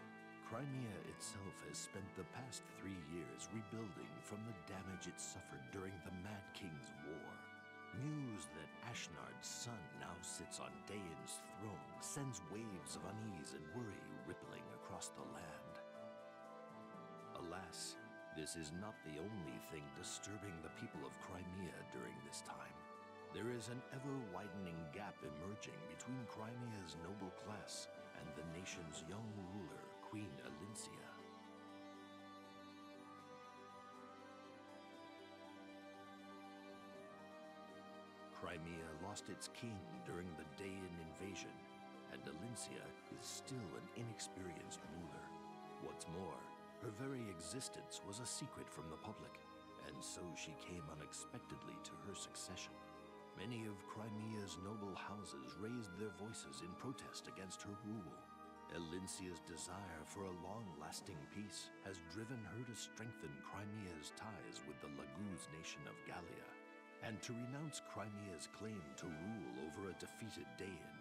Crimea itself has spent the past 3 years rebuilding from the damage it suffered during the Mad King's War. News that Ashnard's son now sits on Dayan's throne sends waves of unease and worry rippling across the land. Alas, this is not the only thing disturbing the people of Crimea during this time. There is an ever-widening gap emerging between Crimea's noble class and the nation's young ruler, Queen Alincia. lost its king during the Daean invasion, and Elincia is still an inexperienced ruler. What's more, her very existence was a secret from the public, and so she came unexpectedly to her succession. Many of Crimea's noble houses raised their voices in protest against her rule. Elincia's desire for a long-lasting peace has driven her to strengthen Crimea's ties with the Laguz nation of Gallia, and to renounce Crimea's claim to rule over a defeated Daean.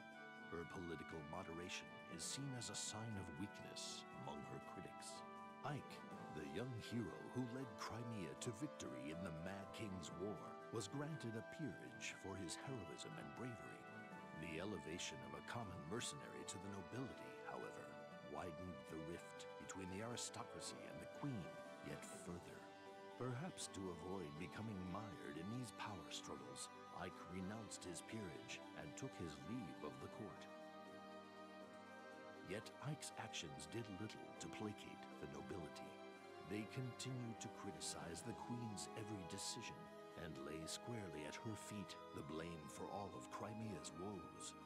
Her political moderation is seen as a sign of weakness among her critics. Ike, the young hero who led Crimea to victory in the Mad King's War, was granted a peerage for his heroism and bravery. The elevation of a common mercenary to the nobility, however, widened the rift between the aristocracy and the queen yet further. Perhaps to avoid becoming mired in these power struggles, Ike renounced his peerage and took his leave of the court. Yet Ike's actions did little to placate the nobility. They continued to criticize the queen's every decision and lay squarely at her feet the blame for all of Crimea's woes.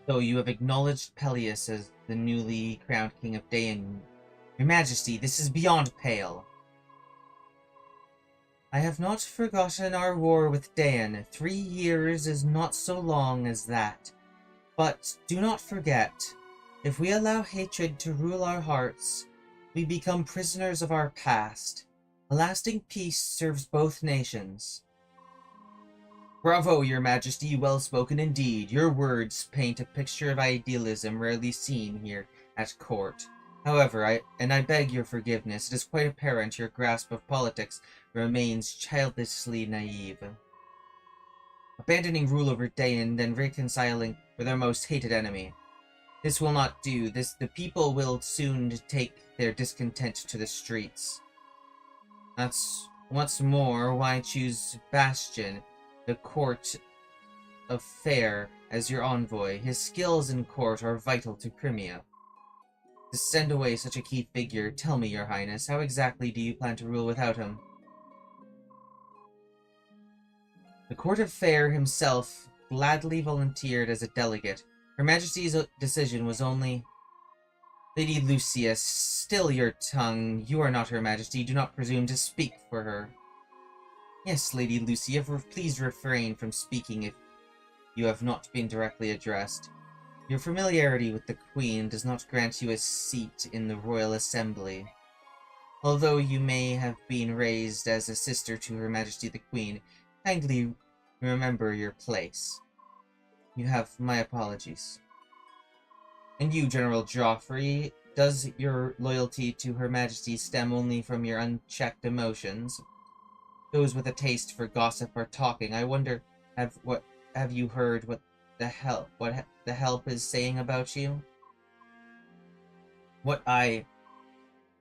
Though you have acknowledged Peleus as the newly crowned king of Daean, Your Majesty, this is beyond pale. I have not forgotten our war with Daean. 3 years is not so long as that. But do not forget, if we allow hatred to rule our hearts, we become prisoners of our past. A lasting peace serves both nations. Bravo, Your Majesty, well spoken indeed. Your words paint a picture of idealism rarely seen here at court. However, I beg your forgiveness, it is quite apparent your grasp of politics remains childishly naive. Abandoning rule over Daean, then reconciling with our most hated enemy. This will not do. The people will soon take their discontent to the streets. That's what's more, why choose Bastion, the court of Fair, as your envoy? His skills in court are vital to Crimea. To send away such a key figure, tell me, Your Highness, how exactly do you plan to rule without him? The court of Fair himself gladly volunteered as a delegate. Her Majesty's decision was only... Lady Lucia, still your tongue. You are not Her Majesty. Do not presume to speak for her. Yes, Lady Lucia, please refrain from speaking if you have not been directly addressed. Your familiarity with the Queen does not grant you a seat in the Royal Assembly. Although you may have been raised as a sister to Her Majesty the Queen, kindly remember your place. You have my apologies. And you, General Joffrey, does your loyalty to Her Majesty stem only from your unchecked emotions? Those with a taste for gossip are talking. I wonder, have you heard what the help is saying about you?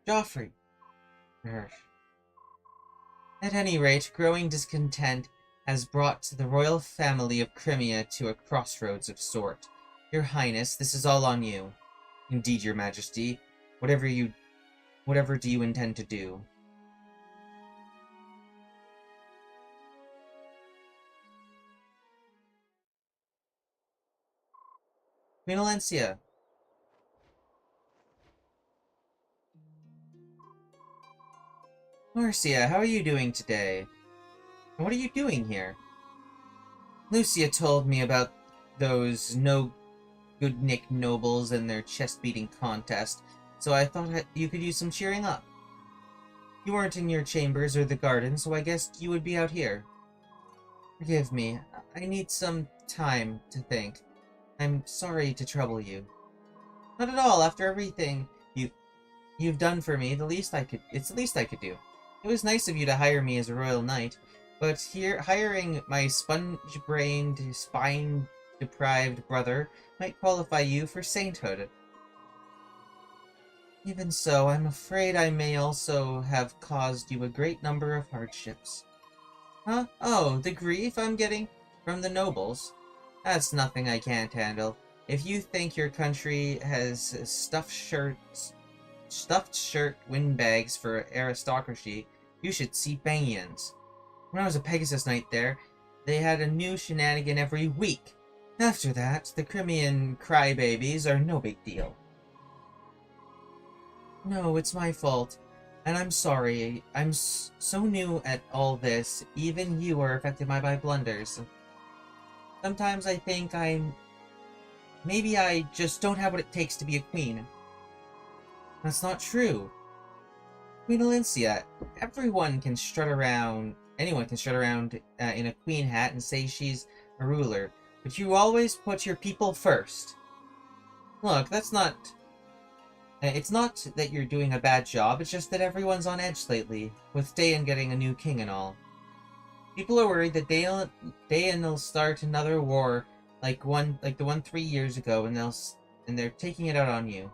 Joffrey. At any rate, growing discontent has brought the royal family of Crimea to a crossroads of sort. Your Highness, this is all on you. Indeed, Your Majesty. Whatever do you intend to do? Queen Valencia. Marcia, how are you doing today? And what are you doing here? Lucia told me about those no-good-nick nobles and their chest-beating contest, so I thought you could use some cheering up. You weren't in your chambers or the garden, so I guessed you would be out here. Forgive me. I need some time to think. I'm sorry to trouble you. Not at all. After everything you've done for me, it's the least I could do. It was nice of you to hire me as a royal knight, but hiring my sponge-brained, spine-deprived brother might qualify you for sainthood. Even so, I'm afraid I may also have caused you a great number of hardships. Huh? Oh, the grief I'm getting? From the nobles? That's nothing I can't handle. If you think your country has stuffed shirt windbags for aristocracy, you should see Bangians. When I was a Pegasus Knight there, they had a new shenanigan every week. After that, the Crimean crybabies are no big deal. No, it's my fault. And I'm sorry. I'm so new at all this. Even you are affected by my blunders. Sometimes I think maybe I just don't have what it takes to be a queen. That's not true. Queen Alencia, anyone can strut around in a queen hat and say she's a ruler, but you always put your people first. Look, it's not that you're doing a bad job, it's just that everyone's on edge lately, with Dayan getting a new king and all. People are worried that Dayan will start another war like the one 3 years ago, and they're taking it out on you.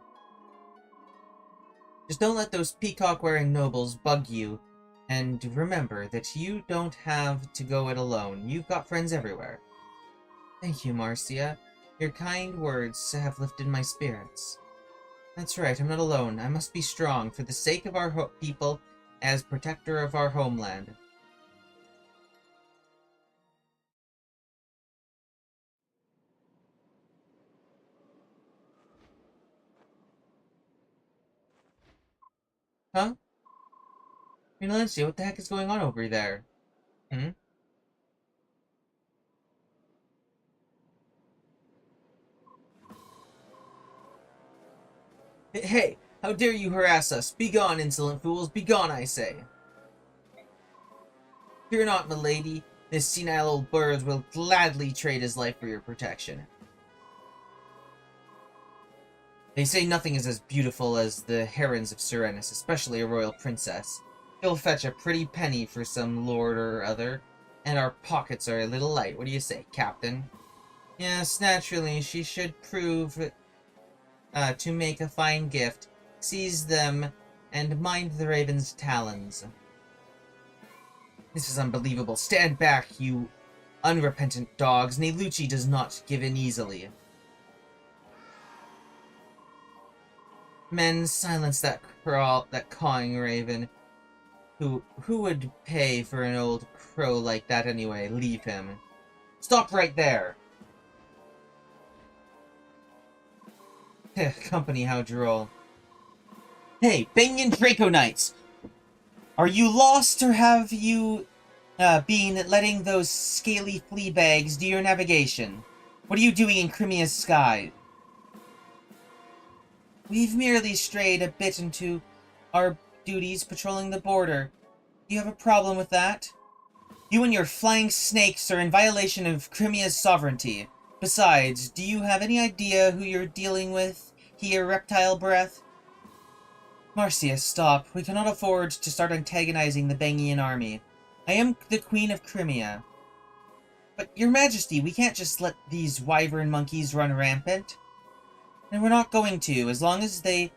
Just don't let those peacock-wearing nobles bug you, and remember that you don't have to go it alone. You've got friends everywhere. Thank you, Marcia. Your kind words have lifted my spirits. That's right, I'm not alone. I must be strong for the sake of our people as protector of our homeland. Huh? Valencia, what the heck is going on over there? Hmm? Hey, how dare you harass us? Begone, insolent fools! Begone, I say! Fear not, milady. This senile old bird will gladly trade his life for your protection. They say nothing is as beautiful as the herons of Serenus, especially a royal princess. She'll fetch a pretty penny for some lord or other, and our pockets are a little light. What do you say, Captain? Yes, naturally, she should prove to make a fine gift, seize them, and mind the raven's talons. This is unbelievable. Stand back, you unrepentant dogs. Nelucci does not give in easily. Men, silence that cawing raven. Who would pay for an old crow like that anyway? Leave him. Stop right there! Company, how droll. Hey, Banyan Draco Knights! Are you lost, or have you been letting those scaly flea bags do your navigation? What are you doing in Crimea's sky? We've merely strayed a bit into our duties patrolling the border. Do you have a problem with that? You and your flying snakes are in violation of Crimea's sovereignty. Besides, do you have any idea who you're dealing with here, reptile breath? Marcia, stop. We cannot afford to start antagonizing the Bangian army. I am the Queen of Crimea. But, Your Majesty, we can't just let these wyvern monkeys run rampant. And we're not going to, as long as they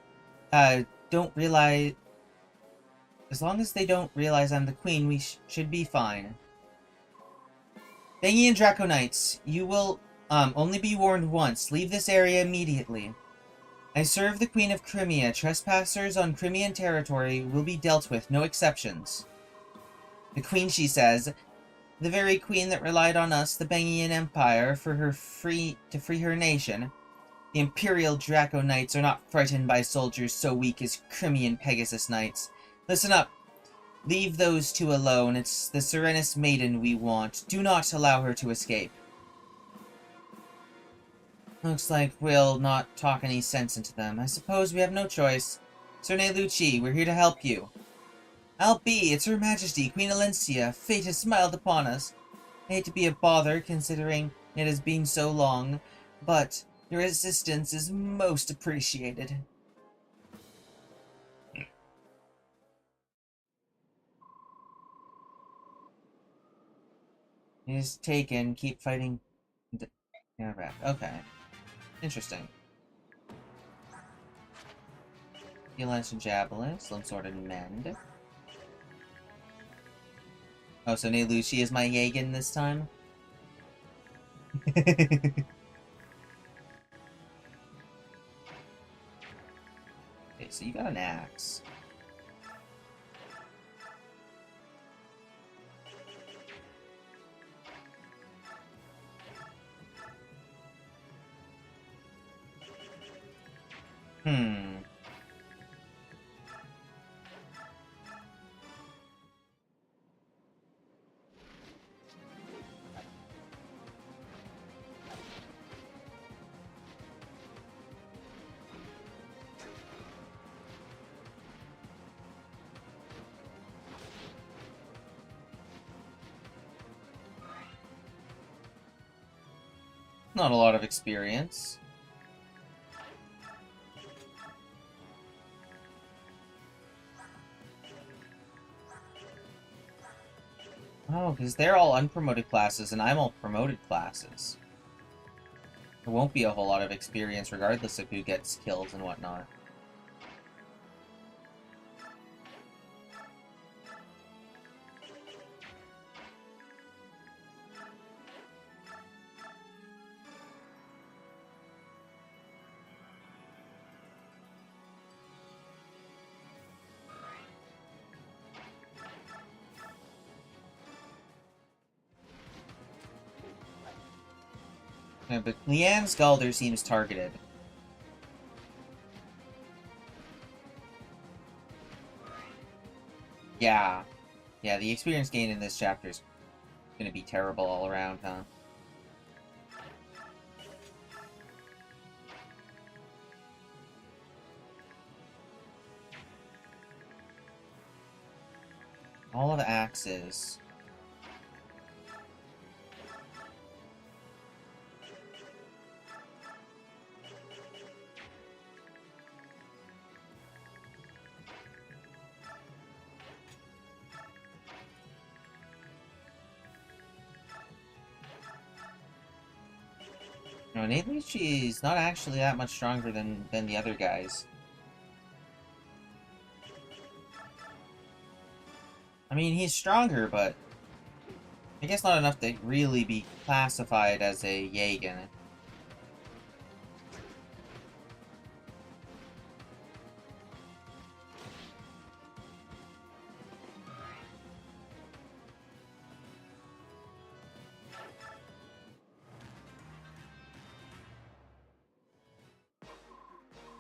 don't realize... As long as they don't realize I'm the Queen, we should be fine. Bangian Draco Knights, you will only be warned once. Leave this area immediately. I serve the Queen of Crimea. Trespassers on Crimean territory will be dealt with, no exceptions. The Queen, she says, the very Queen that relied on us, the Bangian Empire, for her to free her nation. The Imperial Draco Knights are not frightened by soldiers so weak as Crimean Pegasus Knights. Listen up. Leave those two alone. It's the Serenus Maiden we want. Do not allow her to escape. Looks like we'll not talk any sense into them. I suppose we have no choice. Sir Nelucci, we're here to help you. I'll be. It's Her Majesty, Queen Alencia. Fate has smiled upon us. I hate to be a bother, considering it has been so long, but your assistance is most appreciated. It is taken. Keep fighting. Okay. Interesting. Lance and Javelin, Slim Sword and Mend. Oh, so Nelucci is my Yagan this time? Okay, so you got an axe. Hmm. Not a lot of experience. Oh, because they're all unpromoted classes and I'm all promoted classes. There won't be a whole lot of experience regardless of who gets killed and whatnot. Yeah, but Leanne's Galder seems targeted. Yeah. Yeah, the experience gain in this chapter is gonna be terrible all around, huh? All of the axes. No, Nathan—she's not actually that much stronger than the other guys. I mean, he's stronger, but I guess not enough to really be classified as a Jagen.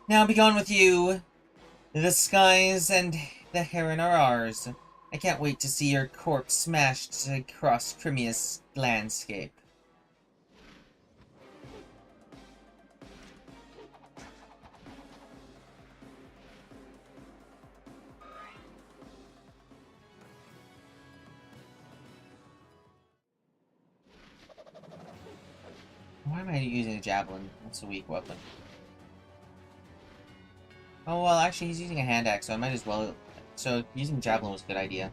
Now be gone with you! The skies and the heron are ours. I can't wait to see your corpse smashed across Crimea's landscape. Why am I using a javelin? That's a weak weapon. Oh, well, actually, he's using a hand axe, so I might as well... So, using javelin was a good idea.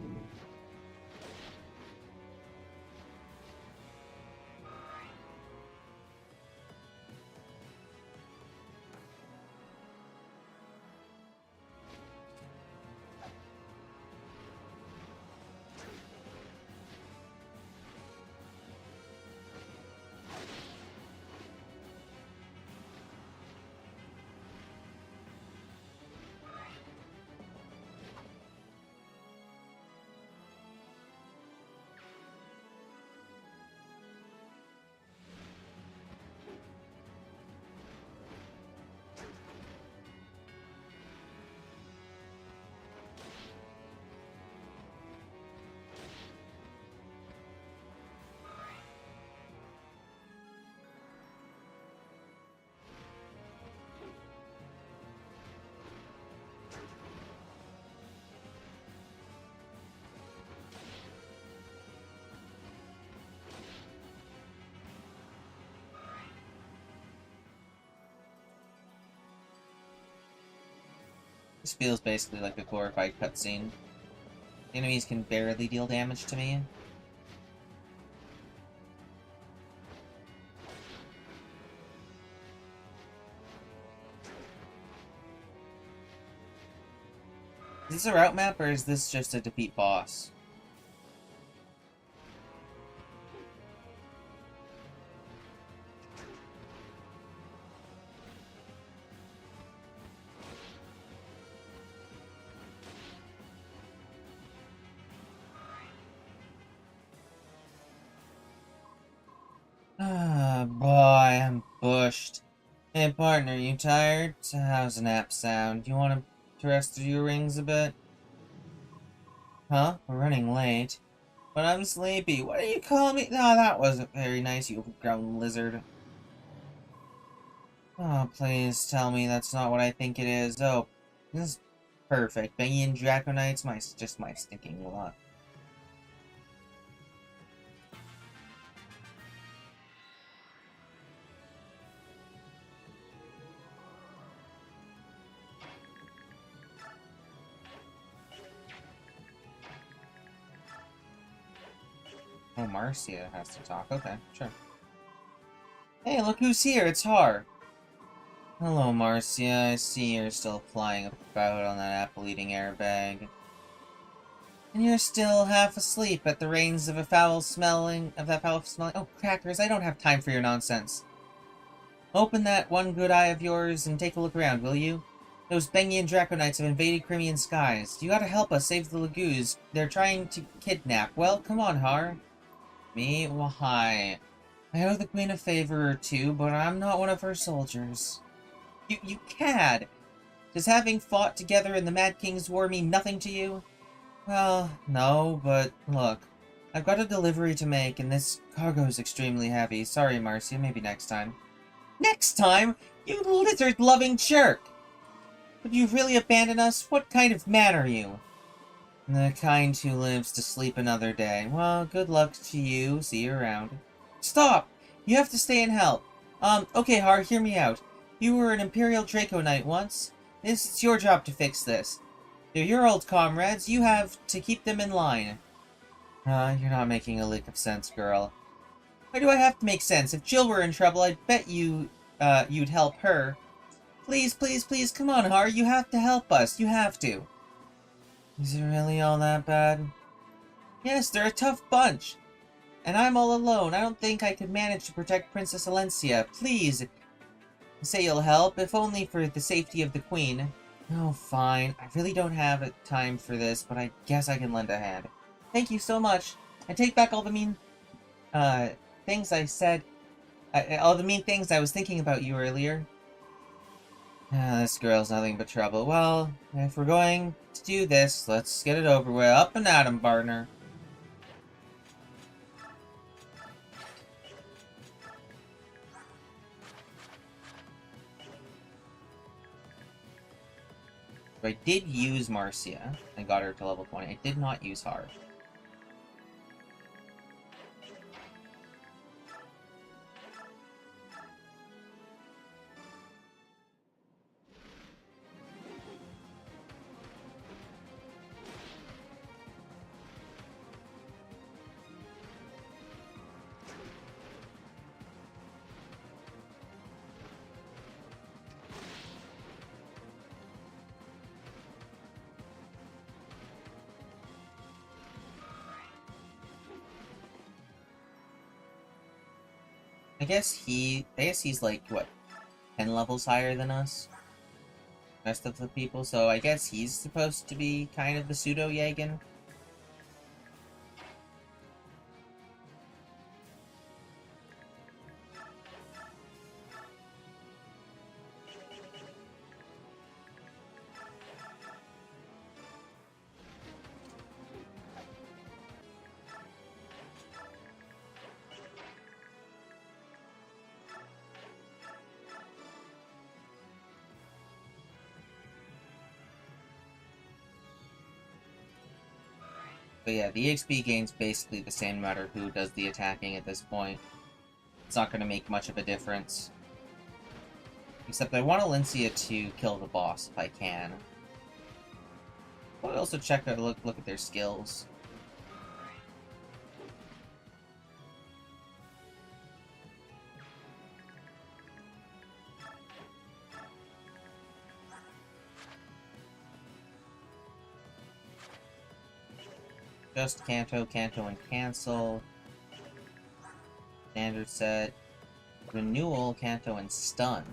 This feels basically like a glorified cutscene. Enemies can barely deal damage to me. Is this a route map, or is this just a defeat boss? rushed. Hey, partner, you tired? So how's a nap sound? You want to rest your rings a bit? Huh? We're running late. But I'm sleepy. What are you calling me? No, that wasn't very nice, you overgrown lizard. Oh, please tell me that's not what I think it is. Oh, this is perfect. Banging Draconite's just my stinking luck. Oh, Marcia has to talk. Okay, sure. Hey, look who's here. It's Har. Hello, Marcia. I see you're still flying about on that apple-eating airbag. And you're still half asleep at the reins of that foul smelling... Oh, crackers, I don't have time for your nonsense. Open that one good eye of yours and take a look around, will you? Those Bengian Draconites have invaded Crimean skies. You gotta help us save the Lagoos. They're trying to kidnap. Well, come on, Har. Me? Why? I owe the Queen a favor or two, but I'm not one of her soldiers. You cad! Does having fought together in the Mad King's War mean nothing to you? Well, no, but look. I've got a delivery to make, and this cargo's extremely heavy. Sorry, Marcia, maybe next time. Next time? You lizard-loving jerk! Would you really abandon us? What kind of man are you? The kind who lives to sleep another day. Well, good luck to you. See you around. Stop! You have to stay and help. Okay, Har, hear me out. You were an Imperial Draco Knight once. It's your job to fix this. They're your old comrades. You have to keep them in line. You're not making a lick of sense, girl. Why do I have to make sense? If Jill were in trouble, I'd bet you'd help her. Please, please, please, come on, Har. You have to help us. You have to. Is it really all that bad? Yes, they're a tough bunch. And I'm all alone. I don't think I could manage to protect Princess Alencia. Please, say you'll help, if only for the safety of the Queen. Oh, fine. I really don't have time for this, but I guess I can lend a hand. Thank you so much. I take back all the mean, things I said. All the mean things I was thinking about you earlier. This girl's nothing but trouble. Well, if we're going to do this, let's get it over with. Up and at 'em, partner. So I did use Marcia. I got her to level 20. I did not use Har. I guess he's like, what, 10 levels higher than us? Rest of the people, so I guess he's supposed to be kind of the pseudo-Yagan. But yeah, the EXP gain's basically the same no matter who does the attacking at this point. It's not going to make much of a difference. Except I want Alencia to kill the boss if I can. I'll also check out, look at their skills. Just Canto, Canto, and Cancel. Standard set. Renewal, Canto, and Stun.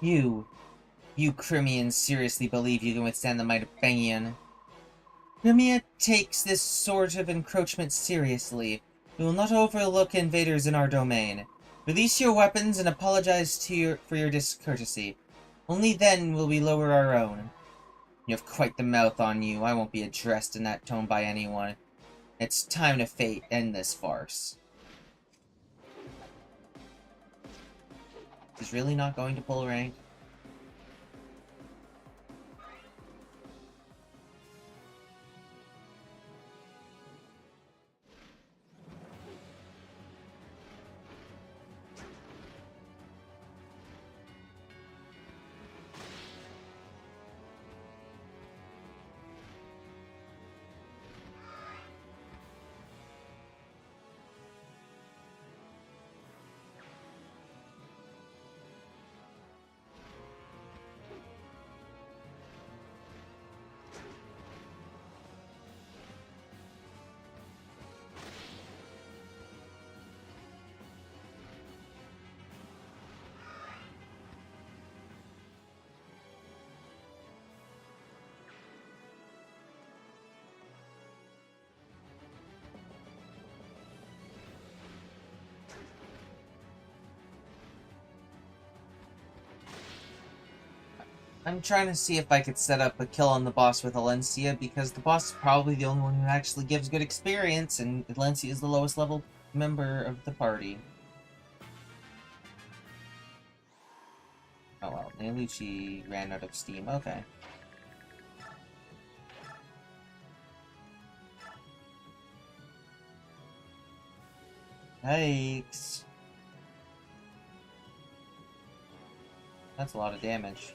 You Crimeans seriously believe you can withstand the might of Bangian? Crimea takes this sort of encroachment seriously. We will not overlook invaders in our domain. Release your weapons and apologize for your discourtesy. Only then will we lower our own. You have quite the mouth on you. I won't be addressed in that tone by anyone. It's time to end this farce. He's really not going to pull rank? I'm trying to see if I could set up a kill on the boss with Alencia, because the boss is probably the only one who actually gives good experience, and Alencia is the lowest level member of the party. Oh well, Nelucci ran out of steam. Okay. Yikes. That's a lot of damage.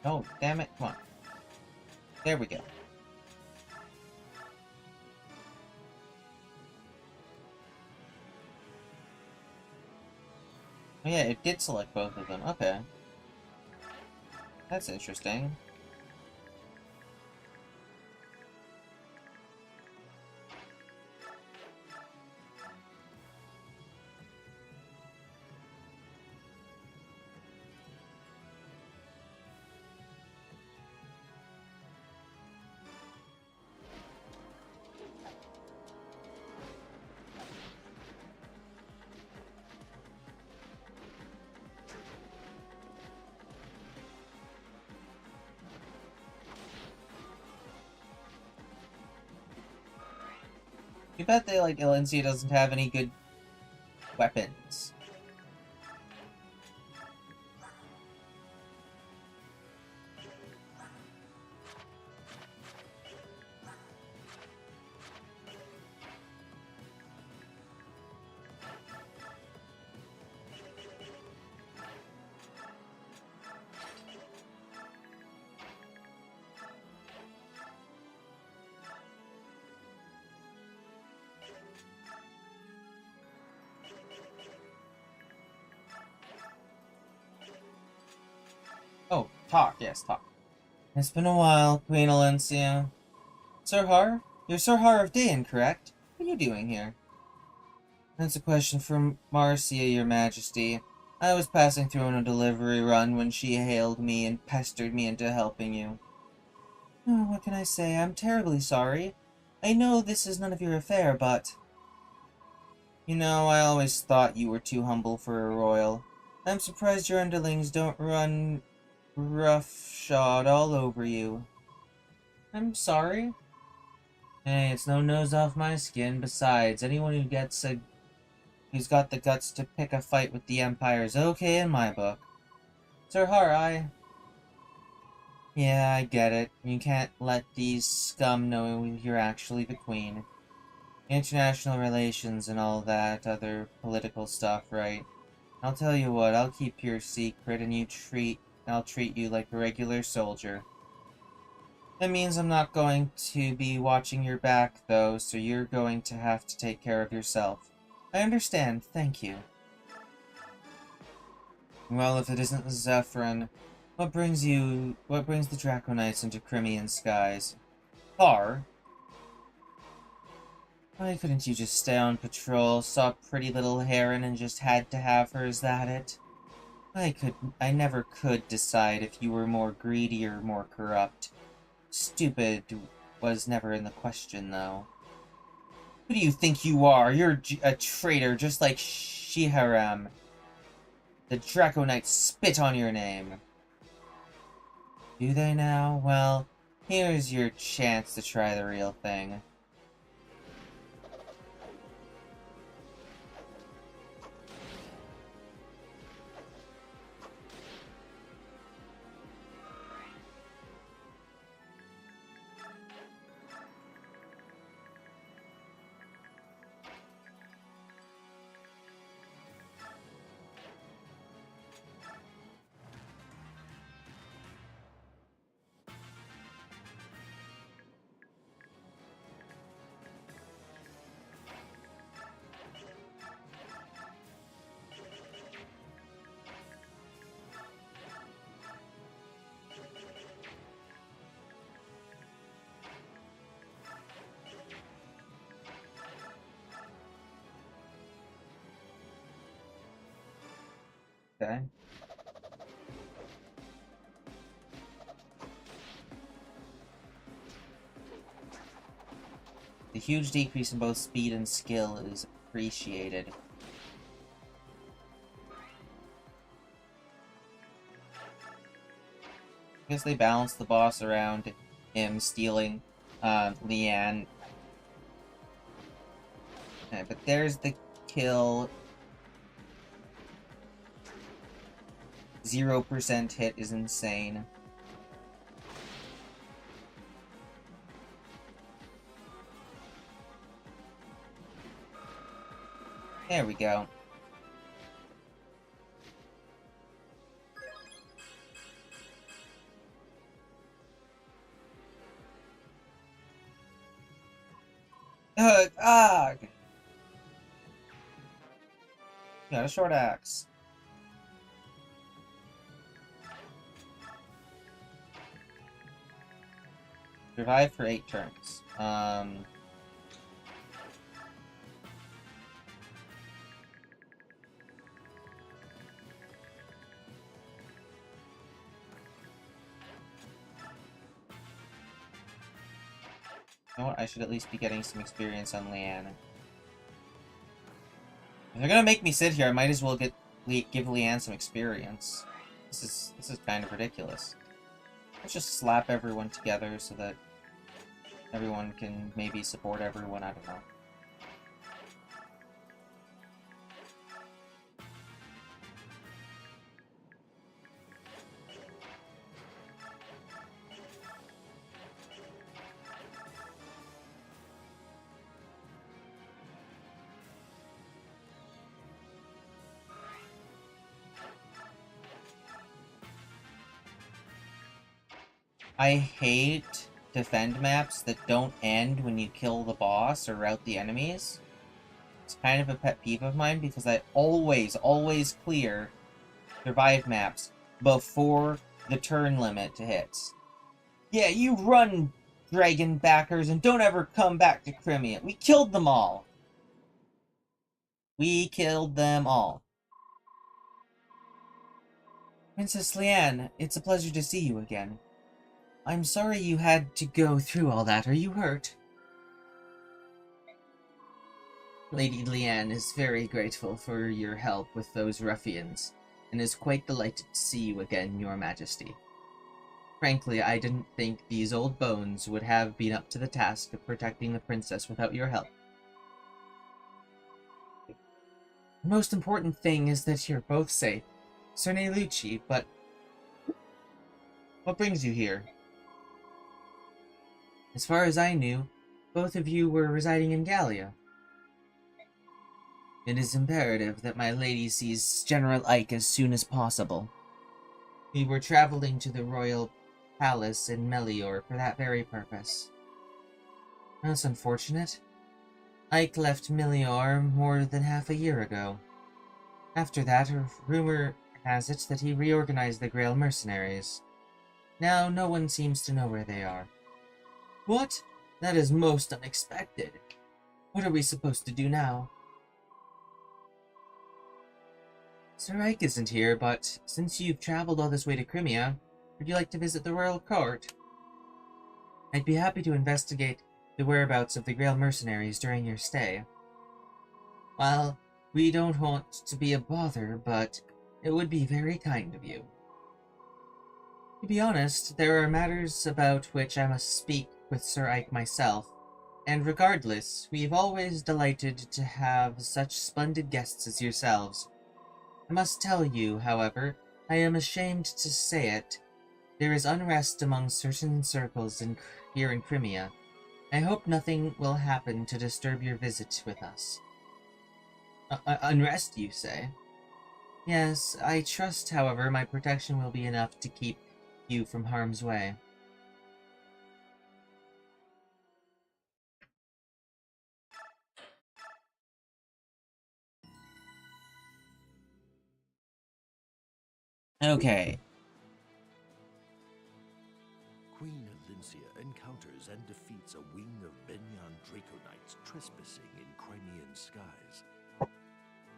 Oh, damn it. Come on. There we go. Oh yeah, it did select both of them. Okay. That's interesting. You bet they, like, Alencia doesn't have any good weapons. Oh, talk. Yes, talk. It's been a while, Queen Alencia. Sir Har? You're Sir Har of Dayan, correct? What are you doing here? That's a question for Marcia, your majesty. I was passing through on a delivery run when she hailed me and pestered me into helping you. Oh, what can I say? I'm terribly sorry. I know this is none of your affair, but... You know, I always thought you were too humble for a royal. I'm surprised your underlings don't run roughshod all over you. I'm sorry. Hey, it's no nose off my skin. Besides, anyone who's got the guts to pick a fight with the Empire is okay in my book. Sir Har, yeah, I get it. You can't let these scum know you're actually the queen. International relations and all that other political stuff, right? I'll tell you what, I'll keep your secret and I'll treat you like a regular soldier. That means I'm not going to be watching your back, though, so you're going to have to take care of yourself. I understand, thank you. Well, if it isn't Zephyrin, what brings the Draconites into Crimean skies? Har? Why couldn't you just stay on patrol, saw pretty little Heron and just had to have her, is that it? I never could decide if you were more greedy or more corrupt. Stupid was never in the question, though. Who do you think you are? You're a traitor, just like Shiharam. The Draconites spit on your name. Do they now? Well, here's your chance to try the real thing. Okay. The huge decrease in both speed and skill is appreciated. I guess they balanced the boss around him stealing Leanne. Okay, but there's the kill. 0% hit is insane. There we go. Ah! Got a short axe. Survive for 8 turns. You know what? I should at least be getting some experience on Leanne. If they're gonna make me sit here, I might as well give Leanne some experience. This is kind of ridiculous. Let's just slap everyone together so that everyone can maybe support everyone, I don't know. I hate defend maps that don't end when you kill the boss or rout the enemies. It's kind of a pet peeve of mine because I always clear survive maps before the turn limit hits. Yeah, you run, dragon backers, and don't ever come back to Crimea. We killed them all. We killed them all. Princess Leanne, it's a pleasure to see you again. I'm sorry you had to go through all that. Are you hurt? Lady Leanne is very grateful for your help with those ruffians, and is quite delighted to see you again, Your Majesty. Frankly, I didn't think these old bones would have been up to the task of protecting the princess without your help. The most important thing is that you're both safe. Sir Lucci, but what brings you here? As far as I knew, both of you were residing in Gallia. It is imperative that my lady sees General Ike as soon as possible. We were traveling to the royal palace in Melior for that very purpose. That's unfortunate. Ike left Melior more than half a year ago. After that, a rumor has it that he reorganized the Grail mercenaries. Now no one seems to know where they are. What? That is most unexpected. What are we supposed to do now? Sir Ike isn't here, but since you've traveled all this way to Crimea, would you like to visit the royal court? I'd be happy to investigate the whereabouts of the Grail mercenaries during your stay. Well, we don't want to be a bother, but it would be very kind of you. To be honest, there are matters about which I must speak with Sir Ike myself, and regardless, we've always delighted to have such splendid guests as yourselves. I must tell you, however, I am ashamed to say it, there is unrest among certain circles here in Crimea. I hope nothing will happen to disturb your visit with us. Unrest, you say? Yes, I trust, however, my protection will be enough to keep you from harm's way. Okay. Queen Alincia encounters and defeats a wing of Benyan Draco Knights trespassing in Crimean skies.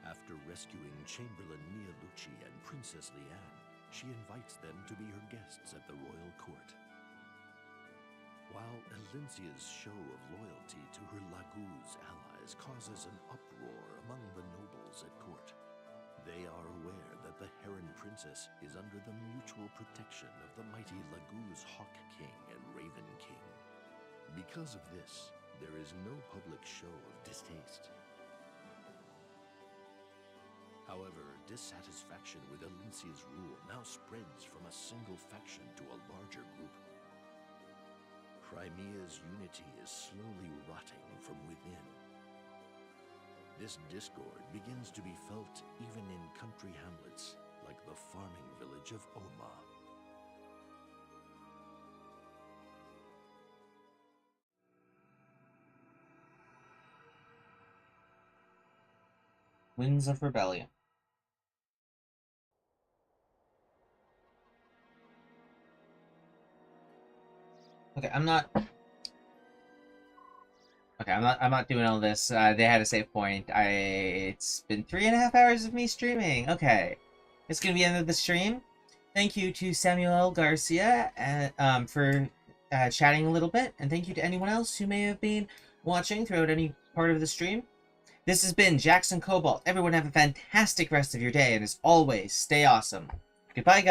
After rescuing Chamberlain Lucci and Princess Leanne, she invites them to be her guests at the royal court. While Alincia's show of loyalty to her Laguz allies causes an uproar among the nobles at court, they are aware that the Heron Princess is under the mutual protection of the mighty Laguz Hawk King and Raven King. Because of this, there is no public show of distaste. However, dissatisfaction with Alincia's rule now spreads from a single faction to a larger group. Crimea's unity is slowly rotting from within. This discord begins to be felt even in country hamlets like the farming village of Oma. Winds of Rebellion. Okay, I'm not doing all this. They had a save point. It's been 3.5 hours of me streaming. Okay. It's gonna be the end of the stream. Thank you to Samuel Garcia for chatting a little bit, and thank you to anyone else who may have been watching throughout any part of the stream. This has been Jackson Cobalt. Everyone have a fantastic rest of your day, and as always, stay awesome. Goodbye, guys.